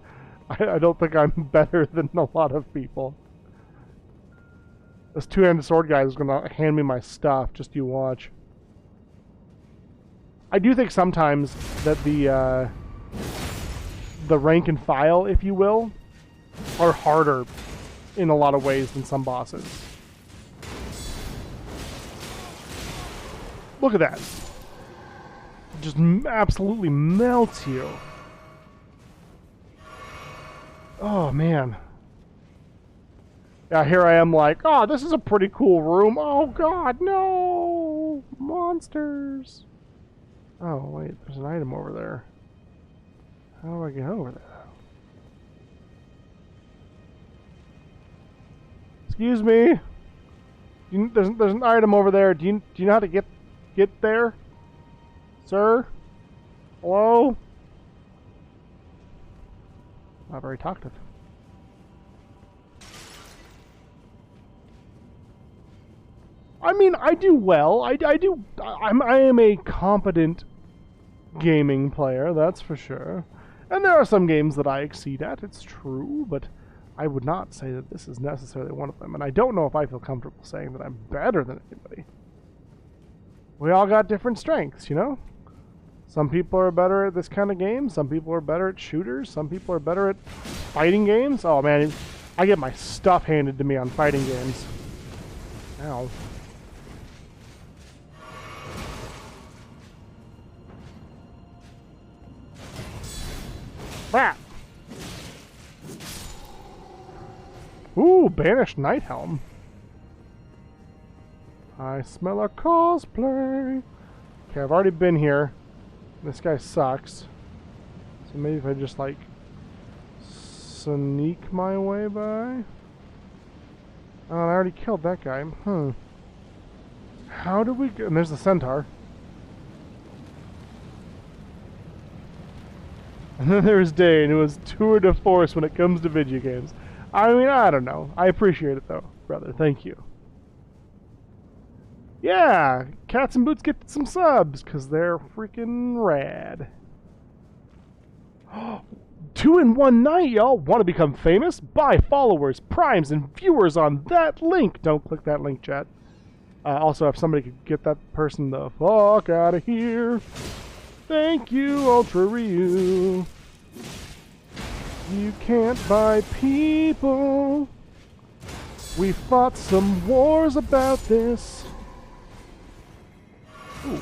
I don't think I'm better than a lot of people. This two-handed sword guy is gonna hand me my stuff. Just you watch. I do think sometimes that the rank and file, if you will, are harder in a lot of ways than some bosses. Look at that. Just absolutely melts you. Oh, man. Yeah, here I am like, oh, this is a pretty cool room. Oh, God, no! Monsters! Oh, wait, there's an item over there. How do I get over there? Excuse me? There's an item over there. Do you know how to get there? Sir? Hello? Not very talkative. I mean, I do well. I am a competent gaming player, that's for sure. And there are some games that I exceed at, it's true, but I would not say that this is necessarily one of them. And I don't know if I feel comfortable saying that I'm better than anybody. We all got different strengths, you know? Some people are better at this kind of game, some people are better at shooters, some people are better at fighting games. Oh man, I get my stuff handed to me on fighting games. Ow. Crap! Ooh, banished Night Helm. I smell a cosplay. Okay, I've already been here. This guy sucks. So maybe if I just like sneak my way by. Oh, I already killed that guy. How do we go? And there's the centaur. And then there's Dane, who is tour de force when it comes to video games. I mean, I don't know. I appreciate it though, brother. Thank you. Yeah, Cats and Boots get some subs, because they're freaking rad. 2 in 1 night, y'all. Want to become famous? Buy followers, primes, and viewers on that link. Don't click that link, chat. Also, if somebody could get that person the fuck out of here. Thank you, Ultra Ryu. You can't buy people. We fought some wars about this. Ooh.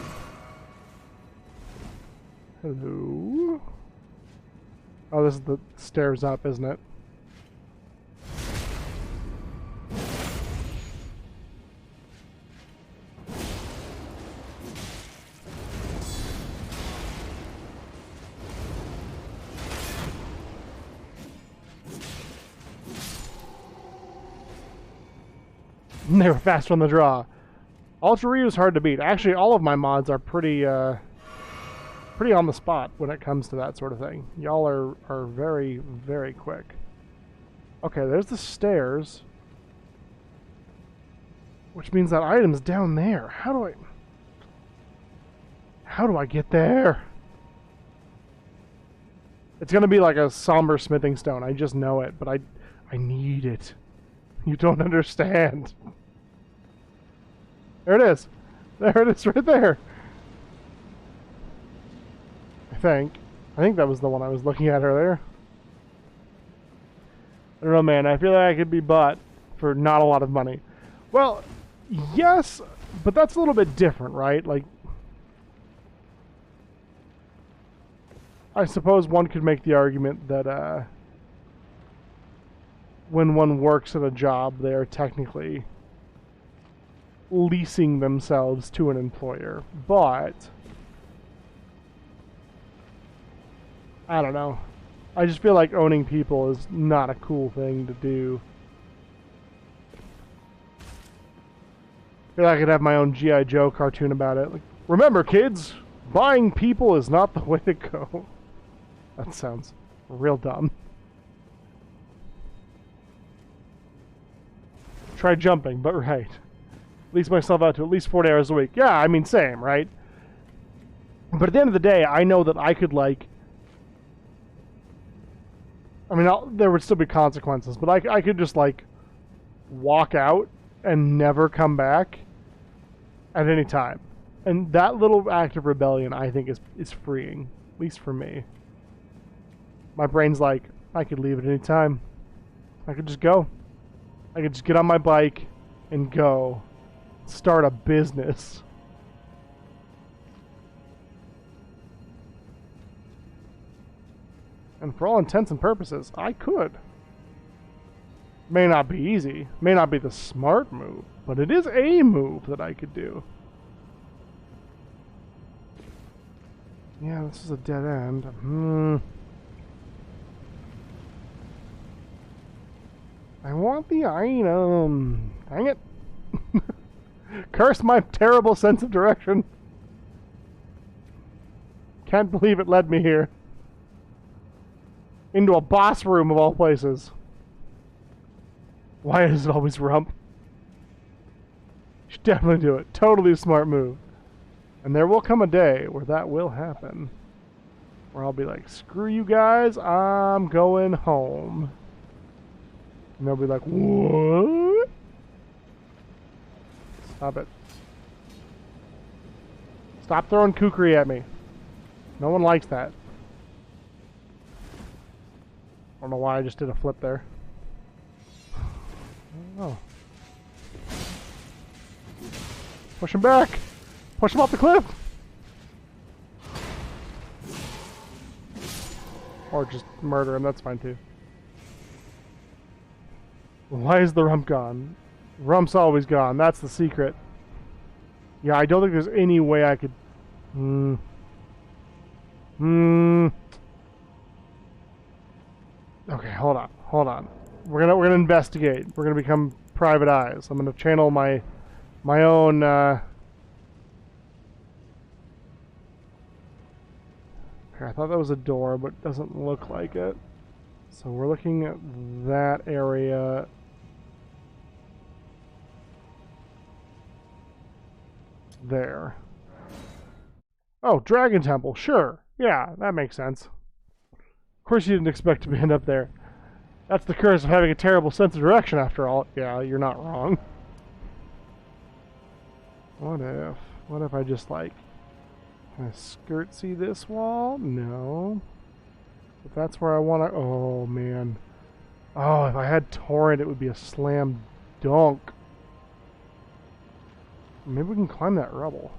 Hello? Oh, this is the stairs up, isn't it? They were fast on the draw. Ultra Ryu is hard to beat. Actually, all of my mods are pretty pretty on the spot when it comes to that sort of thing. Y'all are very, very quick. Okay, there's the stairs. Which means that item's down there. How do I get there? It's gonna be like a somber smithing stone. I just know it, but I need it. You don't understand. There it is. There it is right there. I think that was the one I was looking at earlier. I don't know, man. I feel like I could be bought for not a lot of money. Well, yes, but that's a little bit different, right? Like, I suppose one could make the argument that when one works at a job, they are technically leasing themselves to an employer, but I don't know. I just feel like owning people is not a cool thing to do. feel like I could have my own G.I. Joe cartoon about it. Like, remember, kids, buying people is not the way to go. That sounds real dumb. Try jumping, but right. Lease myself out to at least 40 hours a week. Yeah, I mean, same, right? But at the end of the day, I know that I could, like... I mean, there would still be consequences, but I could just, like, walk out and never come back at any time. And that little act of rebellion, I think, is freeing. At least for me. My brain's like, I could leave at any time. I could just go. I could just get on my bike and go. Start a business. And for all intents and purposes, I could. May not be easy. May not be the smart move. But it is a move that I could do. Yeah, this is a dead end. I want the item. Dang it. Curse my terrible sense of direction. Can't believe it led me here. Into a boss room of all places. Why is it always Rump? Should definitely do it. Totally a smart move. And there will come a day where that will happen. Where I'll be like, screw you guys, I'm going home. And they'll be like, what? Stop it. Stop throwing kukri at me. No one likes that. I don't know why I just did a flip there. Oh. Push him back! Push him off the cliff! Or just murder him, that's fine too. Why is the rump gone? Rump's always gone, that's the secret. Yeah, I don't think there's any way I could... Okay, hold on. We're gonna investigate. We're gonna become private eyes. I'm gonna channel my own Okay, I thought that was a door, but it doesn't look like it. So we're looking at that area. There. Oh, Dragon Temple, sure. Yeah, that makes sense. Of course you didn't expect to end up there. That's the curse of having a terrible sense of direction after all. Yeah, you're not wrong. What if I just like... Can I skirt see this wall? No. If that's where I want to... Oh, man. Oh, if I had Torrent, it would be a slam dunk. Maybe we can climb that rubble.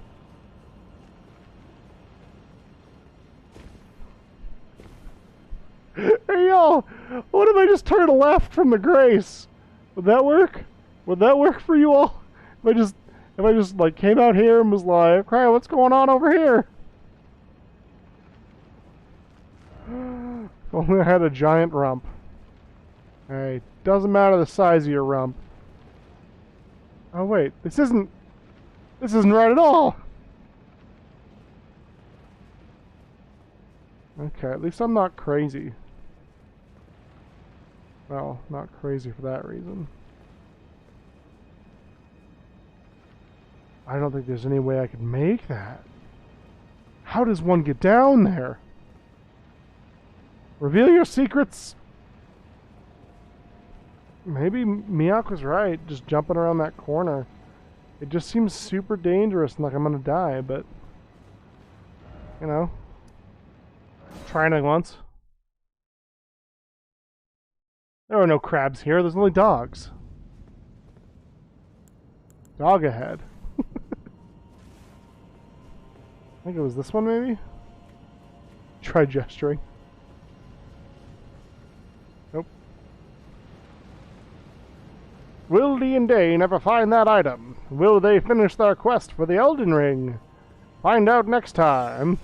Hey, y'all! What if I just turn left from the Grace? Would that work? Would that work for you all? If I just like came out here and was like, "Cry, what's going on over here?" If only I had a giant rump. Hey, doesn't matter the size of your rump. Oh wait, this isn't right at all. Okay, at least I'm not crazy. Well, not crazy for that reason. I don't think there's any way I could make that. How does one get down there? Reveal your secrets. Maybe Miak was right, just jumping around that corner. It just seems super dangerous and like I'm gonna die, but... You know. Trying it once. There are no crabs here, there's only dogs. Dog ahead. I think it was this one, maybe? Try gesturing. Nope. Will Dee and Day never find that item? Will they finish their quest for the Elden Ring? Find out next time.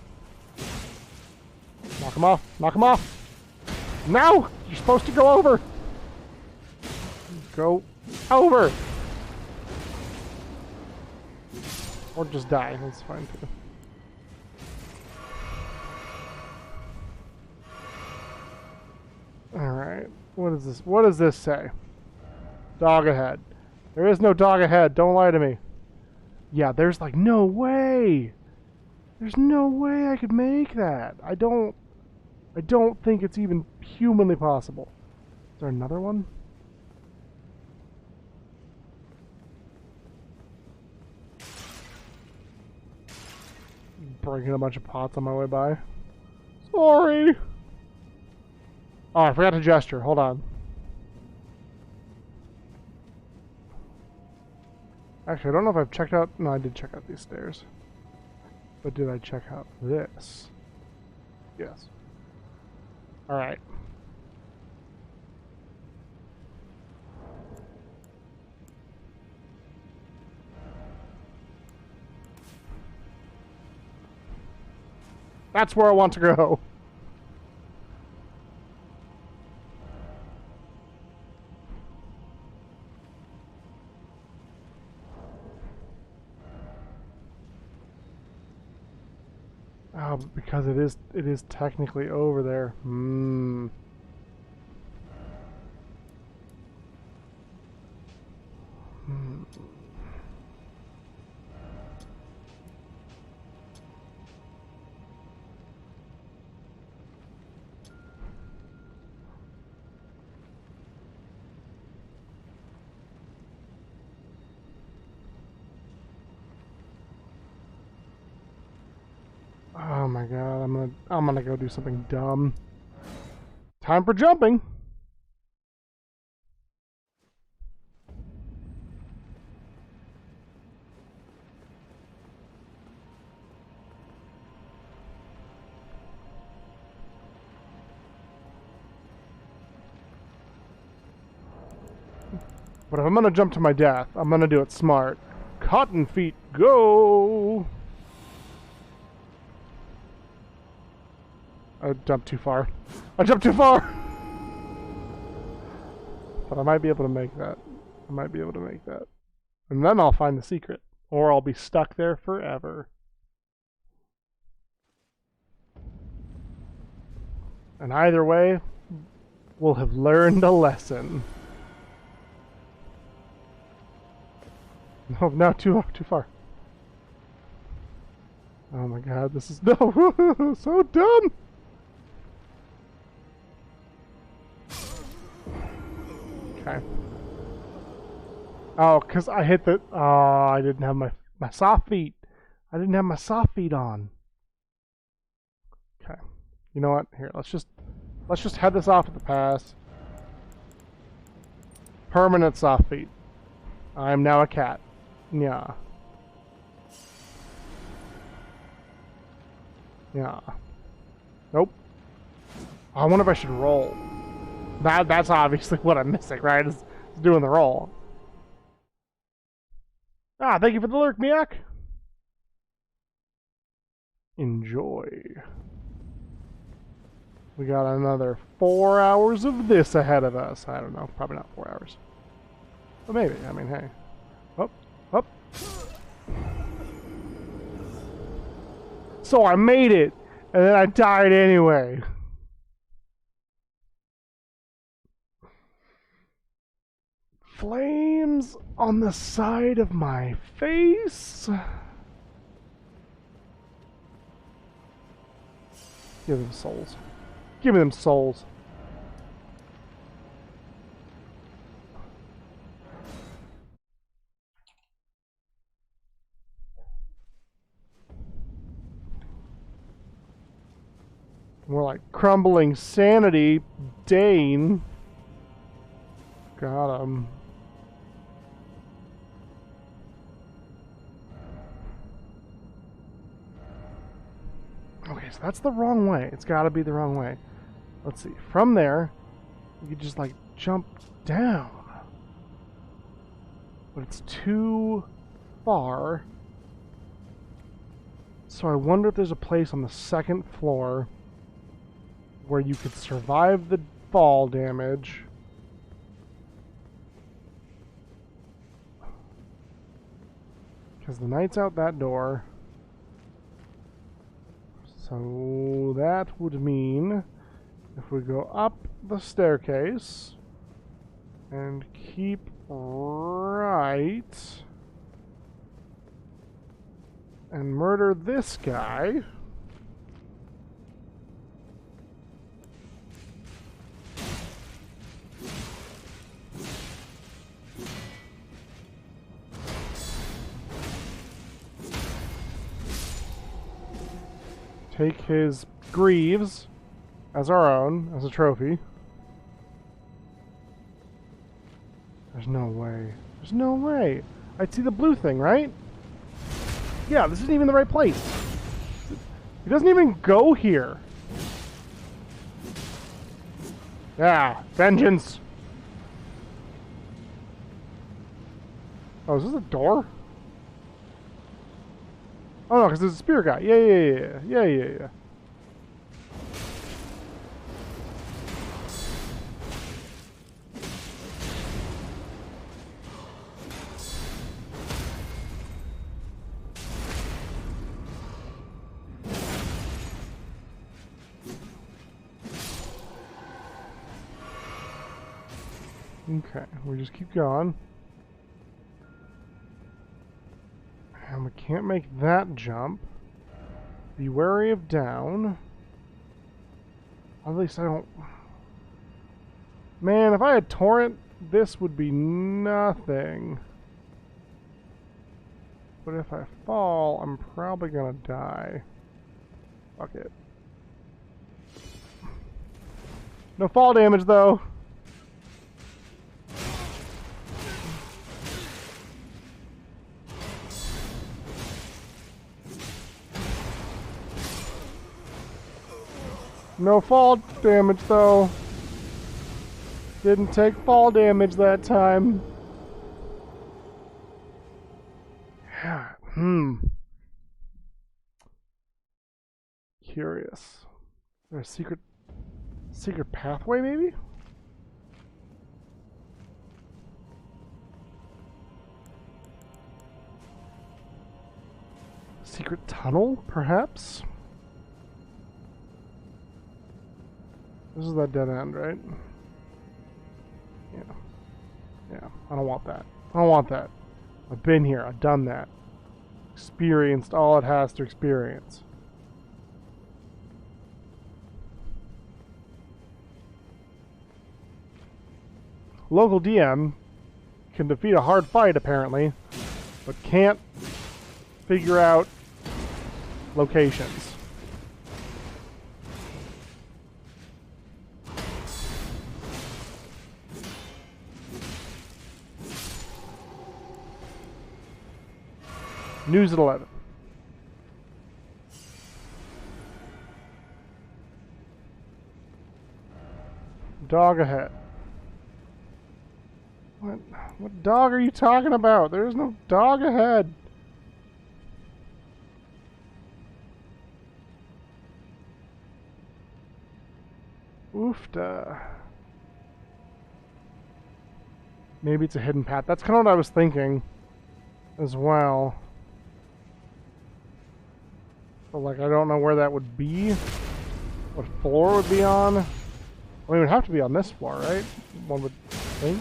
Knock him off. Knock him off. Now! You're supposed to go over. Go over. Or just die. That's fine too. Alright. What is this? What does this say? Dog ahead. There is no dog ahead. Don't lie to me. Yeah, there's like no way. There's no way I could make that. I don't think it's even humanly possible. Is there another one? Breaking a bunch of pots on my way by. Sorry. Oh, I forgot to gesture. Hold on. Actually, I don't know if I've checked out... No, I did check out these stairs. But did I check out this? Yes. Alright. That's where I want to go. Oh, because it is technically over there. Hmm. Oh my god, I'm gonna go do something dumb. Time for jumping. But if I'm gonna jump to my death, I'm gonna do it smart. Cotton feet, go! I jumped too far. I jumped too far! But I might be able to make that. I might be able to make that. And then I'll find the secret. Or I'll be stuck there forever. And either way, we'll have learned a lesson. No, too far. Oh my god, this is no so dumb. Okay. Oh, cause I hit the. Oh, I didn't have my soft feet. I didn't have my soft feet on. Okay. You know what? Here, let's just head this off at the pass. Permanent soft feet. I am now a cat. Yeah. Yeah. Nope. I wonder if I should roll. That's obviously what I'm missing, right? Is doing the roll. Ah, thank you for the lurk, Miak. Enjoy. We got another 4 hours of this ahead of us. I don't know, probably not 4 hours. But maybe, I mean, hey. Up, up. So I made it, and then I died anyway. Flames on the side of my face. Give them souls. Give me them souls. More like crumbling sanity, Dane. Got him. Okay, so that's the wrong way. It's got to be the wrong way. Let's see. From there, you could just like jump down. But it's too far. So I wonder if there's a place on the second floor where you could survive the fall damage. Because the knight's out that door. So that would mean if we go up the staircase and keep right and murder this guy. Take his greaves as our own, as a trophy. There's no way. There's no way. I see the blue thing, right? Yeah, this isn't even the right place. He doesn't even go here. Yeah, vengeance. Oh, is this a door? Oh no, because there's a spear guy. Yeah. Okay, we just keep going. And we can't make that jump. Be wary of down. At least I don't... Man, if I had torrent, this would be nothing. But if I fall, I'm probably gonna die. Fuck it. No fall damage, though. No fall damage, though. Didn't take fall damage that time. Yeah. Curious. Is there a secret pathway, maybe? Secret tunnel, perhaps? This is that dead end, right? Yeah, I don't want that. I don't want that. I've been here, I've done that. Experienced all it has to experience. Local DM can defeat a hard fight, apparently, but can't figure out locations. News at 11. Dog ahead. What dog are you talking about? There is no dog ahead. Oofda. Maybe it's a hidden path. That's kind of what I was thinking as well. But like, I don't know where that would be. What floor it would be on. I mean, it would have to be on this floor, right? One would think.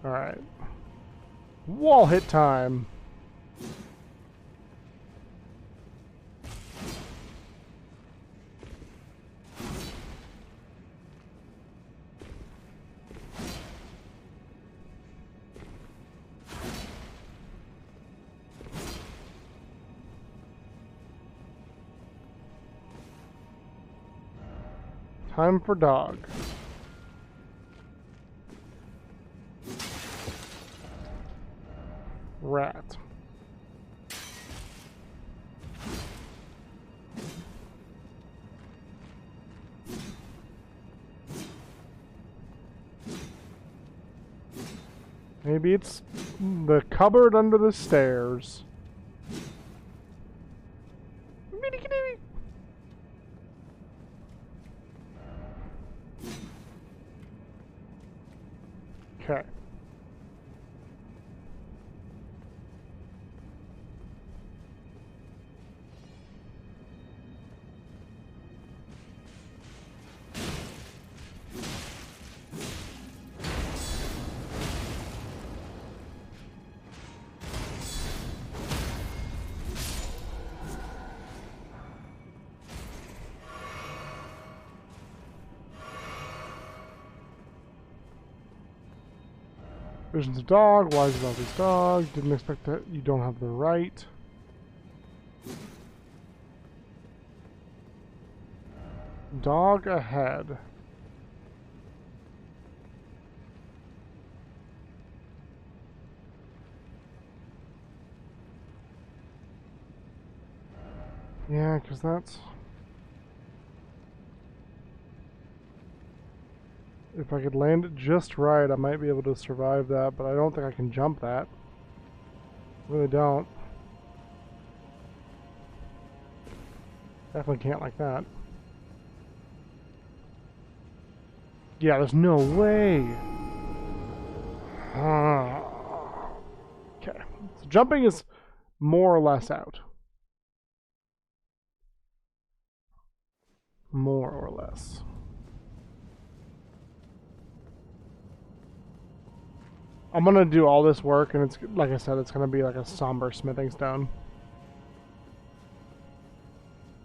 Alright. Wall hit time. Time for dog. Rat. Maybe it's the cupboard under the stairs. Okay. Vision's a dog. Wise about this dog. Didn't expect that. You don't have the right. Dog ahead. Yeah, because that's... If I could land it just right, I might be able to survive that, but I don't think I can jump that. Really don't. Definitely can't like that. Yeah, there's no way. Okay. So jumping is more or less out. More or less. I'm gonna do all this work, and it's like I said, it's gonna be like a somber smithing stone.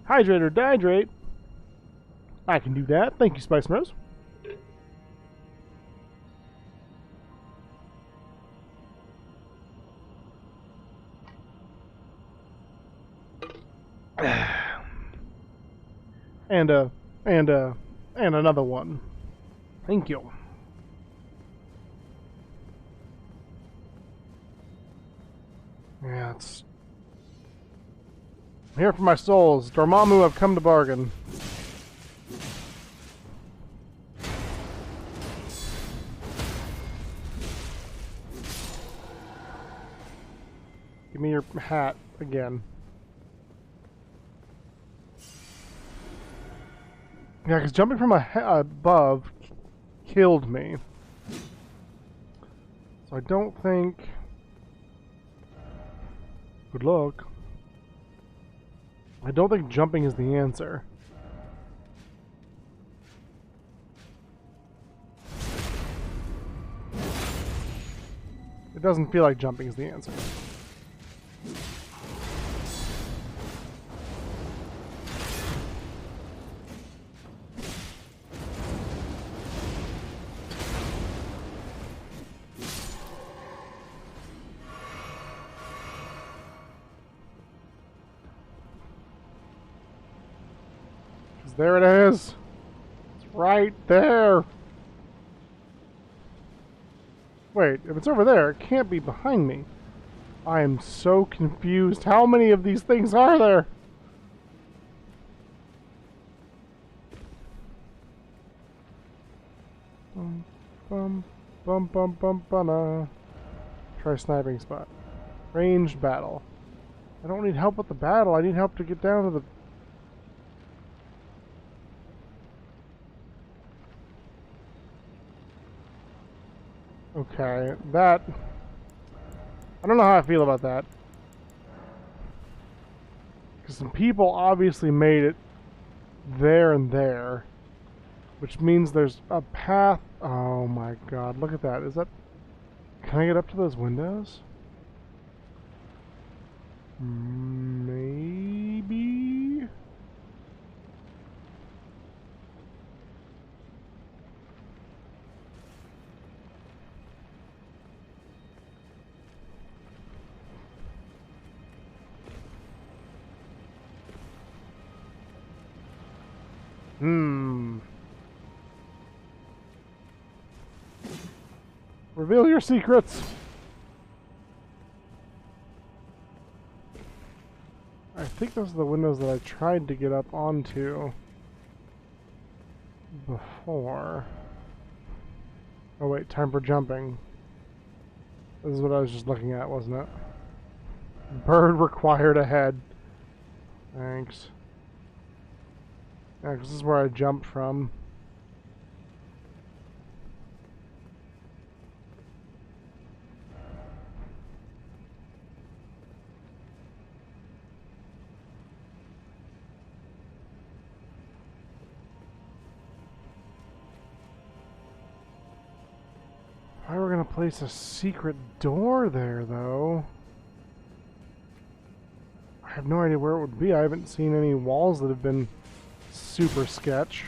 Hydrate or dehydrate. I can do that. Thank you, Spice Rose. And another one. Thank you. Yeah, it's... I'm here for my souls. Dormammu, I've come to bargain. Give me your hat again. Yeah, because jumping from above killed me. So I don't think... Good luck. I don't think jumping is the answer. It doesn't feel like jumping is the answer. There it is. It's right there. Wait, if it's over there, it can't be behind me. I am so confused. How many of these things are there? Try sniping spot. Ranged battle. I don't need help with the battle. I need help to get down to the... Okay, that... I don't know how I feel about that. Because some people obviously made it there and there. Which means there's a path... Oh my god, look at that. Is that... Can I get up to those windows? Maybe... Reveal your secrets! I think those are the windows that I tried to get up onto before. Oh wait, time for jumping. This is what I was just looking at, wasn't it? Bird required ahead. Thanks. Yeah, 'cause this is where I jumped from. gonna place a secret door there, though. I have no idea where it would be. I haven't seen any walls that have been super sketch.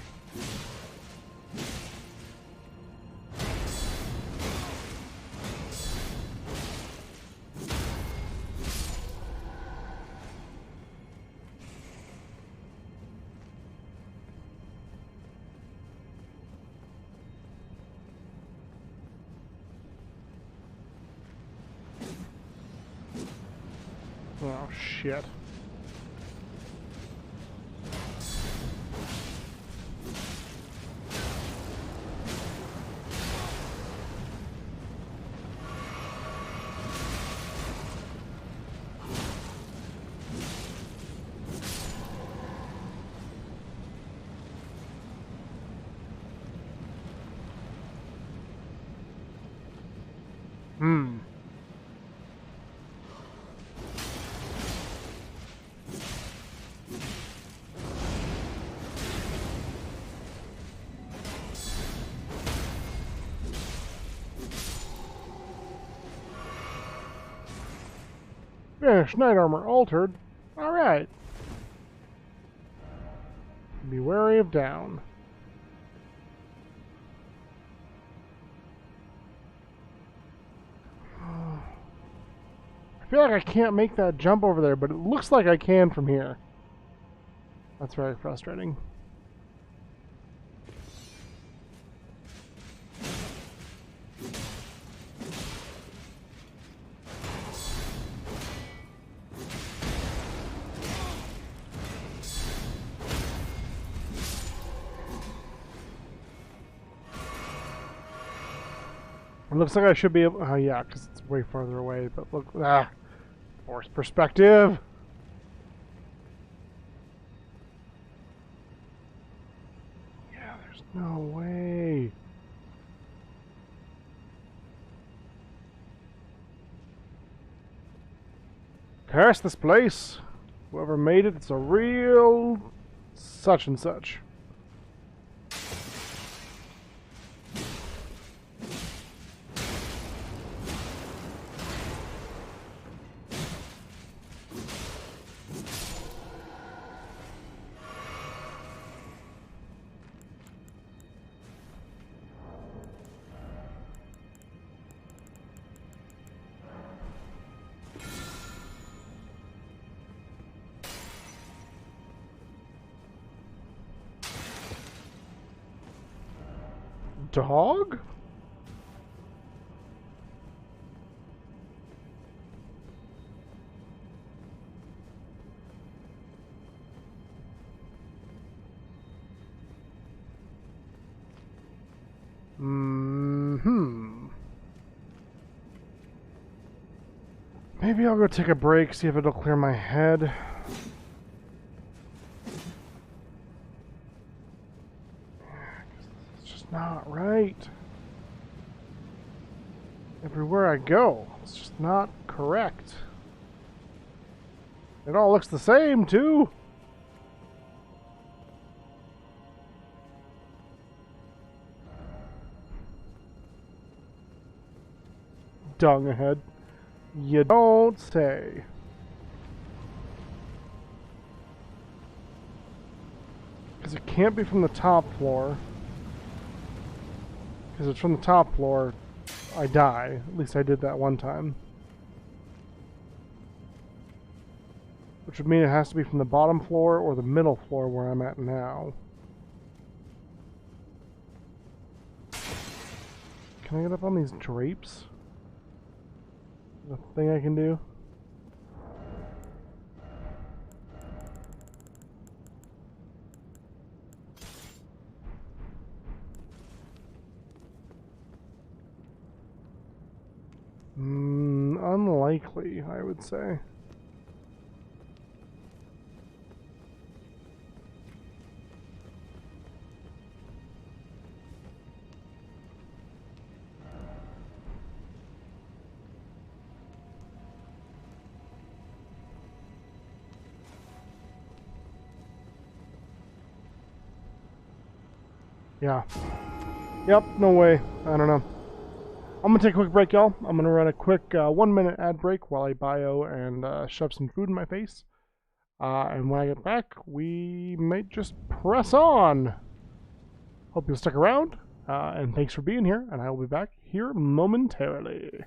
Oh, shit. Hmm. Finished. Knight armor altered. Alright. Be wary of down. I feel like I can't make that jump over there, but it looks like I can from here. That's very frustrating. It looks like I should be able... Oh, yeah, because it's way farther away. But look... Ah! Forced perspective! Yeah, there's no way. Curse this place. Whoever made it, it's a real... such and such. Dog? Maybe I'll go take a break, see if it'll clear my head. It's just not right. Everywhere I go, it's just not correct. It all looks the same, too. Dung ahead. You don't say. Because it can't be from the top floor. Because it's from the top floor, I die. At least I did that one time. Which would mean it has to be from the bottom floor or the middle floor where I'm at now. Can I get up on these drapes? The thing I can do? Unlikely, I would say. Yeah. Yep, no way. I don't know. I'm gonna take a quick break, y'all. I'm gonna run a quick 1-minute ad break while I bio and shove some food in my face. And when I get back, we might just press on. Hope you'll stick around, and thanks for being here, and I will be back here momentarily.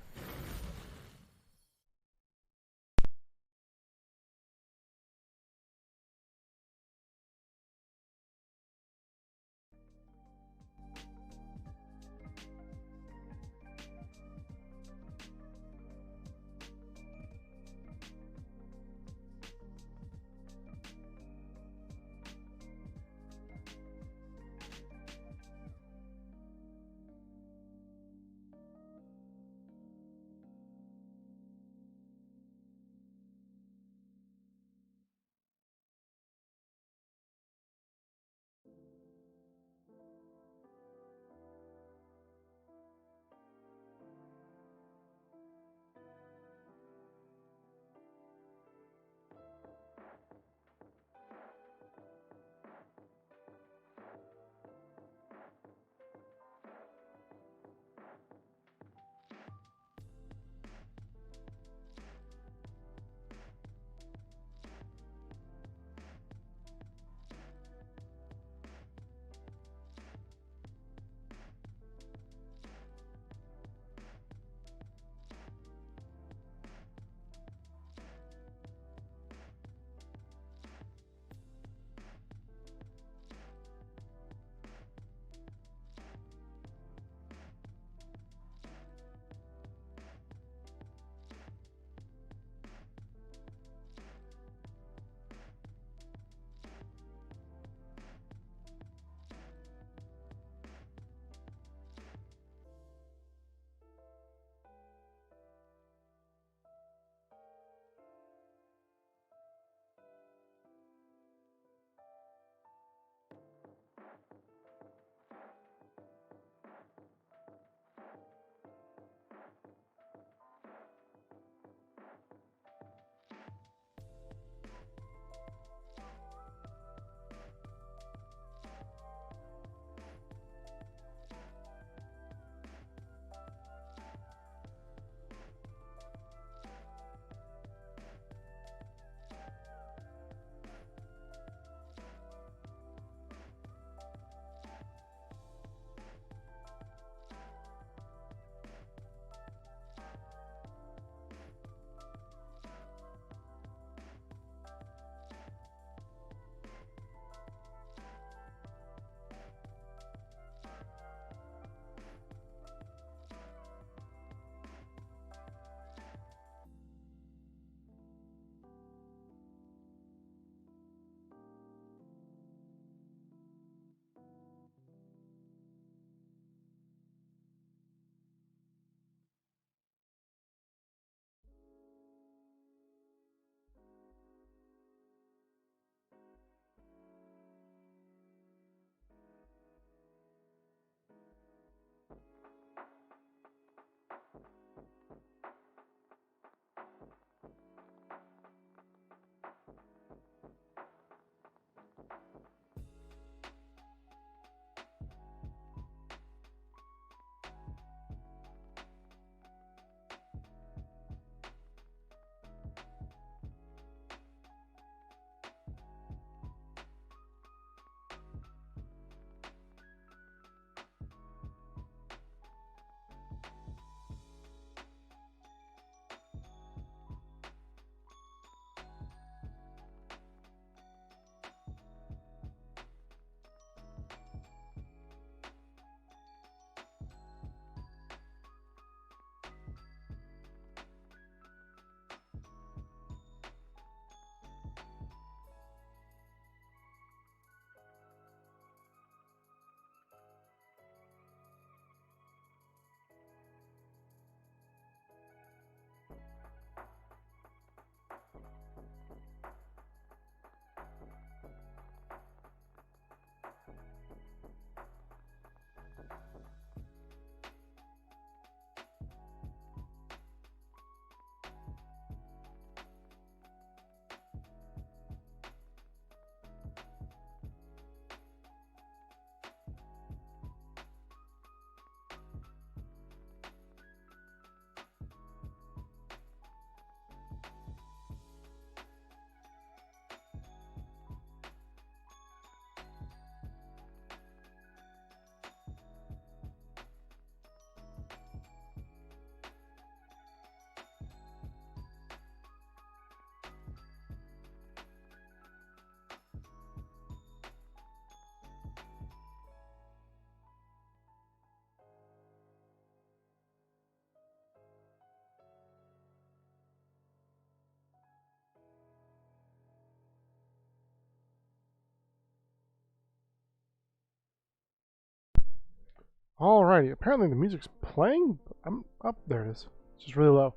Alrighty, apparently the music's playing. I'm up. There it is. It's just really low.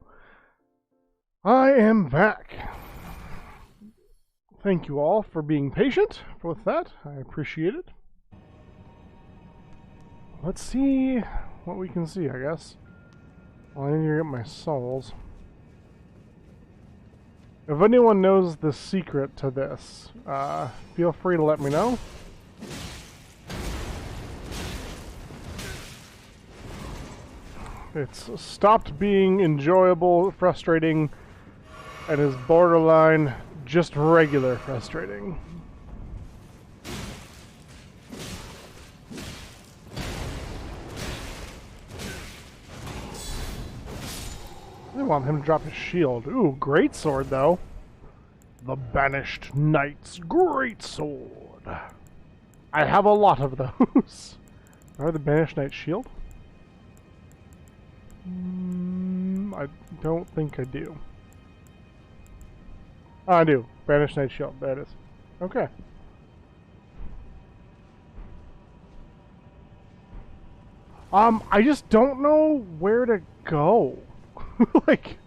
I am back. Thank you all for being patient with that. I appreciate it. Let's see what we can see, I guess. Well, I need to get my souls. If anyone knows the secret to this, feel free to let me know. It's stopped being enjoyable, frustrating, and is borderline just regular frustrating. I want him to drop his shield. Ooh, great sword though. The Banished Knight's great sword. I have a lot of those. Are the Banished Knight's shield? I don't think I do. Oh, I do. Banished Knight's shield. There it is. Okay. I just don't know where to go. Like,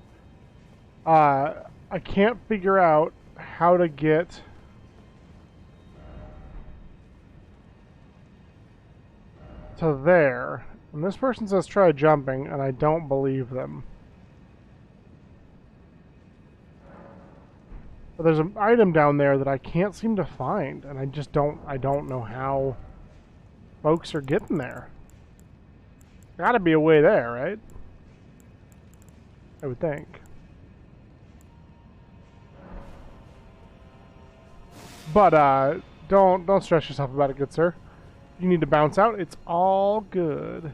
I can't figure out how to get to there. And this person says try jumping, and I don't believe them. But there's an item down there that I can't seem to find, and I don't know how folks are getting there. Gotta be a way there, right? I would think. But don't stress yourself about it, good sir. You need to bounce out, it's all good.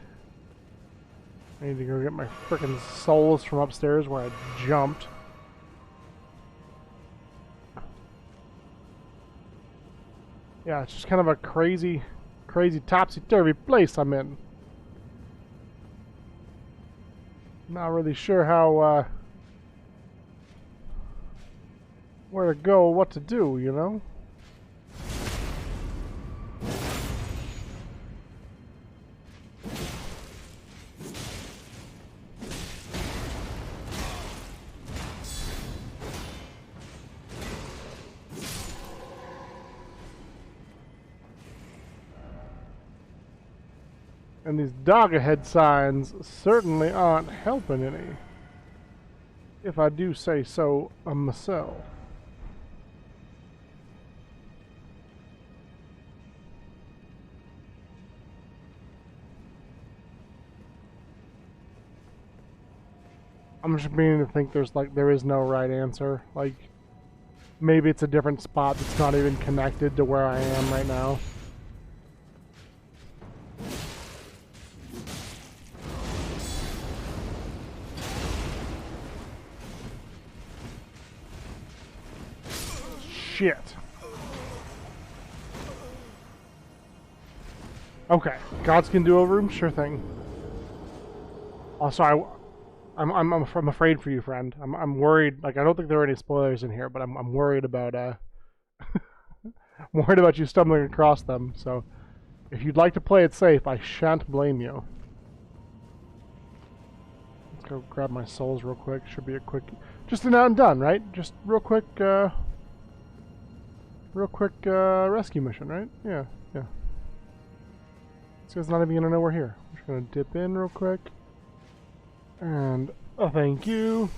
I need to go get my frickin' souls from upstairs where I jumped. Yeah, it's just kind of a crazy topsy-turvy place I'm in. Not really sure how, where to go, what to do, you know? And these dog ahead signs certainly aren't helping any. If I do say so myself. I'm just beginning to think there is no right answer. Like, maybe it's a different spot that's not even connected to where I am right now. Shit. Okay, Godskin Duo room, sure thing. Also, I'm afraid for you, friend. I'm worried. Like, I don't think there are any spoilers in here, but I'm worried about I'm worried about you stumbling across them. So, if you'd like to play it safe, I shan't blame you. Let's go grab my souls real quick. Should be a quick, just an out and done, right? Just real quick rescue mission, right? Yeah. This guy's not even gonna know we're here. I'm just gonna dip in real quick. And, oh, thank you.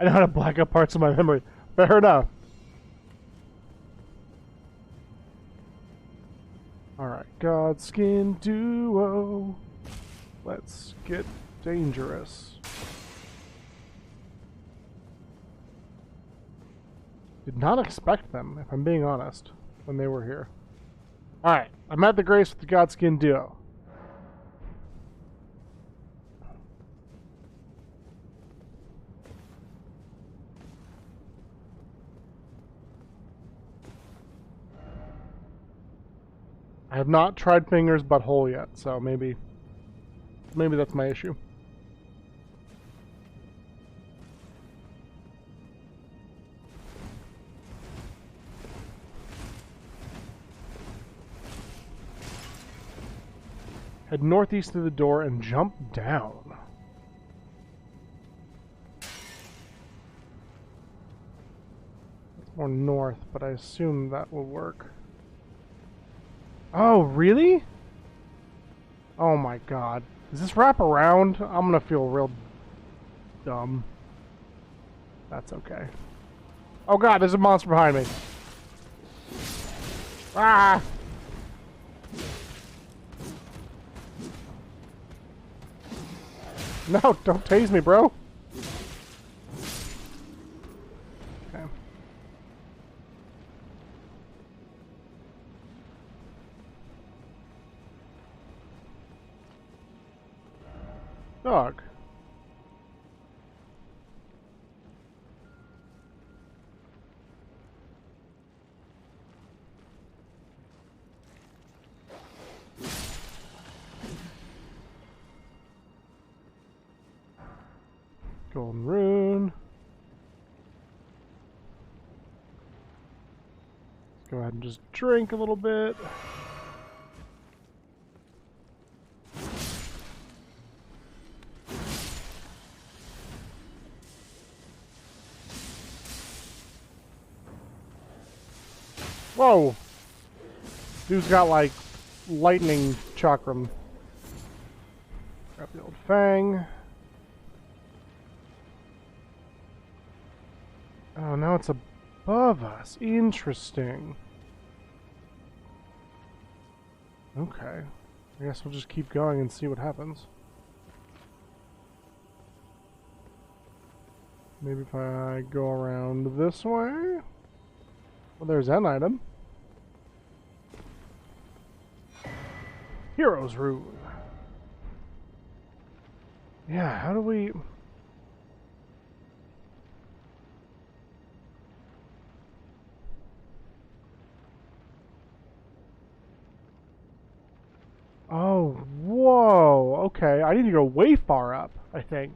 I know how to black out parts of my memory. Fair enough. Alright, Godskin Duo. Let's get dangerous. Did not expect them, if I'm being honest, when they were here. Alright, I'm at the grace with the Godskin Duo. I have not tried Finger's butthole yet, so maybe that's my issue. Head northeast through the door and jump down. It's more north, but I assume that will work. Oh, really? Oh my god. Does this wrap around? I'm gonna feel real dumb. That's okay. Oh god, there's a monster behind me. Ah! No, don't tase me, bro. Okay. Dog. Golden rune. Let's go ahead and just drink a little bit. Whoa! Dude's got like lightning chakram. Grab the old fang. Oh, now it's above us. Interesting. Okay. I guess we'll just keep going and see what happens. Maybe if I go around this way? Well, there's an item. Hero's Rune. Yeah, how do we... Oh, whoa, okay. I need to go way far up, I think.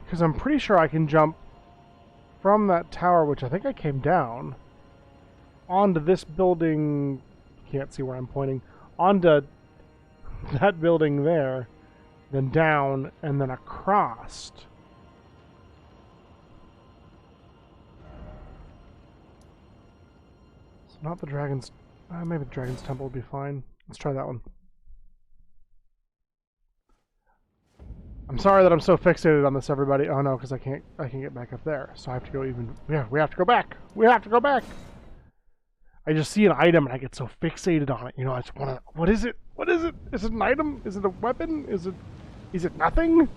Because I'm pretty sure I can jump from that tower, which I think I came down, onto this building. Can't see where I'm pointing. Onto that building there, then down, and then across. So not the dragon's... maybe the dragon's temple would be fine. Let's try that one. I'm sorry that I'm so fixated on this, everybody. Oh no, because I can't get back up there. So I have to go even... Yeah, we have to go back. We have to go back. I just see an item and I get so fixated on it. You know, I just want to... What is it? What is it? Is it an item? Is it a weapon? Is it nothing?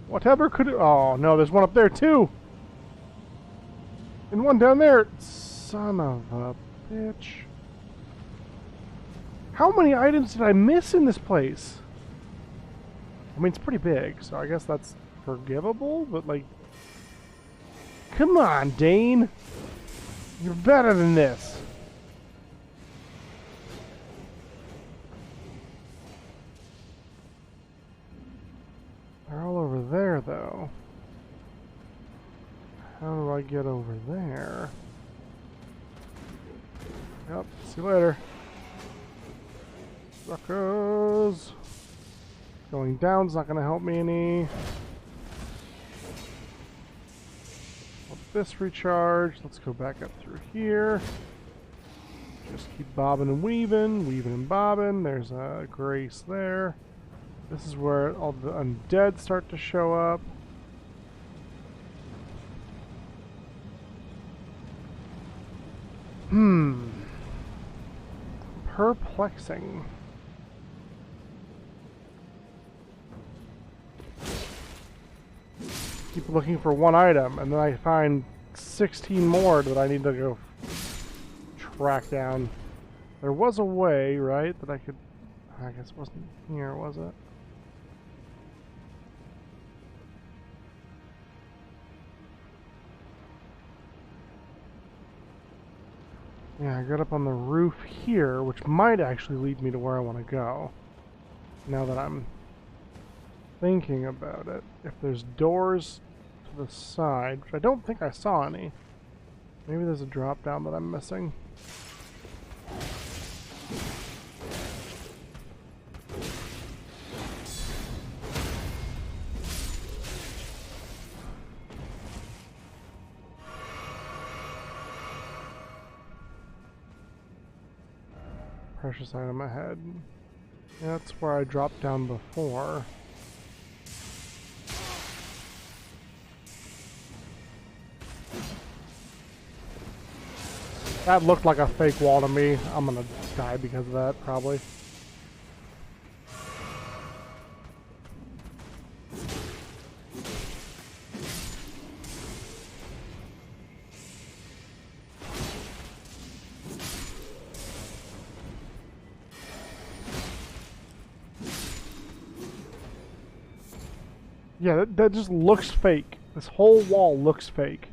Whatever could it... Oh no, there's one up there too. And one down there. Son of a bitch. How many items did I miss in this place? I mean, it's pretty big, so I guess that's forgivable, but like... Come on, Dane! You're better than this! They're all over there, though. How do I get over there? Yep, see you later. Suckers! Going down's not going to help me any. Let this recharge. Let's go back up through here. Just keep bobbing and weaving and bobbing. There's a grace there. This is where all the undead start to show up. Perplexing. Keep looking for one item, and then I find 16 more that I need to go track down. There was a way, right, that I could... I guess it wasn't here, was it? Yeah, I got up on the roof here, which might actually lead me to where I want to go. Now that I'm thinking about it. If there's doors to to the side, which I don't think I saw any. Maybe there's a drop down that I'm missing. Precious item ahead. Yeah, that's where I dropped down before. That looked like a fake wall to me. I'm gonna die because of that, probably. Yeah, that just looks fake. This whole wall looks fake.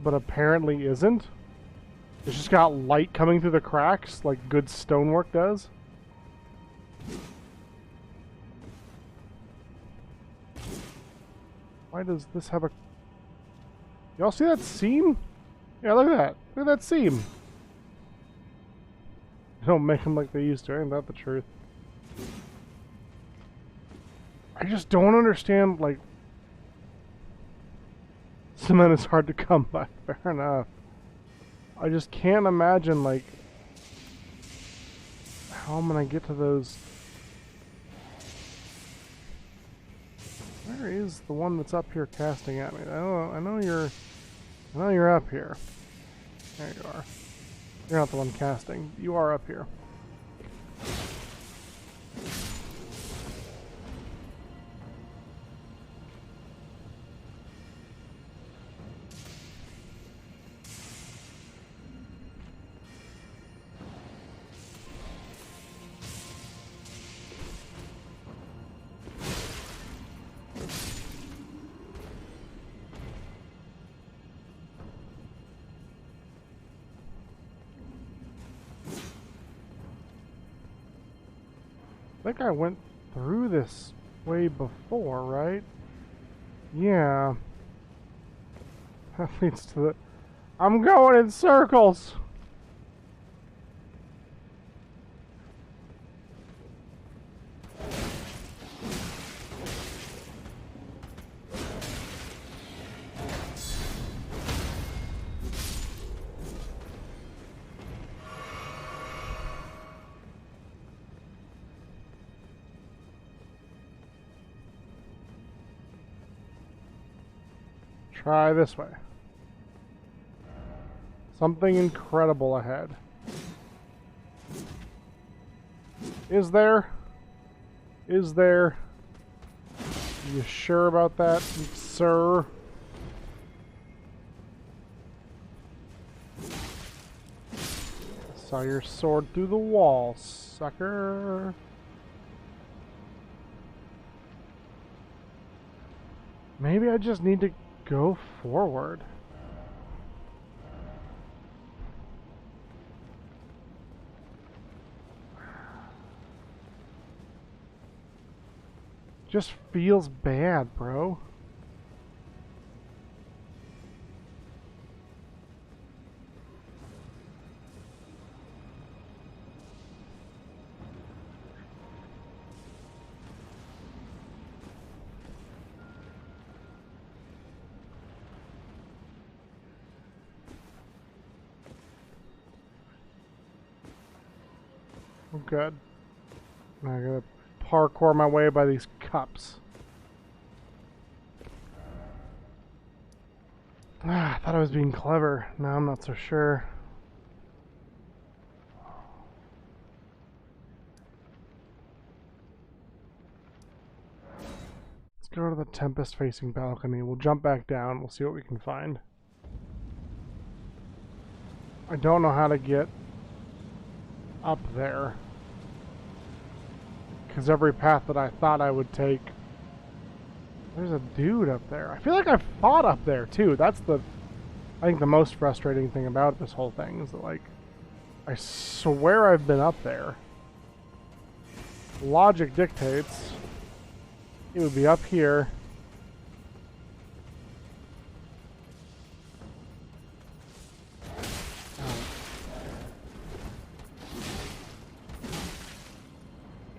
But apparently isn't. It's just got light coming through the cracks, like good stonework does. Why does this have a... Y'all see that seam? Yeah, look at that. Look at that seam. They don't make them like they used to, ain't that the truth? I just don't understand, like... Cement is hard to come by, fair enough. I just can't imagine, like... How I'm gonna get to those... Where is the one that's up here casting at me? I know you're up here. There you are. You're not the one casting. You are up here. I think I went through this way before, right? Yeah. That leads to the... I'm going in circles! Try this way. Something incredible ahead. Is there? Is there? You sure about that, sir? Saw your sword through the wall, sucker. Maybe I just need to go forward. Just feels bad, bro. I'm good. I gotta parkour my way by these cups. I thought I was being clever. Now I'm not so sure. Let's go to the Tempest facing balcony. We'll jump back down. We'll see what we can find. I don't know how to get up there. Because every path that I thought I would take... There's a dude up there. I feel like I fought up there too. That's the... I think the most frustrating thing about this whole thing is that, like... I swear I've been up there. Logic dictates it would be up here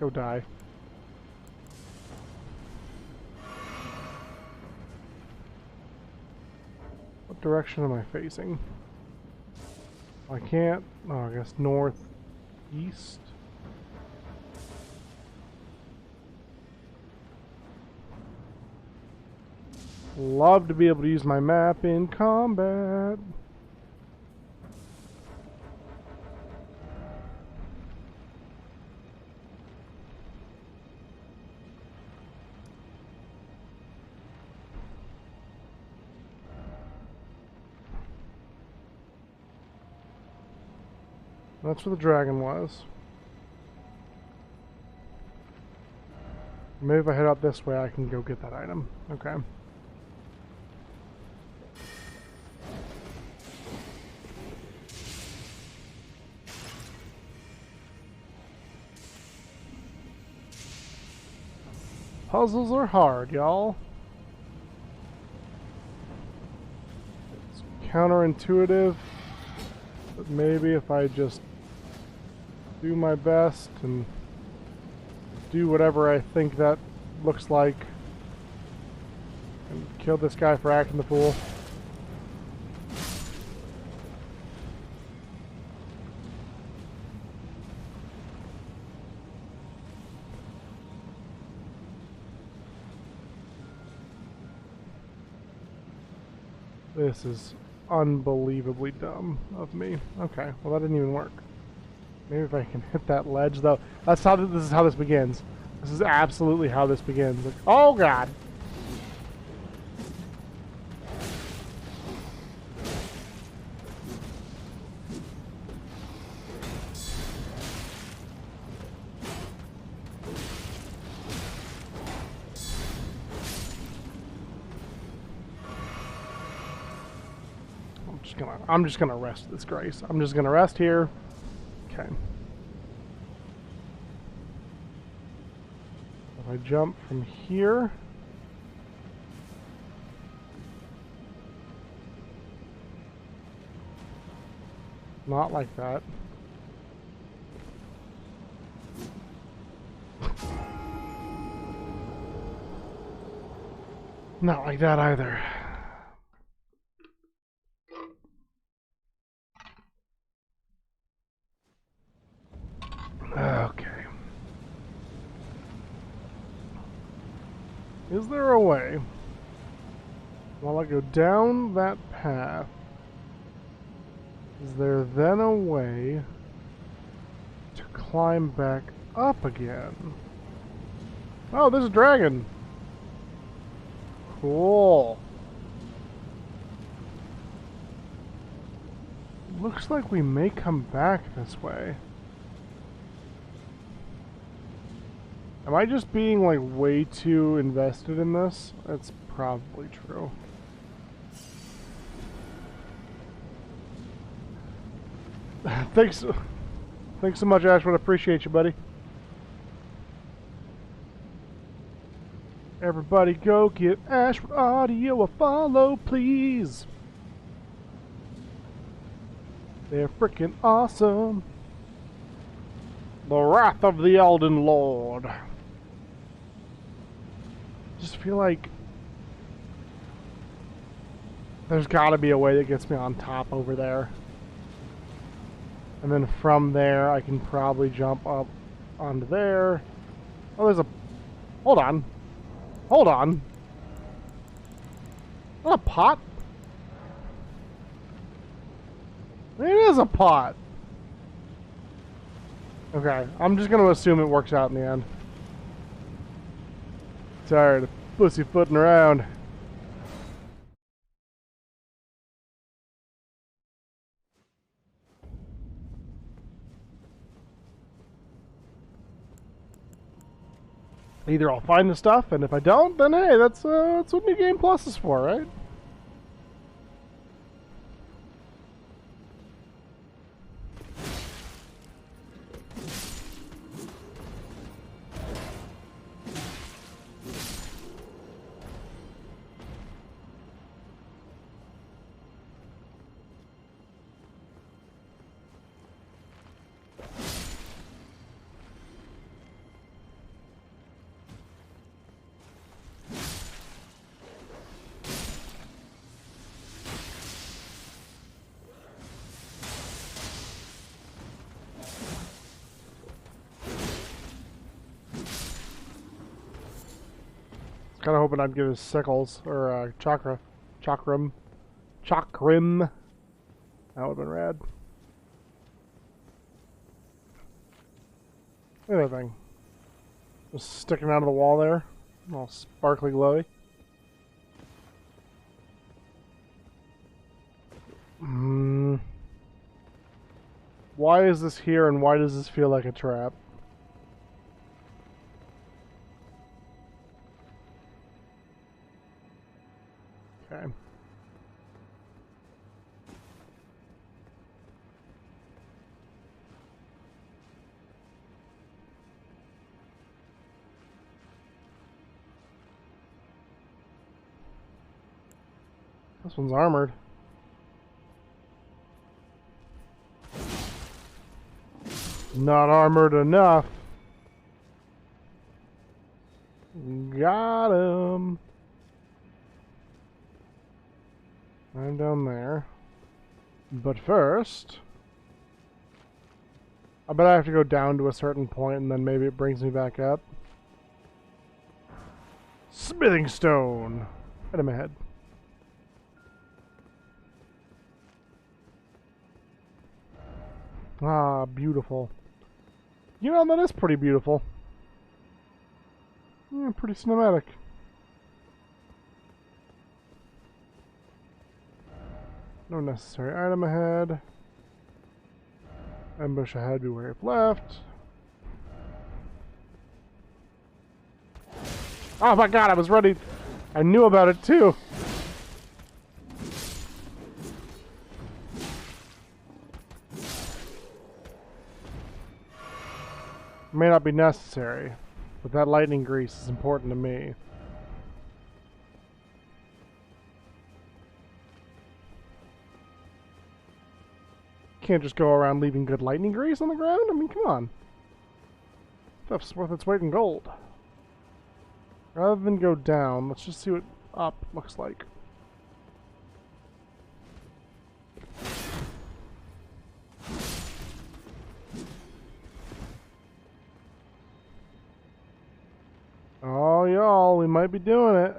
Go die. What direction am I facing? I can't. Oh, I guess northeast. Love to be able to use my map in combat. That's where the dragon was. Maybe if I head out this way, I can go get that item. Okay. Puzzles are hard, y'all. It's counterintuitive, but maybe if I just do my best and do whatever I think that looks like and kill this guy for acting the fool. This is unbelievably dumb of me. Okay, well that didn't even work. Maybe if I can hit that ledge, though. That's how this is how this begins. This is absolutely how this begins. Like, oh god. I'm just gonna rest this grace. I'm just gonna rest here. Okay. If I jump from here, not like that. Not like that either. Okay. Is there a way, while I go down that path, is there then a way to climb back up again? Oh, there's a dragon! Cool. Looks like we may come back this way. Am I just being like way too invested in this? That's probably true. Thanks so much, Ashwood. Appreciate you, buddy. Everybody go give Ashwood Audio a follow, please. They're freaking awesome. The Wrath of the Elden Lord. Just feel like there's gotta be a way that gets me on top over there. And then from there, I can probably jump up onto there. Oh, there's a... Hold on. Hold on. Is that a pot? It is a pot. Okay, I'm just gonna assume it works out in the end. Tired of pussyfooting around. Either I'll find the stuff, and if I don't, then hey, that's what New Game Plus is for, right? kind of hoping I'd get his sickles or chakram. That would have been rad. Look at that thing. Just sticking out of the wall there. All sparkly glowy. Why is this here and why does this feel like a trap? Okay. This one's armored. Not armored enough. Got him. I'm down there. But first, I bet I have to go down to a certain point and then maybe it brings me back up. Smithing stone. Right in my head. Ah, beautiful. You know, that is pretty beautiful. Yeah, pretty cinematic. No necessary item ahead. Ambush ahead, beware of left. Oh my god, I was ready. I knew about it too. May not be necessary, but that lightning grease is important to me. Can't just go around leaving good lightning grease on the ground? I mean, come on. Stuff's worth its weight in gold. Rather than go down, let's just see what up looks like. Oh, y'all, we might be doing it.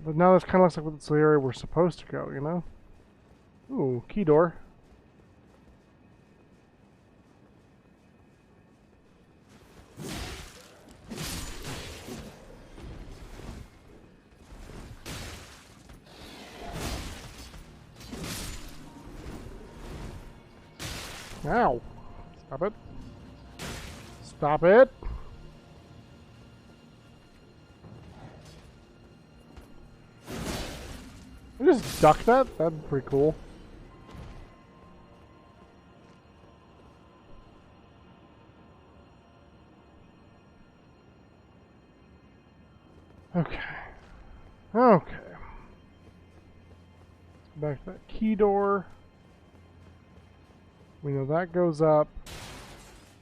But now this kind of looks like it's the area we're supposed to go, you know? Ooh, key door. Ow. Stop it. Stop it. I just duck that? That'd be pretty cool. Okay. Okay. Back to that key door. We know that goes up.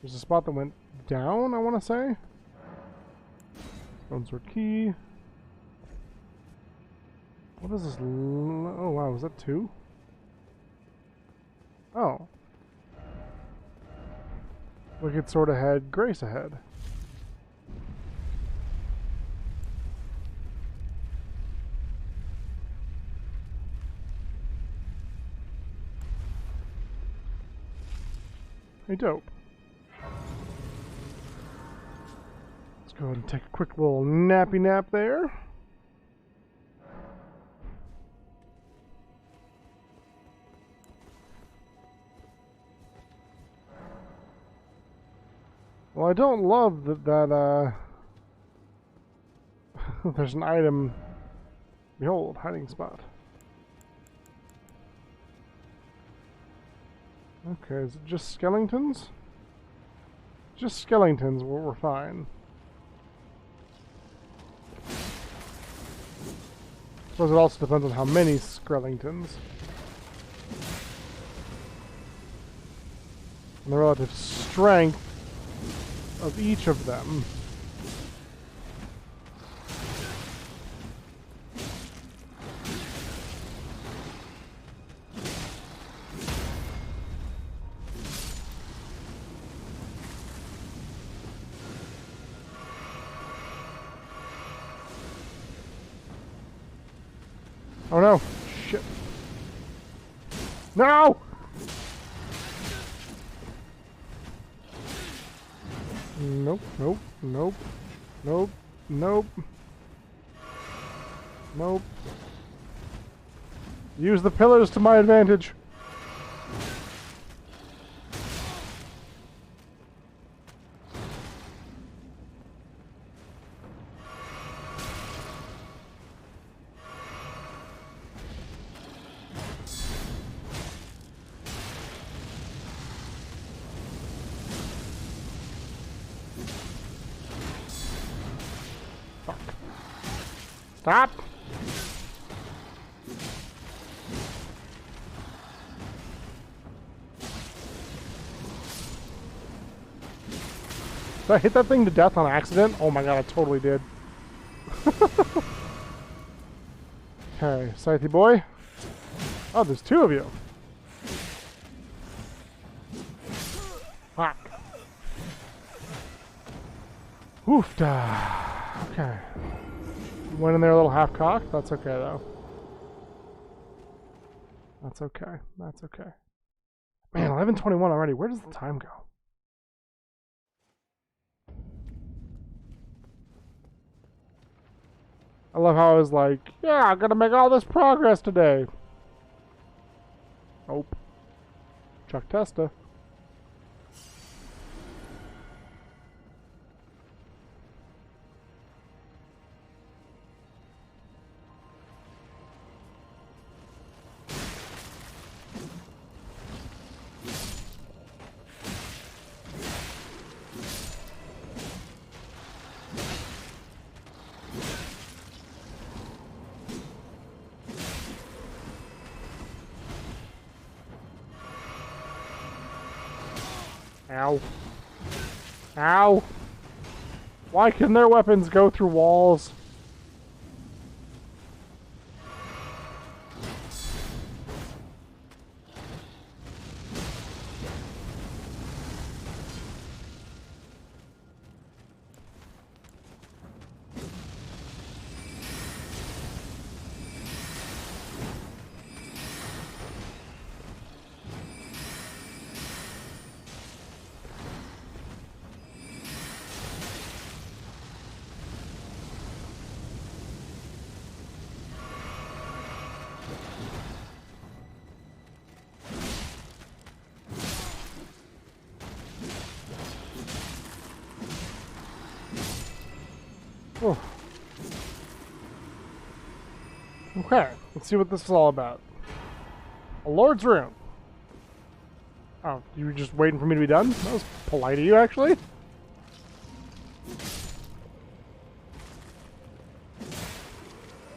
There's a spot that went down, I want to say. Stone sword key. What is this? Oh wow, was that 2? Oh. Wicked sword ahead, grace ahead. Hey, dope. Let's go ahead and take a quick little nappy nap there. Well, I don't love that there's an item. Behold, hiding spot. Okay, is it just skeletons? Just skeletons, we're fine. Suppose it also depends on how many skeletons. And the relative strength of each of them. Oh no! Shit! No! Nope, nope, nope, nope, nope. Nope. Use the pillars to my advantage. Fuck. Stop! Did I hit that thing to death on accident? Oh my god, I totally did. Okay, Scythe boy. Oh, there's two of you. Fuck. Oofda. Okay. Went in there a little half-cocked. That's okay, though. That's okay. That's okay. Man, 11:21 already. Where does the time go? I love how I was like, yeah, I'm gonna make all this progress today. Nope. Chuck Testa. Ow. Ow. Why can their weapons go through walls? Oh. Okay, let's see what this is all about. A Lord's Room. Oh, you were just waiting for me to be done? That was polite of you, actually.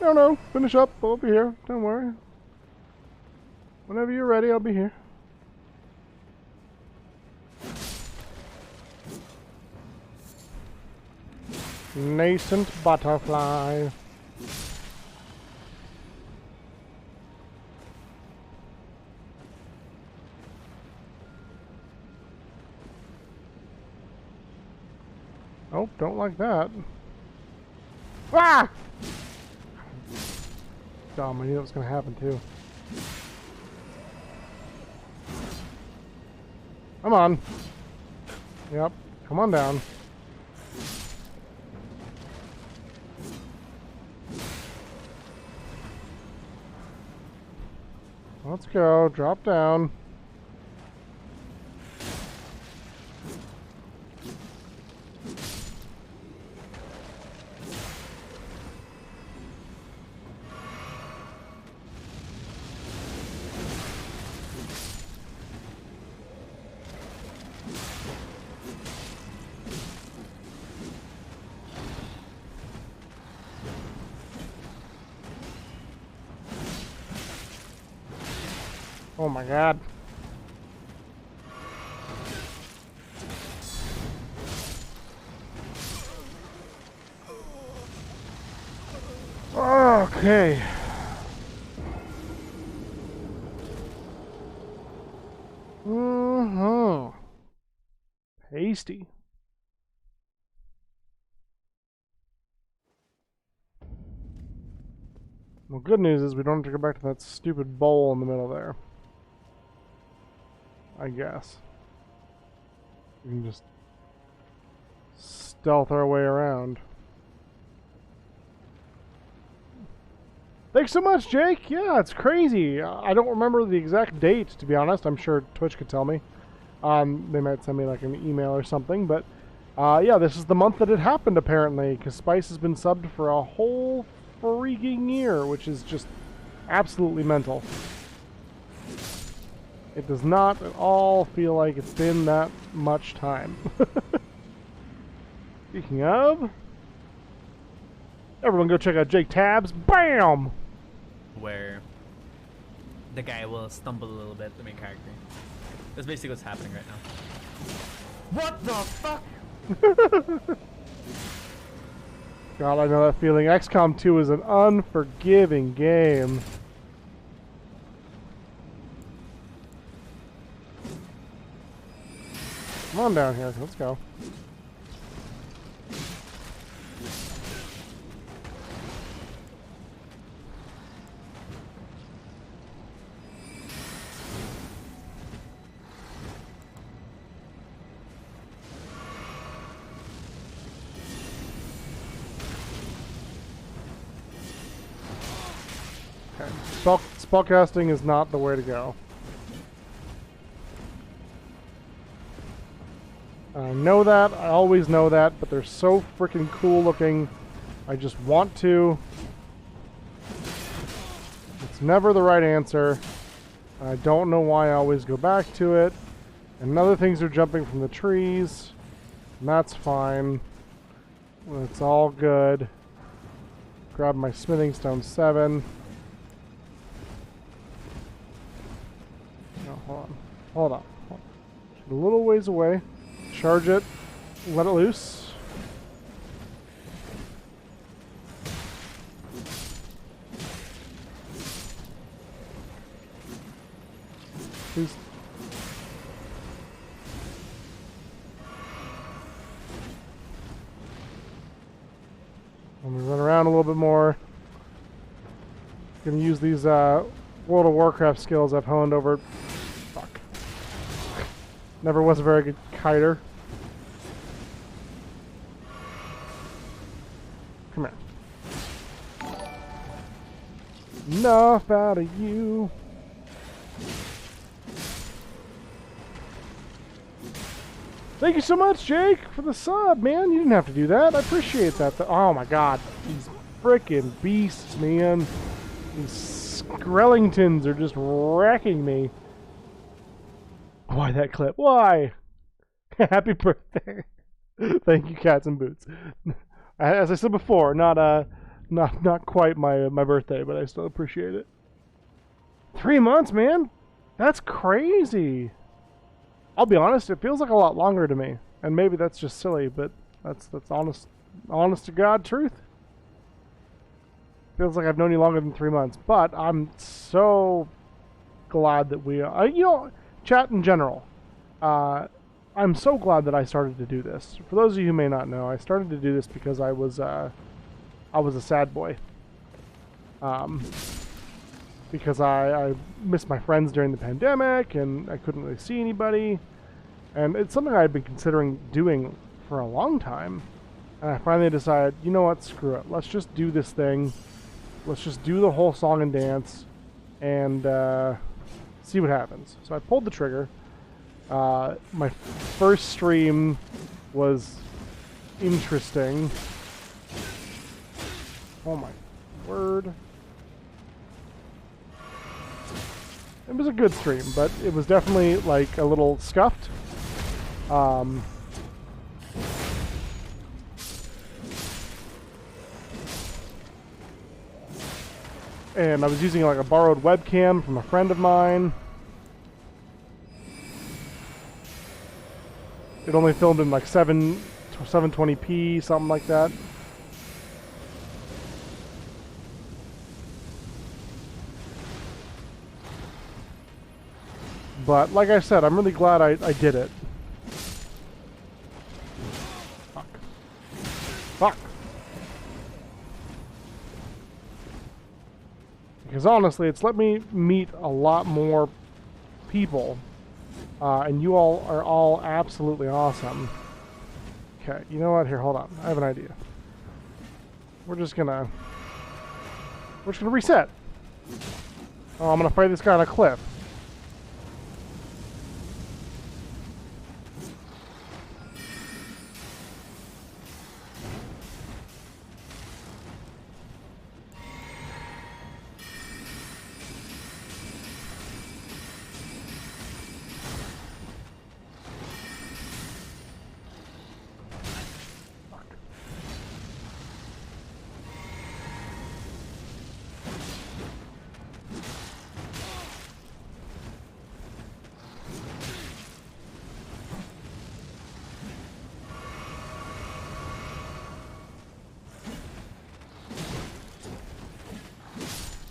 No, finish up. I'll be here. Don't worry. Whenever you're ready, I'll be here. Nascent butterfly. Oh, don't like that. Ah! Dumb, I knew that was going to happen too. Come on. Yep, come on down. Let's go, drop down. Oh my god. Okay. Tasty. Well, good news is we don't have to go back to that stupid bowl in the middle there. I guess. We can just stealth our way around. Thanks so much, Jake. Yeah, it's crazy. I don't remember the exact date, to be honest. I'm sure Twitch could tell me. They might send me like an email or something, but yeah, this is the month that it happened apparently, because Spice has been subbed for a whole freaking year, which is just absolutely mental. It does not at all feel like it's been that much time. Speaking of, everyone go check out Jake Tabs. Bam! Where the guy will stumble a little bit, the main character. That's basically what's happening right now. What the fuck? God, I know that feeling. XCOM 2 is an unforgiving game. Come on down here. Let's go. Okay. Spellcasting is not the way to go. I know that, I always know that, but they're so freaking cool looking. I just want to. It's never the right answer. I don't know why I always go back to it. And other things are jumping from the trees. And that's fine. It's all good. Grab my smithing stone 7. No, hold on. Hold on. A little ways away. Charge it. Let it loose. Please. Let me run around a little bit more. Gonna use these World of Warcraft skills I've honed over. Fuck. Never was a very good kiter. Come here. Enough out of you. Thank you so much, Jake, for the sub, man. You didn't have to do that. I appreciate that. Oh my god. These frickin' beasts, man. These Skrellingtons are just wrecking me. Why that clip? Why? Happy birthday. Thank you, Cats and Boots. As I said before, not quite my birthday, but I still appreciate it. 3 months, man. That's crazy. I'll be honest, it feels like a lot longer to me. And maybe that's just silly, but that's honest to God truth. Feels like I've known you longer than 3 months, but I'm so glad that we you know, chat in general. I'm so glad that I started to do this. For those of you who may not know, I started to do this because I was a sad boy. Because I missed my friends during the pandemic, and I couldn't really see anybody. And it's something I'd been considering doing for a long time. And I finally decided, you know what, screw it. Let's just do this thing. Let's just do the whole song and dance, and see what happens. So I pulled the trigger. My first stream was interesting. Oh my word. It was a good stream, but it was definitely like a little scuffed. And I was using like a borrowed webcam from a friend of mine. It only filmed in like 720p, something like that. But like I said, I'm really glad I did it. Fuck. Fuck. Because honestly, it's let me meet a lot more people. And you all are all absolutely awesome. Okay, you know what? Here, hold on. I have an idea. We're just gonna reset. Oh, I'm gonna fight this guy on a cliff.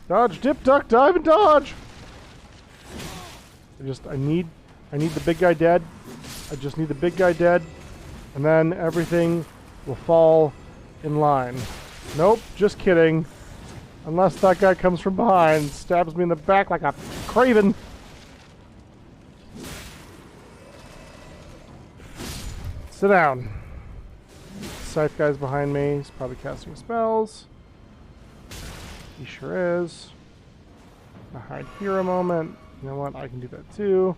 Dodge, dip, duck, dive, and dodge! I need the big guy dead. I just need the big guy dead. And then everything will fall in line. Nope, just kidding. Unless that guy comes from behind, stabs me in the back like a craven. Sit down. Scythe guy's behind me. He's probably casting spells. He sure is. I'll hide here a moment. You know what? I can do that too.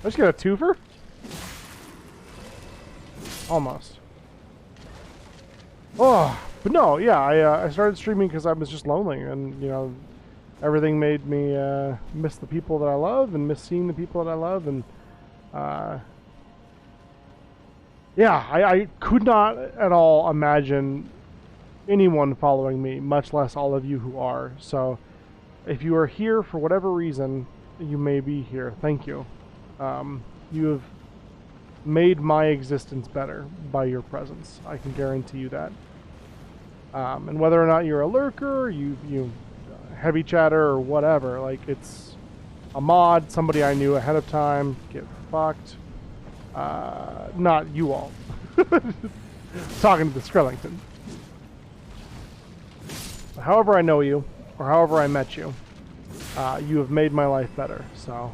I just get a twofer? Almost. Oh, but no, yeah, I started streaming because I was just lonely, and you know, everything made me miss the people that I love and miss seeing the people that I love, and yeah, I could not at all imagine anyone following me, much less all of you who are. So if you are here for whatever reason, you may be here. Thank you. You have made my existence better by your presence. I can guarantee you that. And whether or not you're a lurker, you heavy chatter or whatever, like it's a mod, somebody I knew ahead of time, get fucked. Not you all. Talking to the Skrellington. However I know you, or however I met you, you have made my life better. So,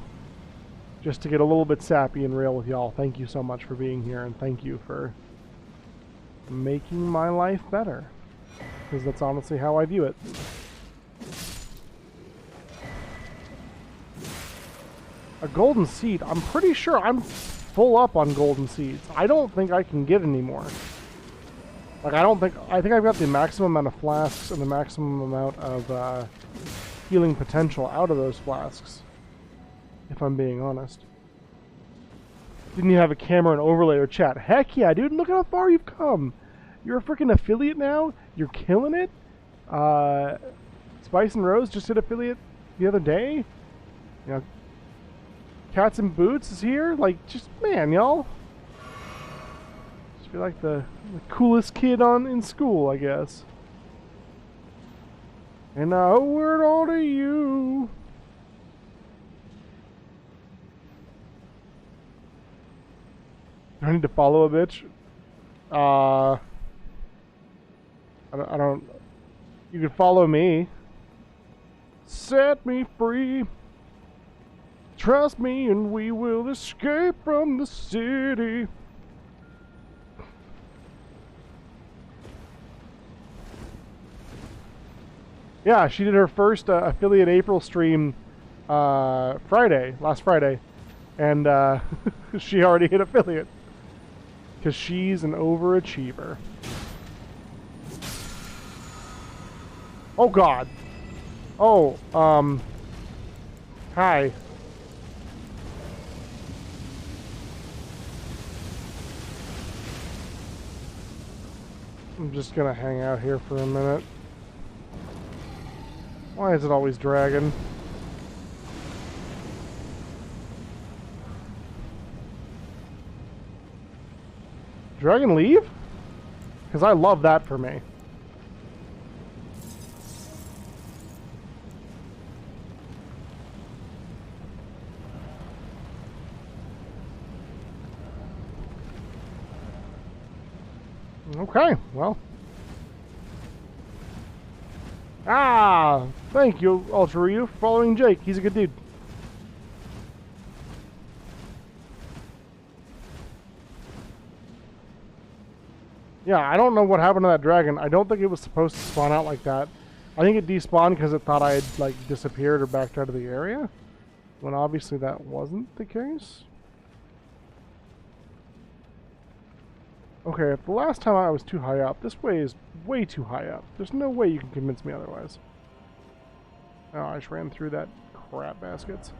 just to get a little bit sappy and real with y'all, thank you so much for being here, and thank you for making my life better. Because that's honestly how I view it. A golden seed. I'm pretty sure I'm full up on golden seeds. I don't think I can get any more. Like, I think I've got the maximum amount of flasks and the maximum amount of healing potential out of those flasks, if I'm being honest. Didn't you have a camera and overlay or chat? Heck yeah, dude, look how far you've come. You're a freaking affiliate now. You're killing it. Spice and Rose just did affiliate the other day. You know, Cats and Boots is here. Like, just, man, y'all. Just feel like the coolest kid in school, I guess. And I owe it all to you. Do I need to follow a bitch? I don't. You can follow me. Set me free. Trust me and we will escape from the city. Yeah, she did her first affiliate April stream last Friday. And she already hit affiliate. Because she's an overachiever. Oh god. Oh, hi. I'm just gonna hang out here for a minute. Why is it always dragging? Dragon leave? Because I love that for me. Okay, well. Ah! Thank you, Ultra Ryu, for following Jake. He's a good dude. Yeah, I don't know what happened to that dragon. I don't think it was supposed to spawn out like that. I think it despawned because it thought I had, like, disappeared or backed out of the area. When obviously that wasn't the case. Okay, if the last time I was too high up, this way is way too high up. There's no way you can convince me otherwise. Oh, I just ran through that crap baskets.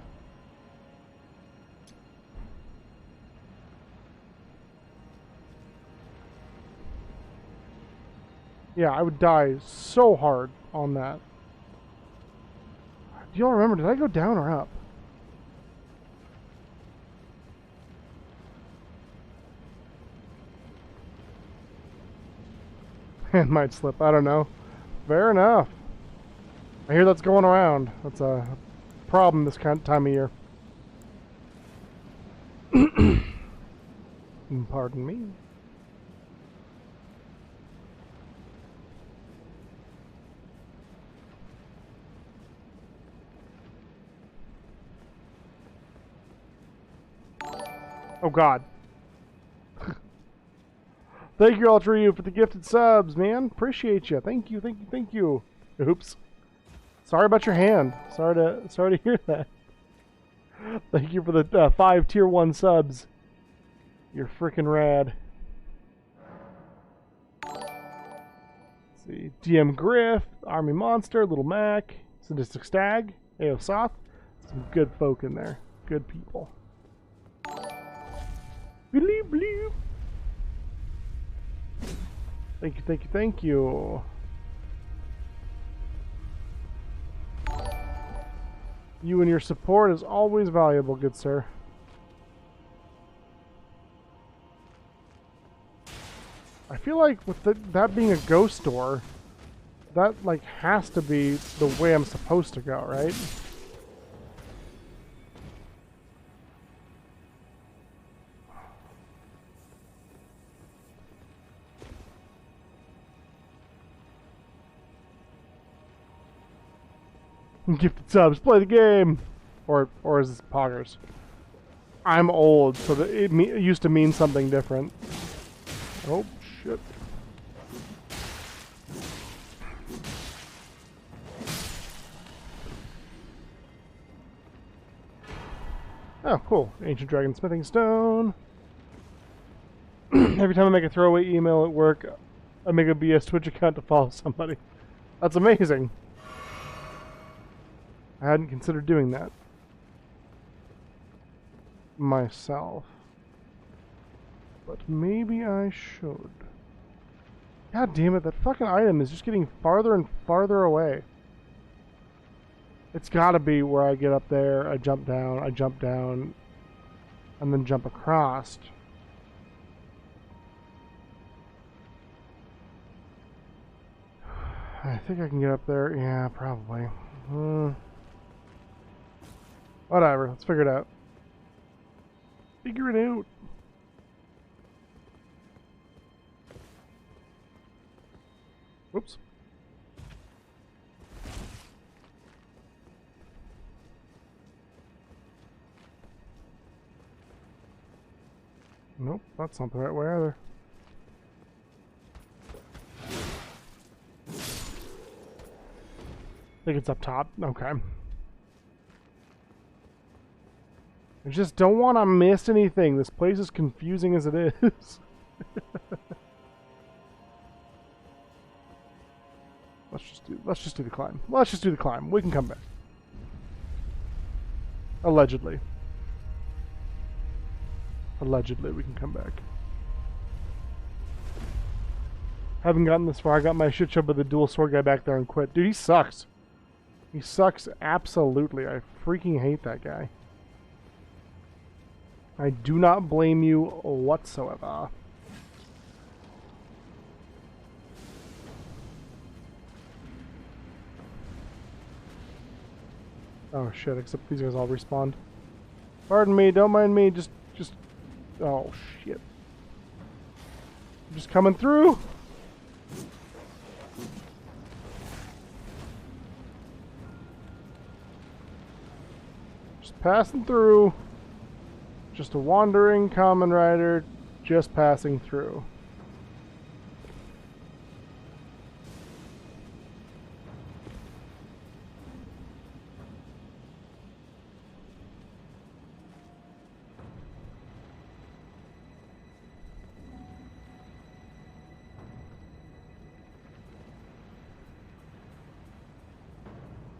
Yeah, I would die so hard on that. Do y'all remember, did I go down or up? It might slip, I don't know. Fair enough. I hear that's going around. That's a problem this kind of time of year. Pardon me. Oh God. Thank you, Ultra Ryu, for the gifted subs, man. Appreciate you. Thank you, thank you, thank you. Oops. Sorry about your hand. Sorry to hear that. Thank you for the 5 tier 1 subs. You're freaking rad. Let's see. DM Griff, Army Monster, Little Mac, Sadistic Stag, AO Soth. Some good folk in there. Good people. Believe, believe. Thank you, thank you, thank you. You and your support is always valuable, good sir. I feel like with that being a ghost door, that like has to be the way I'm supposed to go, right? Gifted subs, play the game! Or is this poggers? I'm old, so it used to mean something different. Oh, shit. Oh, cool. Ancient Dragon Smithing Stone. Every time I make a throwaway email at work, I make a BS Twitch account to follow somebody. That's amazing. I hadn't considered doing that myself. But maybe I should. God damn it, that fucking item is just getting farther and farther away. It's gotta be where I get up there, I jump down, and then jump across. I think I can get up there. Yeah, probably. Whatever, let's figure it out. Figure it out. Whoops. Nope, that's not the right way either. I think it's up top. Okay. I just don't want to miss anything. This place is confusing as it is. Let's just do the climb. Let's just do the climb. We can come back. Allegedly. Allegedly, we can come back. Haven't gotten this far. I got my shit show by the dual sword guy back there and quit. Dude, he sucks. He sucks absolutely. I freaking hate that guy. I do not blame you whatsoever. Oh shit, except these guys all respawned. Pardon me, don't mind me, just... Oh shit. Just coming through. Just passing through. Just a wandering common rider, just passing through.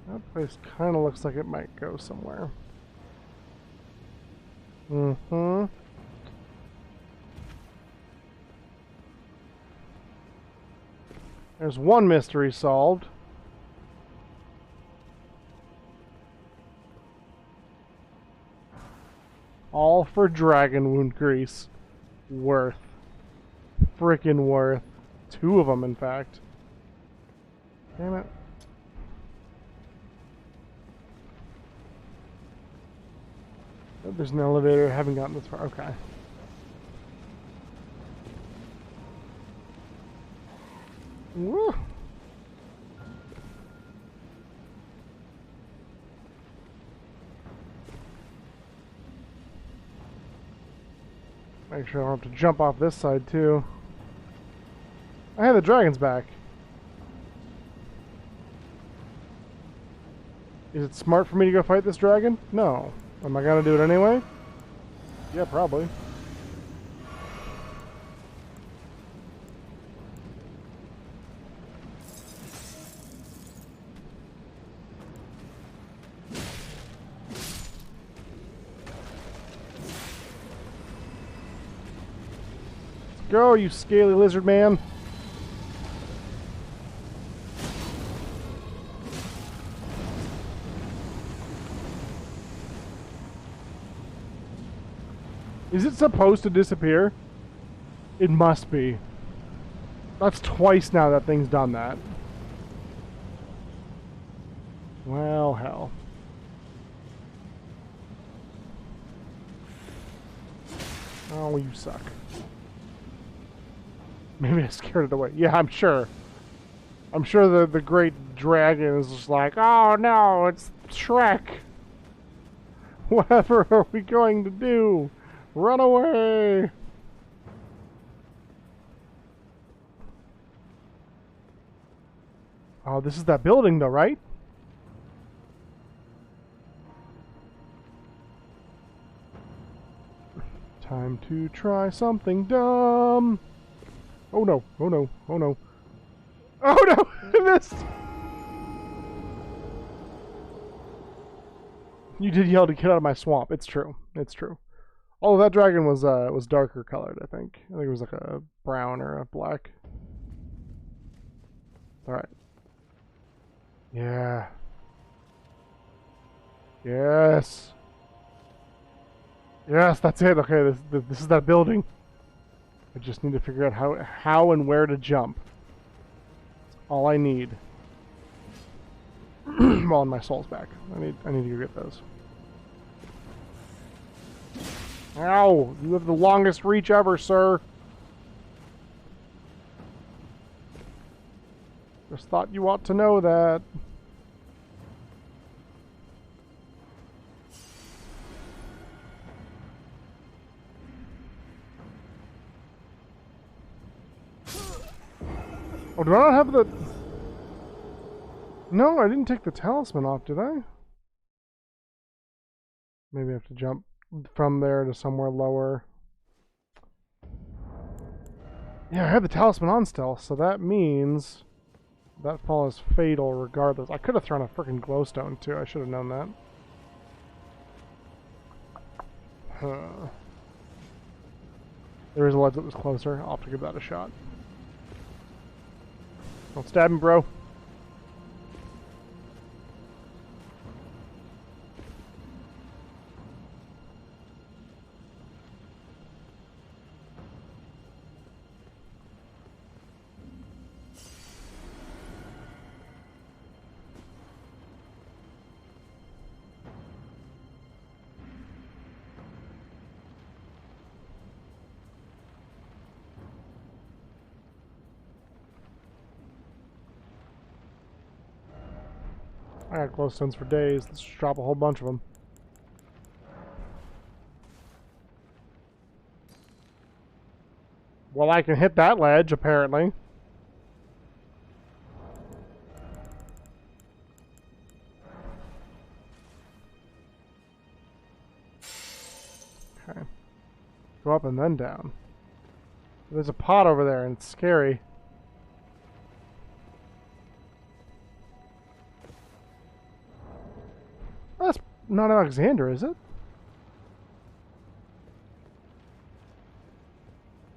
That place kind of looks like it might go somewhere. Mm-hmm. There's one mystery solved. All for dragon wound grease. Worth. Frickin' worth. 2 of them, in fact. Damn it. Oh, there's an elevator. I haven't gotten this far. Okay. Woo. Make sure I don't have to jump off this side too. I have the dragon's back. Is it smart for me to go fight this dragon? No. Am I gonna do it anyway? Yeah, probably. Let's go, you scaly lizard man. Is it supposed to disappear? It must be. That's twice now that thing's done that. Well, hell. Oh, you suck. Maybe I scared it away. Yeah, I'm sure. I'm sure the great dragon is just like, oh no, it's Shrek. Whatever are we going to do? Run away! Oh, this is that building though, right? Time to try something dumb. Oh no, oh no, oh no. Oh no! I missed! You did yell to get out of my swamp. It's true. It's true. Oh, that dragon was darker colored, I think. I think it was like a brown or a black. Alright. Yeah. Yes. Yes, that's it. Okay, this is that building. I just need to figure out how and where to jump. That's all I need. Well, my soul's back. I need to go get those. Ow! You have the longest reach ever, sir. Just thought you ought to know that. Oh, do I not have the... No, I didn't take the talisman off, did I? Maybe I have to jump from there to somewhere lower. Yeah, I have the talisman on still, so that means that fall is fatal regardless. I could have thrown a freaking glowstone too. I should have known that. There is a ledge that was closer. I'll have to give that a shot. Don't stab him, bro. I got glowstones for days. Let's just drop a whole bunch of them. Well, I can hit that ledge, apparently. Okay. Go up and then down. There's a pot over there, and it's scary. That's not Alexander, is it?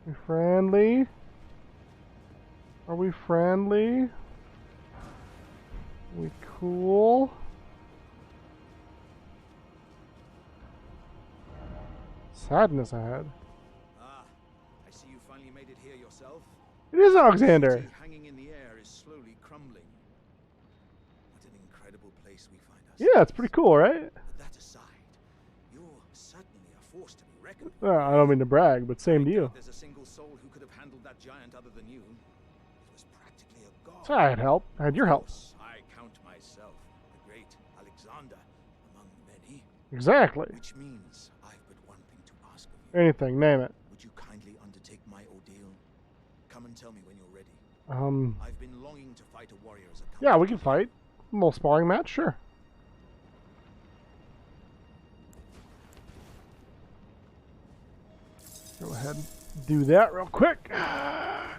We friendly? Are we friendly? We cool? Sadness ahead. Ah, I see you finally made it here yourself. It is Alexander. The city hanging in the air is slowly crumbling. What an incredible place we find ourselves. Yeah, it's pretty cool, right? But that aside, you're certainly a force to be reckoned with. I don't mean to brag, but same to you. There's a single soul who could have handled that giant other than you. It was practically a god. So I had help. I had your help. Of course, I count myself the great Alexander among many. Exactly. Which means I've but one thing to ask of you. Anything, name it. Would you kindly undertake my ordeal? Come and tell me when you're ready. I've been longing to fight a warrior as a Yeah, we can fight. A little sparring match, sure. Go ahead and do that real quick.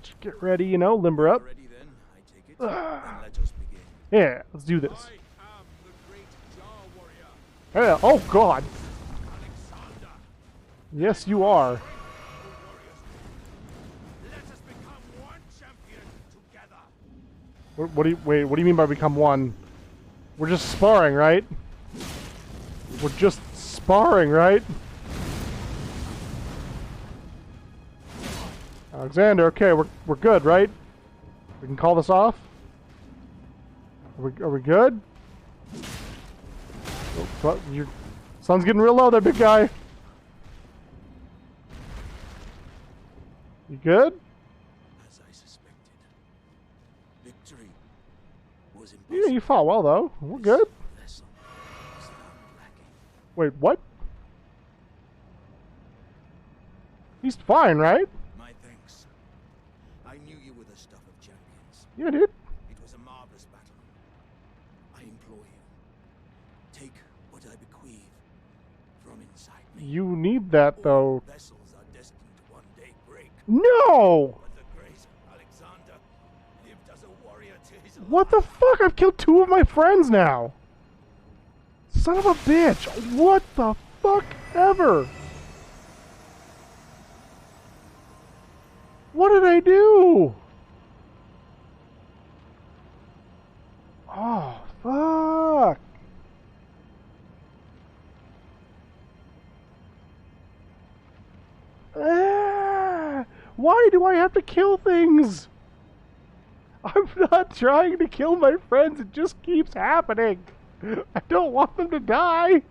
Just get ready, you know, limber up. Ready then, I take it. Then let us begin. Yeah, let's do this. I am the great Jar warrior, Yeah, oh god. Alexander. Yes, you are. Let us become one champion together. What do you mean by become one? We're just sparring, right? We're just sparring, right? Alexander, okay, we're good, right? We can call this off? Are we good? Oh, your sun's getting real low there, big guy. You good? As I suspected, victory was impossible. Yeah, you fought well though. We're good. Vessel was found lacking. Wait, what? He's fine, right? My thanks. I knew you were the stuff of champions. Yeah, dude. It was a marvelous battle. I implore you, take what I bequeath from inside me. You need that though. Vessels are destined to one day break. No! But the great Alexander lived as a warrior to his What the fuck? I've killed 2 of my friends now. Son of a bitch. What the fuck ever? What did I do? Oh, fuck. Why do I have to kill things? I'm not trying to kill my friends. It just keeps happening. I don't want them to die.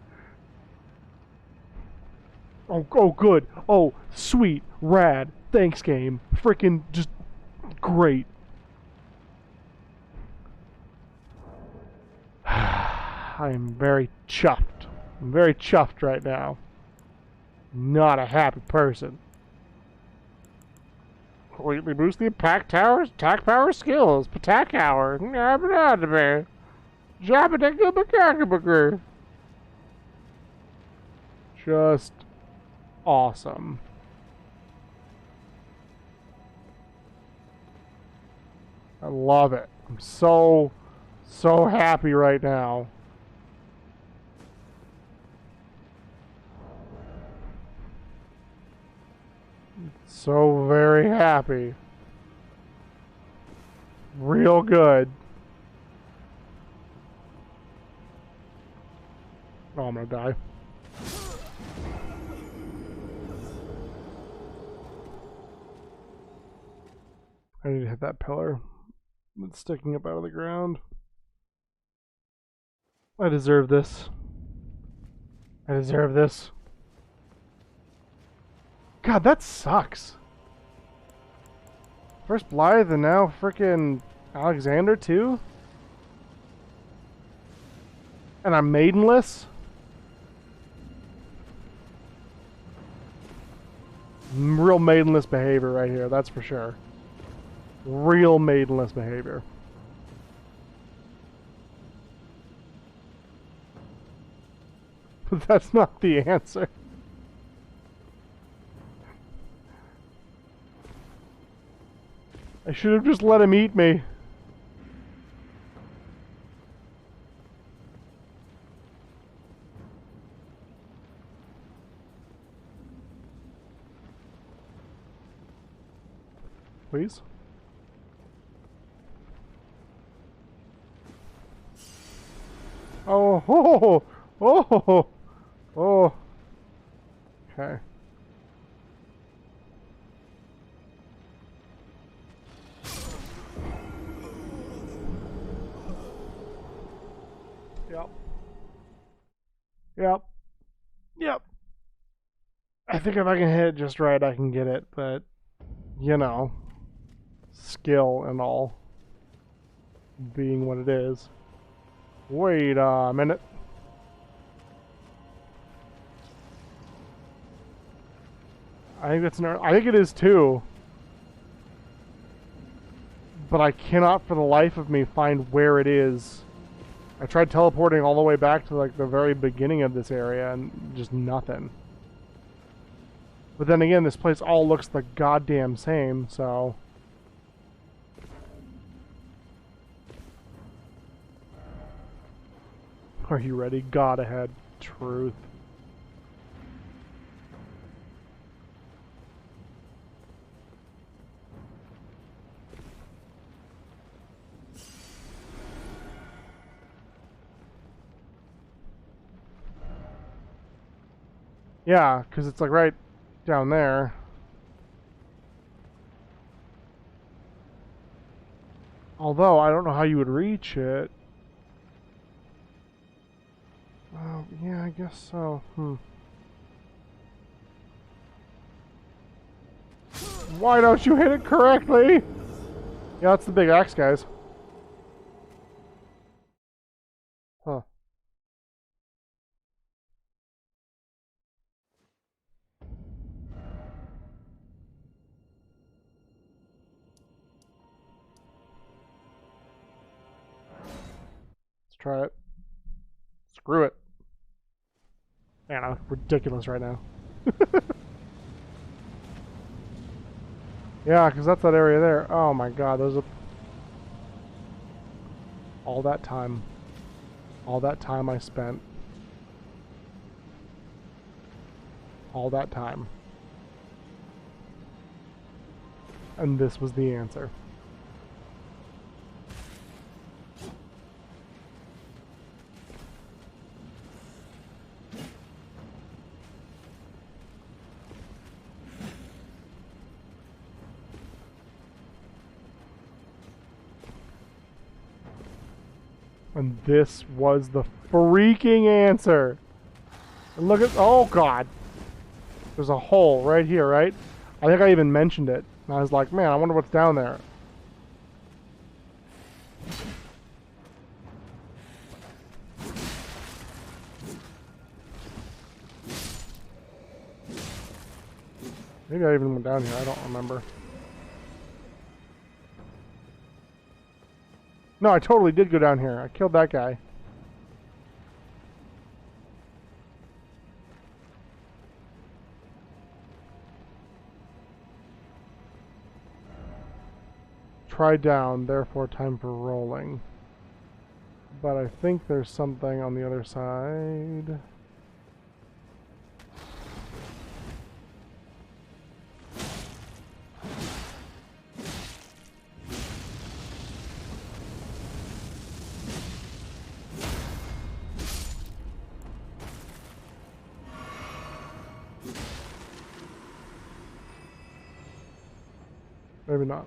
Oh, good. Oh, sweet. Rad. Thanks, game. Freaking just great. I am very chuffed. I'm very chuffed right now. Not a happy person. Completely boost the attack power skills. Attack power. Just awesome. I love it. I'm so happy right now. So very happy. Real good. Oh, I'm gonna die. I need to hit that pillar that's sticking up out of the ground. I deserve this. I deserve this. God, that sucks. First Blythe and now frickin' Alexander too? And I'm maidenless? Real maidenless behavior right here, that's for sure. Real maidenless behavior. But that's not the answer. I should have just let him eat me. Please? Oh, oh, oh, oh. Okay. Yep. Yep. Yep. I think if I can hit it just right, I can get it, but, you know, skill and all being what it is. Wait a minute. I think that's I think it is too. But I cannot for the life of me find where it is. I tried teleporting all the way back to like the very beginning of this area and just nothing. But then again, this place all looks the goddamn same, so... Are you ready? God ahead. Truth. Yeah, because it's like right down there. Although, I don't know how you would reach it. Yeah, I guess so. Why don't you hit it correctly? Yeah, that's the big axe, guys. Huh. Let's try it. Screw it. Man, I'm ridiculous right now. Yeah, because that's that area there. Oh my god, those are... All that time. All that time I spent. All that time. And this was the answer. And this was the freaking answer. And look at... Oh, God. There's a hole right here, right? I think I even mentioned it. And I was like, man, I wonder what's down there. Maybe I even went down here. I don't remember. No, I totally did go down here. I killed that guy. Try down, therefore time for rolling. But I think there's something on the other side. Maybe not.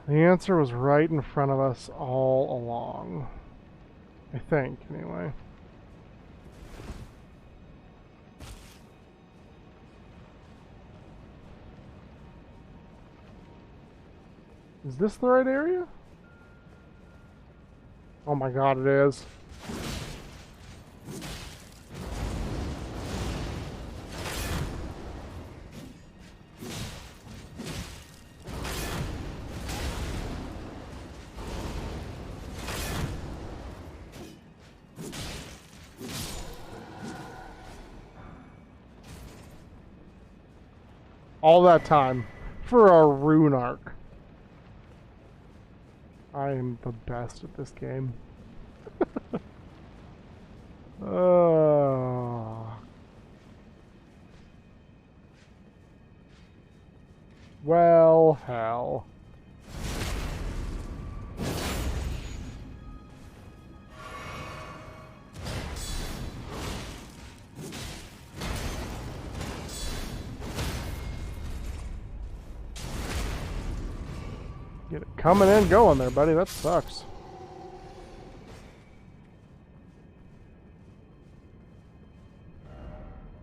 The answer was right in front of us all along. I think, anyway. Is this the right area? Oh my god, it is. All that time for a rune arc. I am the best at this game. Well, hell. Get it coming and going there, buddy. That sucks.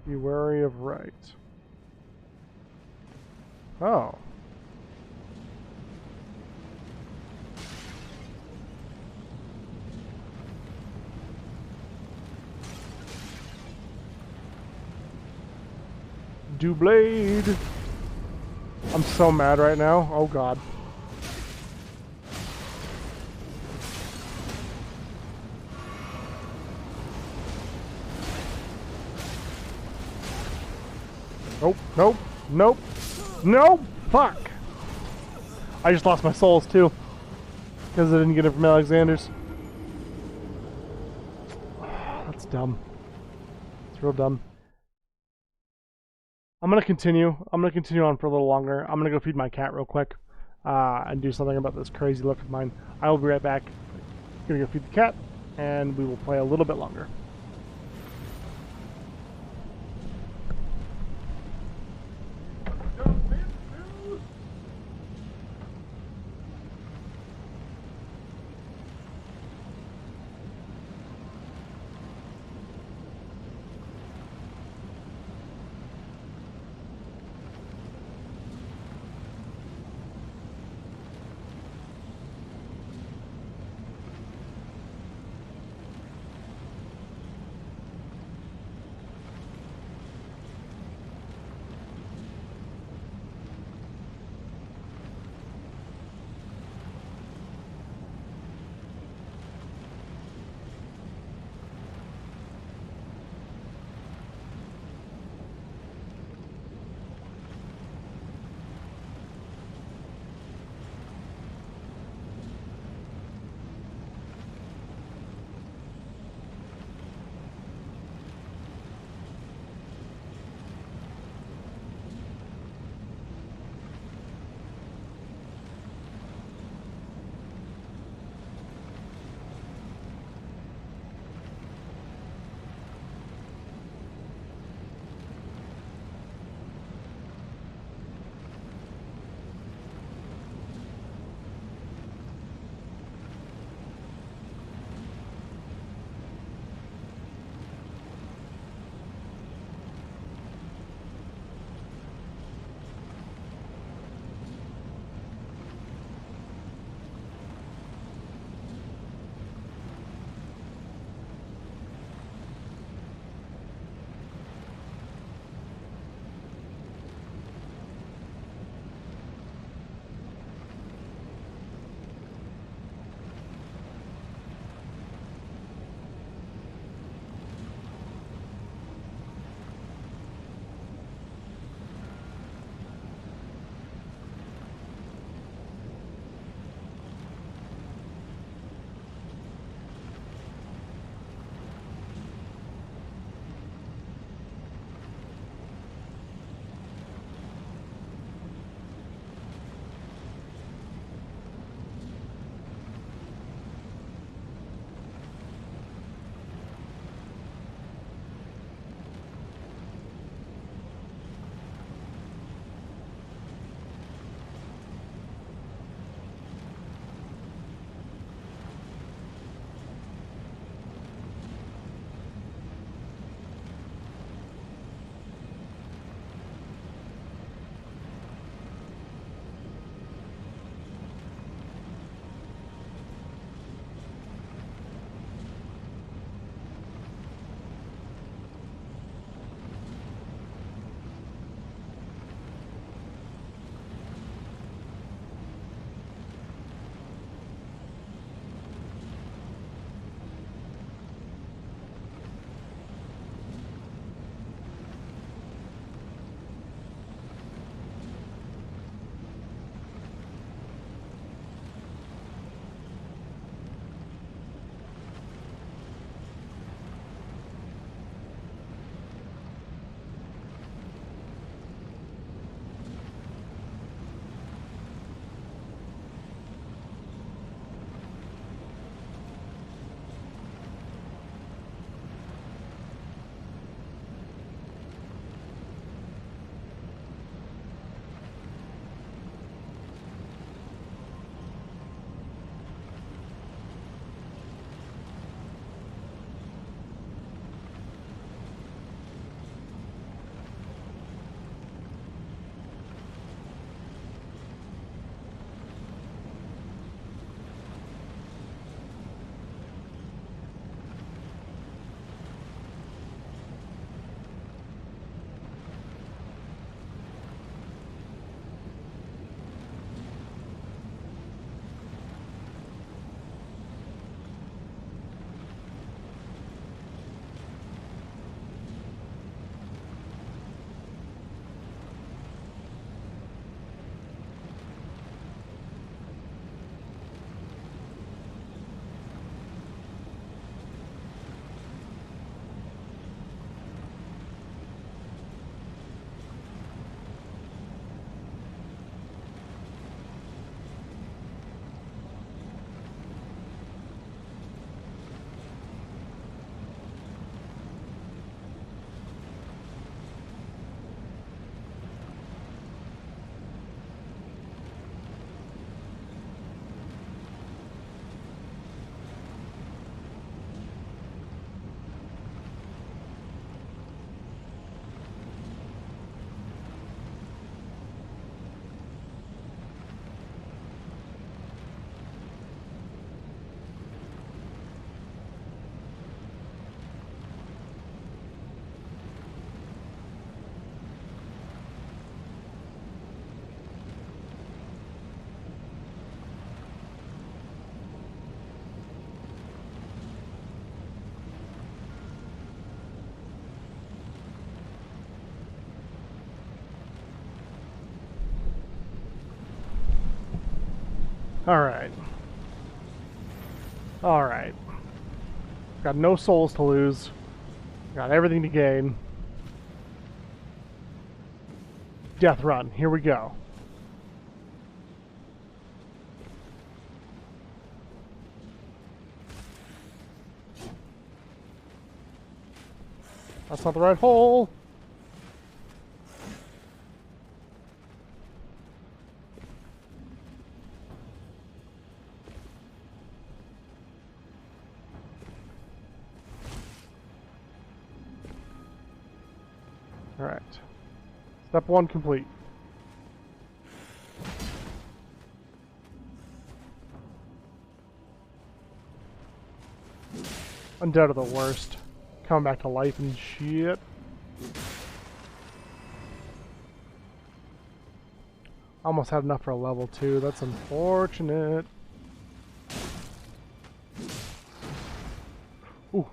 Be wary of right. Oh. Do blade. I'm so mad right now. Oh god. Nope, nope, nope, nope, fuck! I just lost my souls too. Because I didn't get it from Alexander's. That's dumb. It's real dumb. I'm gonna continue. I'm gonna continue on for a little longer. I'm gonna go feed my cat real quick. And do something about this crazy look of mine. I will be right back. Gonna go feed the cat, and we will play a little bit longer. Alright. Alright. Got no souls to lose. Got everything to gain. Death run. Here we go. That's not the right hole. All right. Step 1 complete. Undead are the worst. Coming back to life and shit. Almost had enough for a level 2. That's unfortunate. Ooh.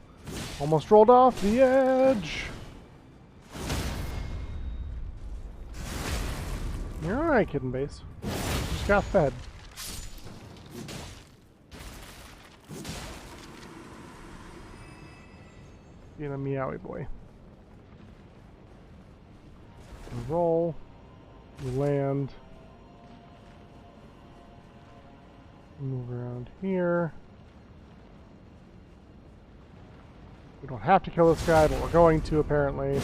Almost rolled off the edge. You're alright, Kitten Base. Just got fed. Being a meowy boy. We roll. We land. Move around here. We don't have to kill this guy, but we're going to apparently.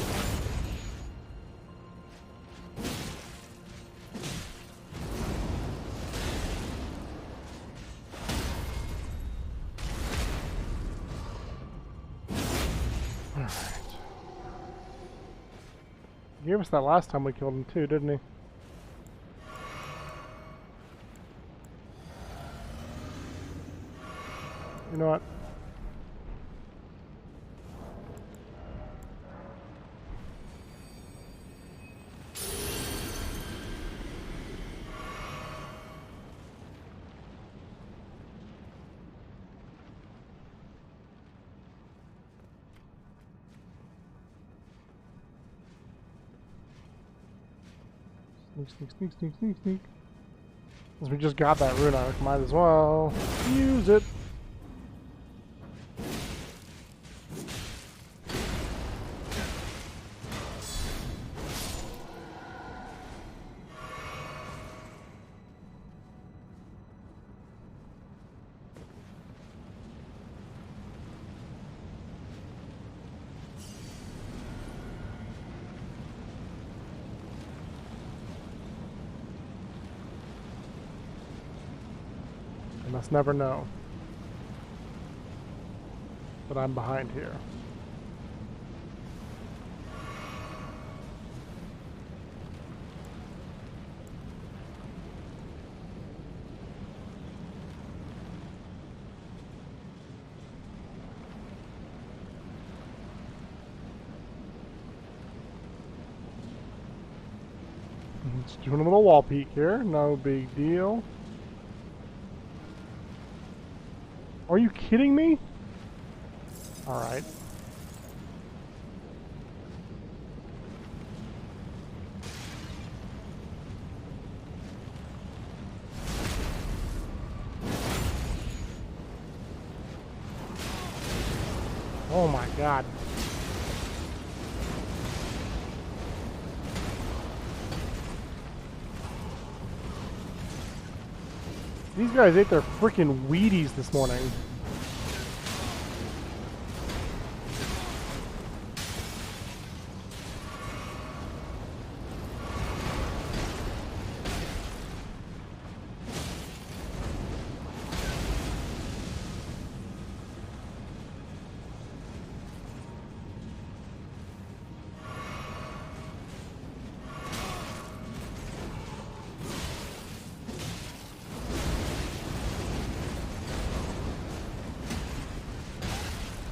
He gave us that last time we killed him too, didn't he? You know what? Sneak. Since we just got that rune arc, might as well use it. Must never know that I'm behind here. Just doing a little wall peek here, no big deal. Are you kidding me? Alright. Oh my god. These guys ate their freaking Wheaties this morning.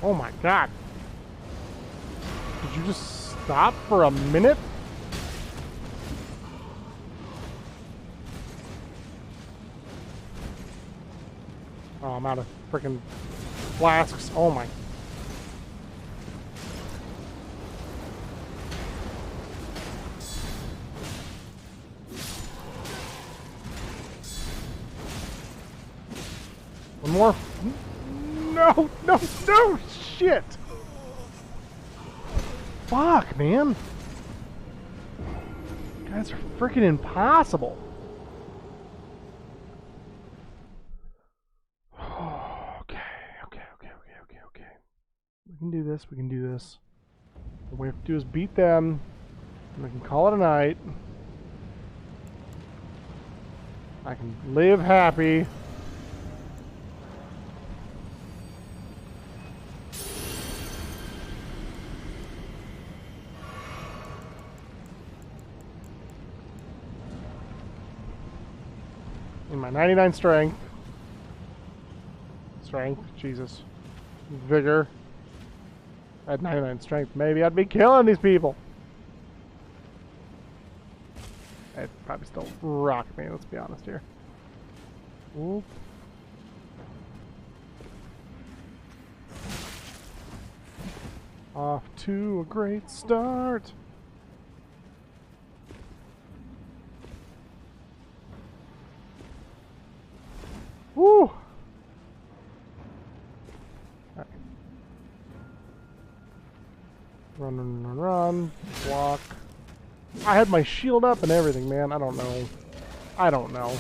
Oh my god. Did you just stop for a minute? Oh, I'm out of freaking flasks. Oh my. More. No, no, no! Shit! Fuck, man. You guys are freaking impossible. Okay. We can do this, we can do this. All we have to do is beat them, and we can call it a night. I can live happy. In my 99 strength. Jesus. Vigor. At 99 strength, maybe I'd be killing these people. I'd probably still rock me, let's be honest here. Oop. Off to a great start. Woo! Right. Run. Block. I had my shield up and everything, man. I don't know.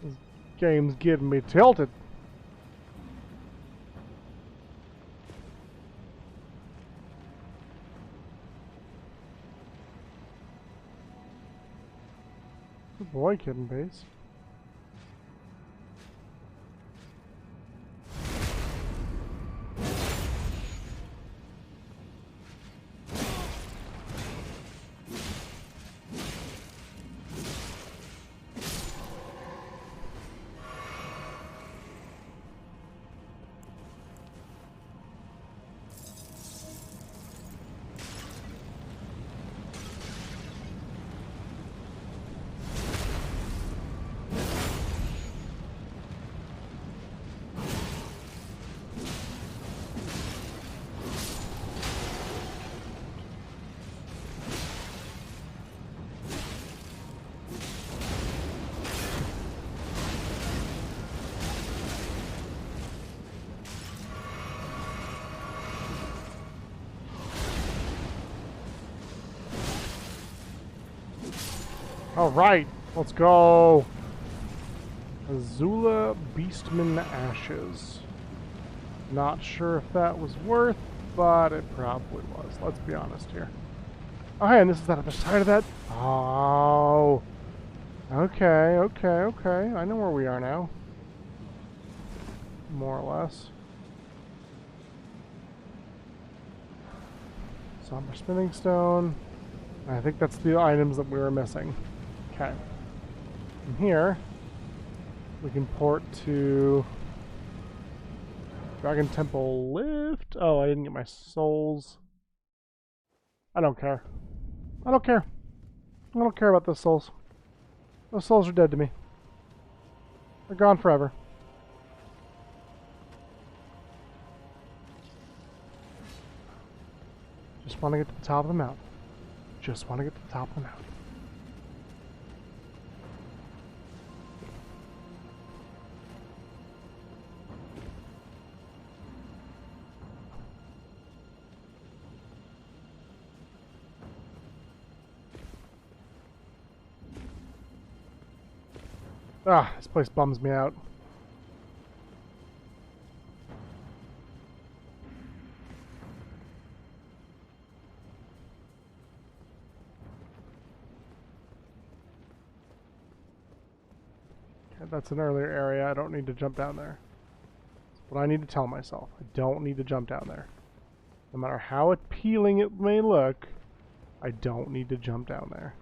This game's getting me tilted. Good boy, Kid and Base. Alright, let's go. Azula Beastman Ashes. Not sure if that was worth, but it probably was. Let's be honest here. Oh, hey, and this is that other side of that. Oh. Okay. I know where we are now. More or less. Somber Spinning Stone. I think that's the items that we were missing. Okay. From here, we can port to Dragon Temple Lift. Oh, I didn't get my souls. I don't care. I don't care about those souls. Those souls are dead to me. They're gone forever. Just want to get to the top of the mountain. Just want to get to the top of the mountain. Ah, this place bums me out. Okay, that's an earlier area. I don't need to jump down there. That's what I need to tell myself. I don't need to jump down there. No matter how appealing it may look, I don't need to jump down there.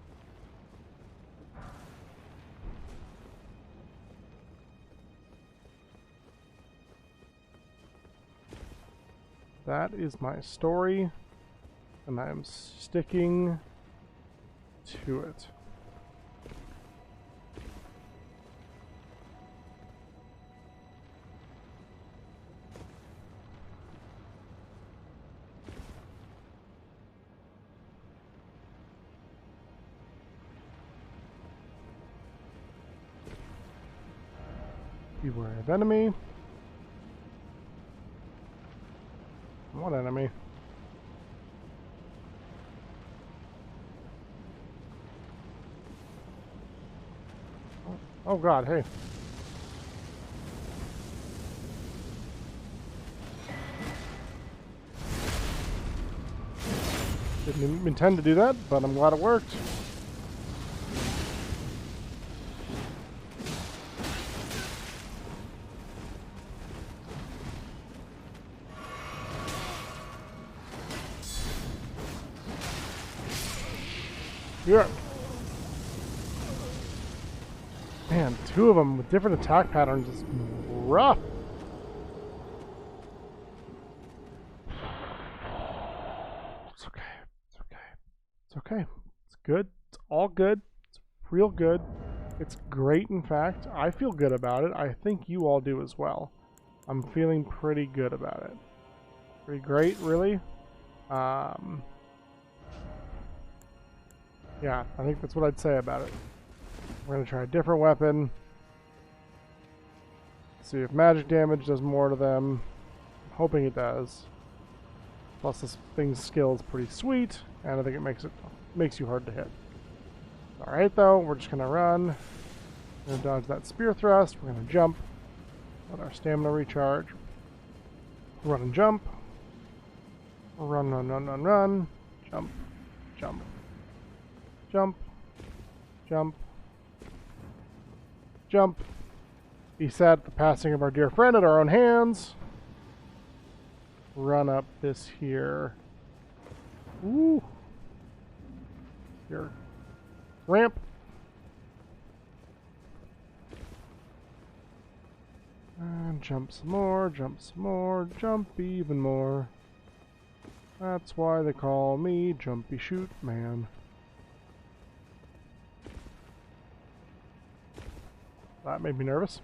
That is my story, and I am sticking to it. Beware of enemy. What enemy? Oh god, hey. Didn't intend to do that, but I'm glad it worked. Yeah. Man, two of them with different attack patterns is rough. It's okay. It's okay. It's okay. It's good. It's all good. It's real good. It's great, in fact. I feel good about it. I think you all do as well. I'm feeling pretty good about it. Pretty great, really. Yeah, I think that's what I'd say about it. We're going to try a different weapon. See if magic damage does more to them. I'm hoping it does. Plus this thing's skill is pretty sweet, and I think it makes you hard to hit. Alright though, we're just going to run. We're going to dodge that spear thrust. We're going to jump. Let our stamina recharge. Run and jump. Run, run, run, run, run. Jump. Jump. Jump. Jump. Jump. Be sad at the passing of our dear friend at our own hands. Run up this here. Ooh. Here. Ramp. And jump some more, jump some more, jump even more. That's why they call me Jumpy Shoot Man. That made me nervous.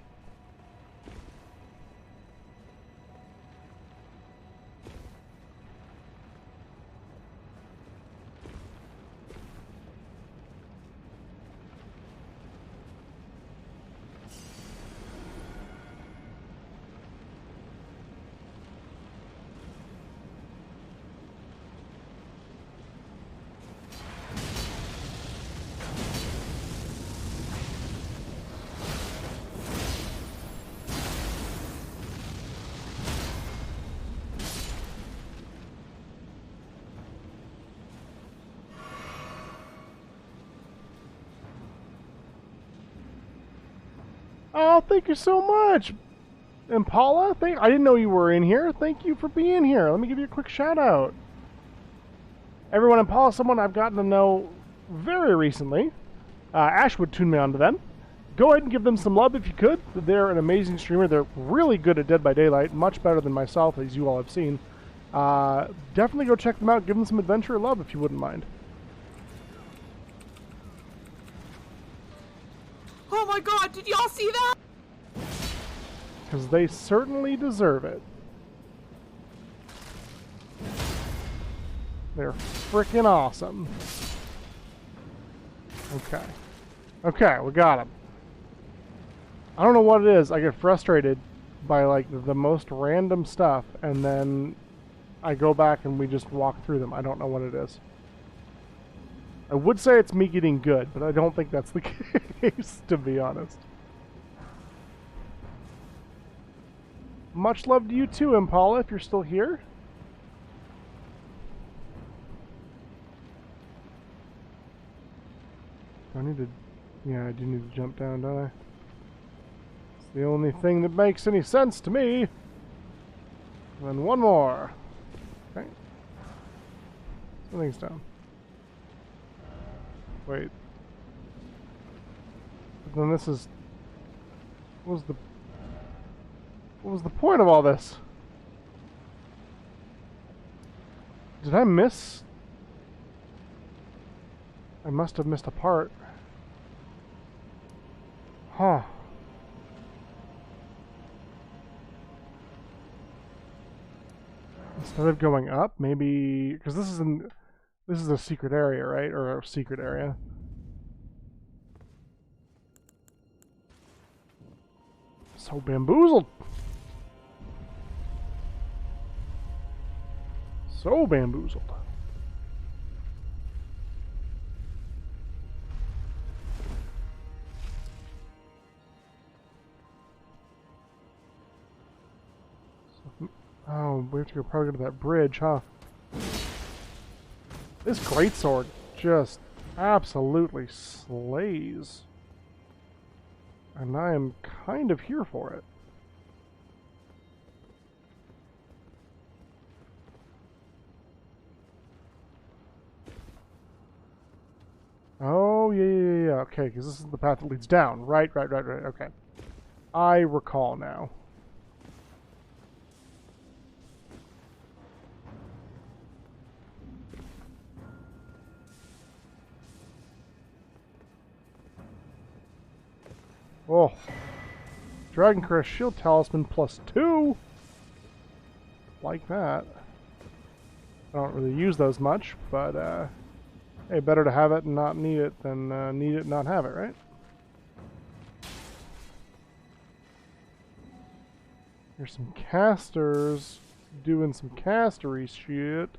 Oh, thank you so much, Impala. I didn't know you were in here. Thank you for being here. Let me give you a quick shout out. Everyone, Impala, someone I've gotten to know very recently. Ashwood tuned me on to them. Go ahead and give them some love if you could. They're an amazing streamer. They're really good at Dead by Daylight, much better than myself, as you all have seen. Definitely go check them out. Give them some adventure love if you wouldn't mind. Oh my god, did y'all see that? Because they certainly deserve it. They're freaking awesome. Okay. Okay, we got them. I don't know what it is. I get frustrated by like the most random stuff, and then I go back and we just walk through them. I don't know what it is. I would say it's me getting good, but I don't think that's the case, to be honest. Much love to you too, Impala, if you're still here. I need to... Yeah, I do need to jump down, don't I? It's the only thing that makes any sense to me. And then one more. Okay. Something's down. Wait. But then this is... What was the point of all this? Did I miss? I must have missed a part. Huh. Instead of going up, maybe... Because this is a secret area, right? Or a secret area. So bamboozled. So bamboozled. Oh, we have to probably go to that bridge, huh? This greatsword just absolutely slays. And I am kind of here for it. Oh, yeah. Okay, because this is the path that leads down. Right. Okay. I recall now. Oh. Dragon Crest Shield Talisman +2. Like that. I don't really use those much, but hey, better to have it and not need it than need it and not have it, right? Here's some casters doing some castery shit.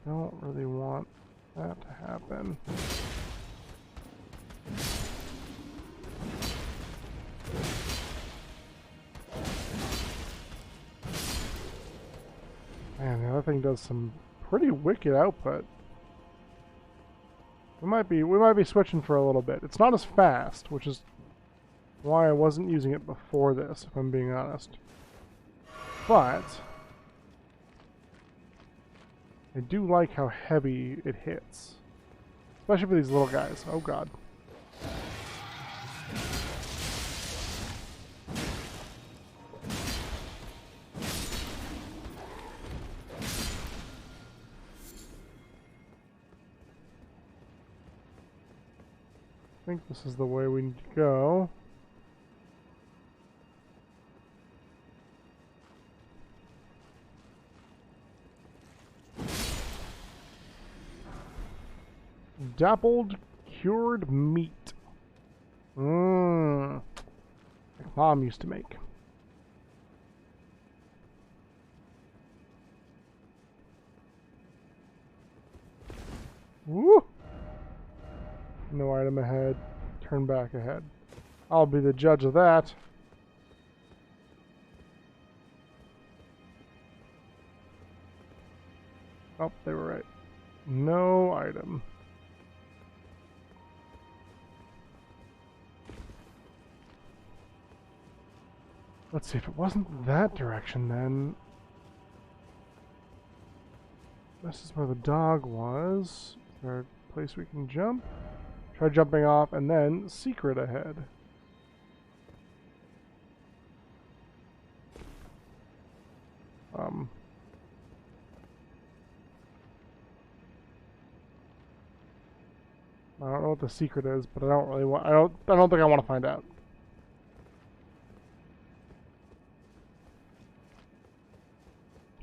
Don't really want that to happen. Man, the other thing does some pretty wicked output. We might be switching for a little bit. It's not as fast, which is why I wasn't using it before this, if I'm being honest. But I do like how heavy it hits. Especially for these little guys. Oh god. I think this is the way we need to go. Dappled cured meat. Like Mom used to make. Woo! No item ahead. Turn back ahead. I'll be the judge of that. Oh, they were right. No item. Let's see, if it wasn't that direction then... This is where the dog was. Is there a place we can jump? Try jumping off, and then secret ahead. I don't know what the secret is, but I don't really want. I don't think I want to find out.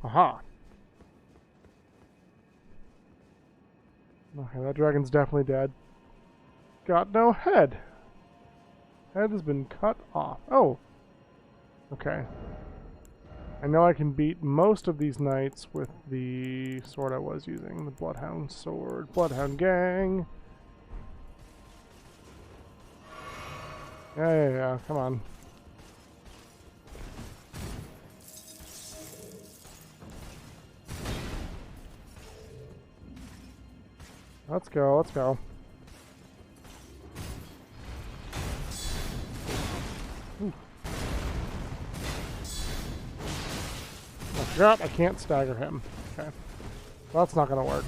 Aha. Okay, that dragon's definitely dead. Got no head. Head has been cut off. Oh. Okay. I know I can beat most of these knights with the sword I was using. The Bloodhound sword. Bloodhound gang. Yeah. Come on. Let's go. Ooh. I forgot I can't stagger him. Okay. Well, that's not gonna work.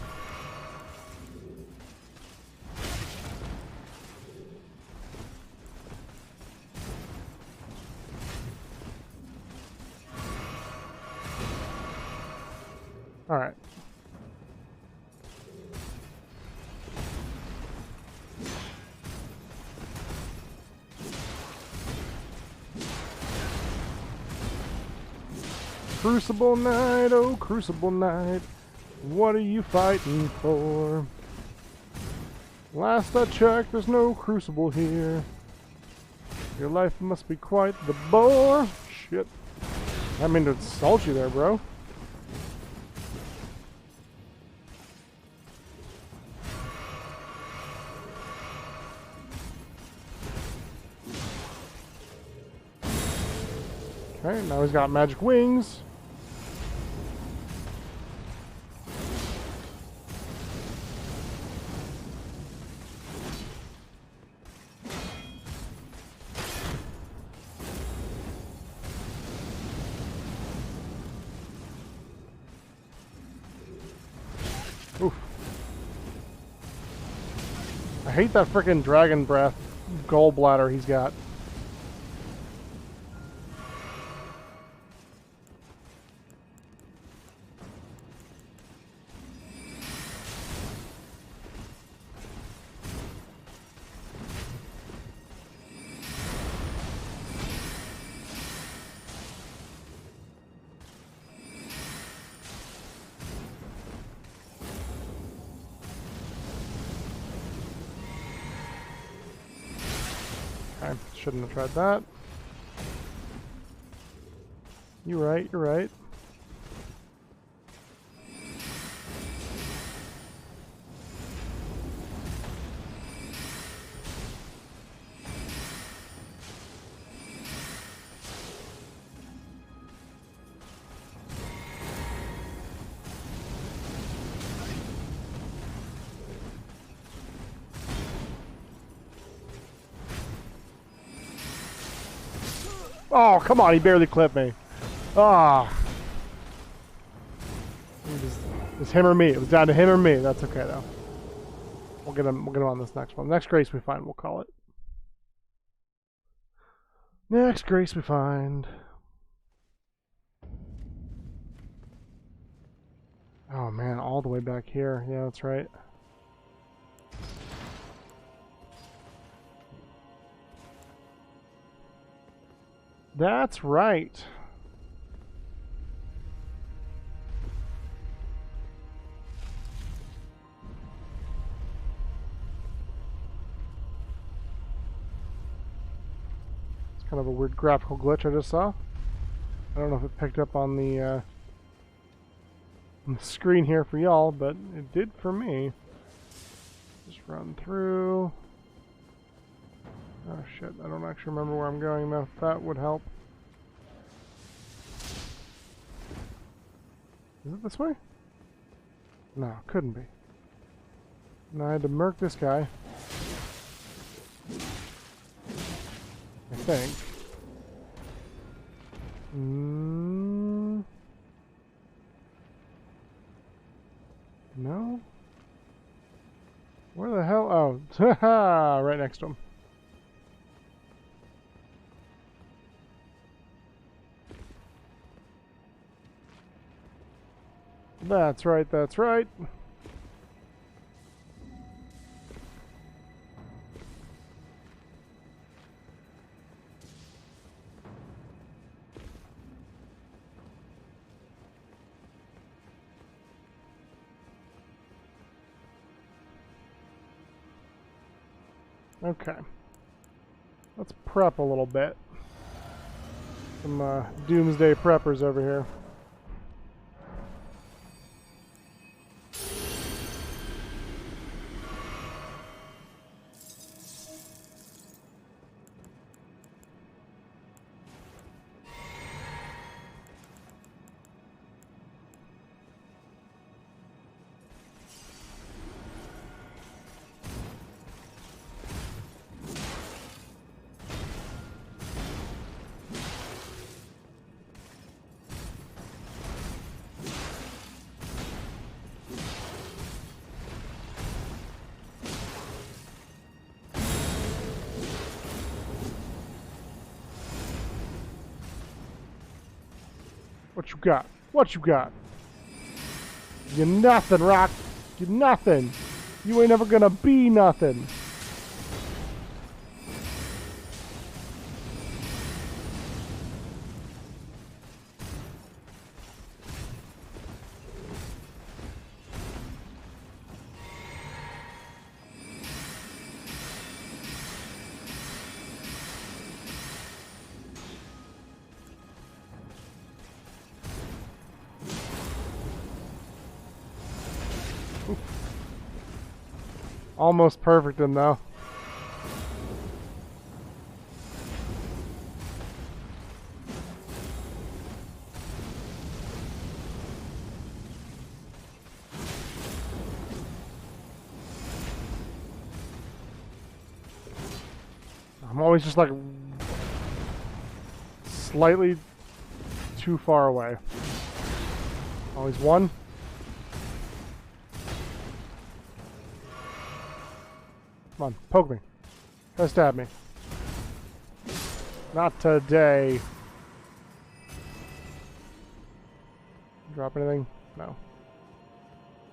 Alright. Crucible Knight, oh Crucible Knight, what are you fighting for? Last I checked, there's no Crucible here. Your life must be quite the bore. Shit. I mean to insult you there, bro. Okay, now he's got magic wings. Oof. I hate that frickin' dragon breath gallbladder he's got. Okay, shouldn't have tried that. You're right, you're right. Oh, come on, he barely clipped me. Ah. It was him or me. It was down to him or me. That's okay though. We'll get him on this next one. Next grace we find, we'll call it. Next grace we find. Oh man, all the way back here. Yeah, that's right. That's right. It's kind of a weird graphical glitch I just saw. I don't know if it picked up on the screen here for y'all, but it did for me. Just run through. Oh shit, I don't actually remember where I'm going though. That would help. Is it this way? No, couldn't be. And I had to murk this guy. I think. No? Where the hell? Oh, haha, right next to him. That's right, that's right. Okay. Let's prep a little bit. Some doomsday preppers over here. What you got? What you got? You nothing, Rock. You nothing. You ain't ever gonna be nothing. Almost perfect in though. I'm always just like slightly too far away. Always one. Come on, poke me. Try to stab me. Not today. Drop anything? No.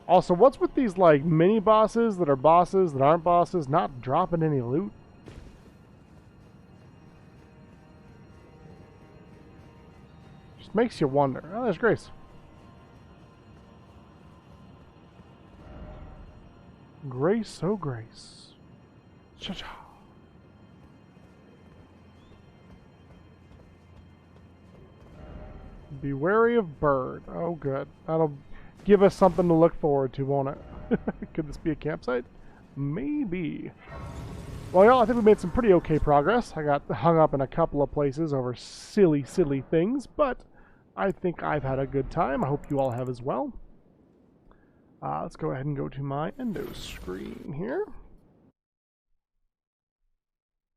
Also, what's with these like mini bosses that are bosses that aren't bosses not dropping any loot? Just makes you wonder. Oh, there's Grace. Grace, oh Grace. Cha-cha. Be wary of bird. Oh, good. That'll give us something to look forward to, won't it? Could this be a campsite? Maybe. Well, y'all, I think we made some pretty okay progress. I got hung up in a couple of places over silly, silly things, but I think I've had a good time. I hope you all have as well. Let's go ahead and go to my endo screen here.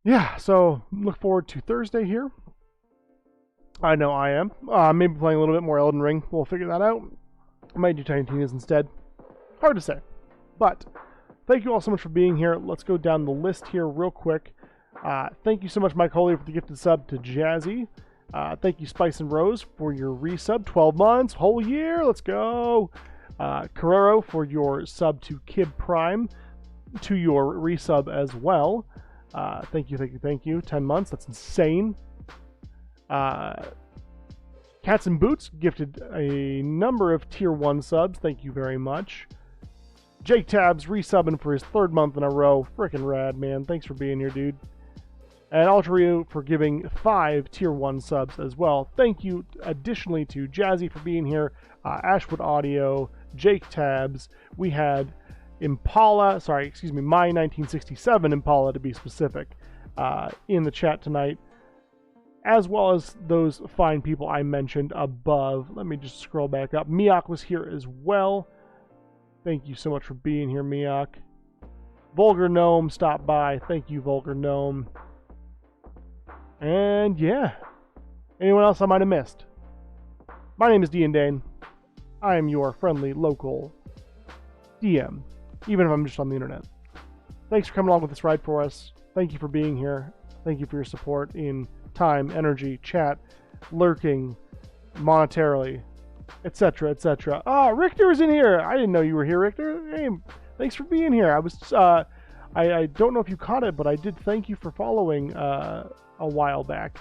Yeah, so look forward to Thursday here. I know I am. Maybe playing a little bit more Elden Ring. We'll figure that out. I might do Tiny Tina's instead. Hard to say. But thank you all so much for being here. Let's go down the list here real quick. Thank you so much, Mike Holy, for the gifted sub to Jazzy. Thank you, Spice and Rose, for your resub. 12 months, whole year. Let's go. Carrero for your sub to Kib Prime, to your resub as well. Thank you, thank you, thank you. 10 months, that's insane. Cats and Boots gifted a number of tier 1 subs. Thank you very much. Jake Tabs resubbing for his 3rd month in a row. Frickin' rad, man. Thanks for being here, dude. And Ultrario for giving 5 tier 1 subs as well. Thank you additionally to Jazzy for being here. Ashwood Audio, Jake Tabs. We had Impala, my 1967 Impala to be specific, in the chat tonight, as well as those fine people I mentioned above. Let me just scroll back up. Miak was here as well. Thank you so much for being here, Miak. Vulgar Gnome stopped by. Thank you, Vulgar Gnome. And yeah, anyone else I might have missed? My name is Dean Dane. I am your friendly local DM, even if I'm just on the internet. Thanks for coming along with this ride for us. Thank you for being here. Thank you for your support in time, energy, chat, lurking, monetarily, etc., etc. Ah, Richter's in here. I didn't know you were here, Richter. Hey, thanks for being here. I was, I don't know if you caught it, but I did thank you for following a while back.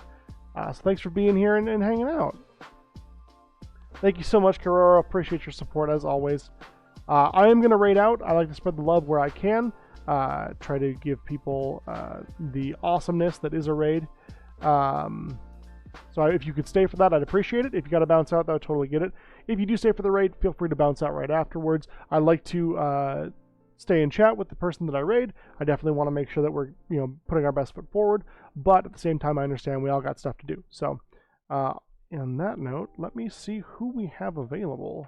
So thanks for being here and hanging out. Thank you so much, Carrera. Appreciate your support as always. I am going to raid out. I like to spread the love where I can. Try to give people the awesomeness that is a raid. So if you could stay for that, I'd appreciate it. If you got to bounce out, I would totally get it. If you do stay for the raid, feel free to bounce out right afterwards. I like to stay in chat with the person that I raid. I definitely want to make sure that we're putting our best foot forward. But at the same time, I understand we all got stuff to do. So on that note, let me see who we have available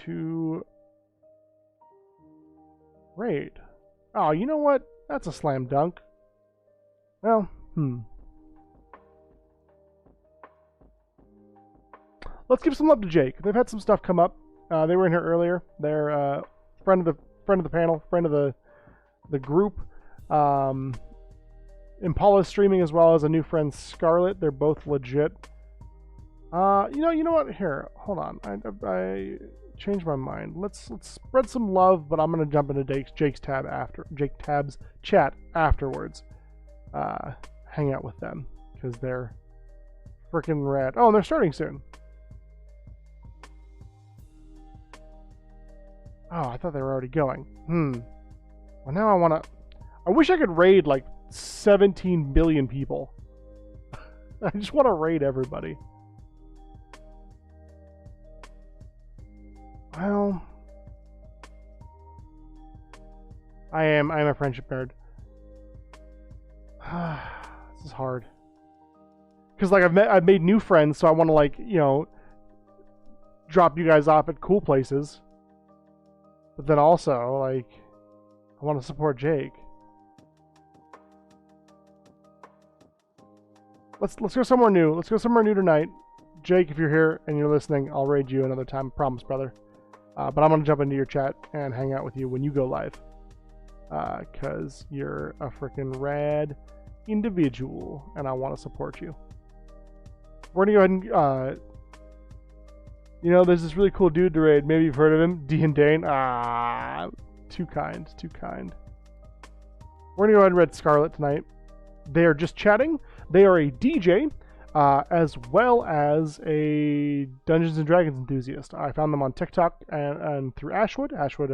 to raid. Oh, you know what? That's a slam dunk. Well, let's give some love to Jake. They've had some stuff come up. They were in here earlier. They're friend of the panel, friend of the group. Impala's streaming as well as a new friend, Scarlet. They're both legit. You know what? Here, hold on. I changed my mind. Let's spread some love, but I'm gonna jump into Jake Tab's chat afterwards. Hang out with them because they're freaking rad. Oh, and they're starting soon. Oh, I thought they were already going. Well, now I wish I could raid like 17 billion people. I just want to raid everybody. Well, I am a friendship nerd. This is hard. Because like I've made new friends, so I want to like, you know, drop you guys off at cool places. But then also like I want to support Jake. Let's go somewhere new. Let's go somewhere new tonight. Jake, if you're here and you're listening, I'll raid you another time. Promise, brother. But I'm going to jump into your chat and hang out with you when you go live. Because you're a freaking rad individual, and I want to support you. We're going to go ahead and... you know, there's this really cool dude to raid. Maybe you've heard of him. D and Dane. Too kind. Too kind. We're going to go ahead and raid Scarlet tonight. They are just chatting. They are a DJ, as well as a Dungeons & Dragons enthusiast. I found them on TikTok and through Ashwood. Ashwood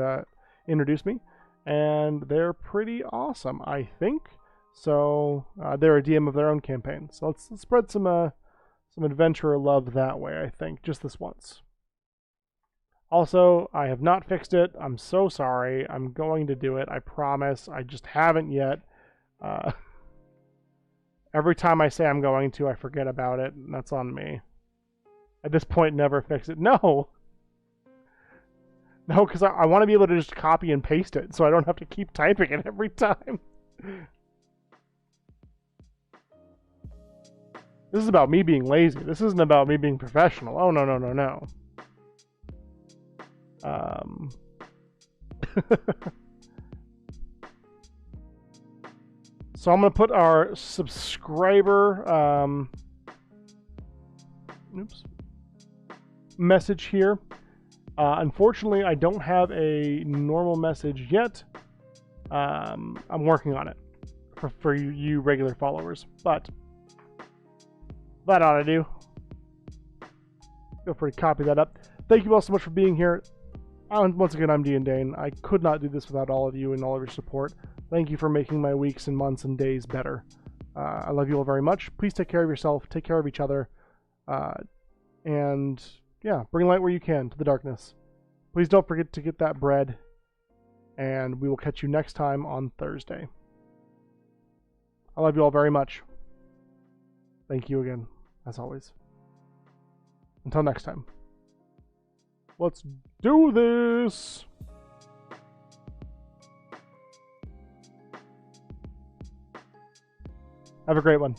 introduced me, and they're pretty awesome, I think. So they're a DM of their own campaign. So let's spread some adventurer love that way, I think, just this once. Also, I have not fixed it. I'm so sorry. I'm going to do it. I promise. I just haven't yet. Every time I say I'm going to, I forget about it, and that's on me. At this point, never fix it. No! No, because I want to be able to just copy and paste it, so I don't have to keep typing it every time. This is about me being lazy. This isn't about me being professional. Oh, no, no, no, no. So I'm going to put our subscriber message here. Unfortunately, I don't have a normal message yet. I'm working on it for you regular followers, but that ought to do. Feel free to copy that up. Thank you all so much for being here. Once again, I'm D and Dane. I could not do this without all of you and all of your support. Thank you for making my weeks and months and days better. I love you all very much. Please take care of yourself. Take care of each other. And yeah, bring light where you can to the darkness. Please don't forget to get that bread. And we will catch you next time on Thursday. I love you all very much. Thank you again, as always. Until next time. Let's do this! Have a great one.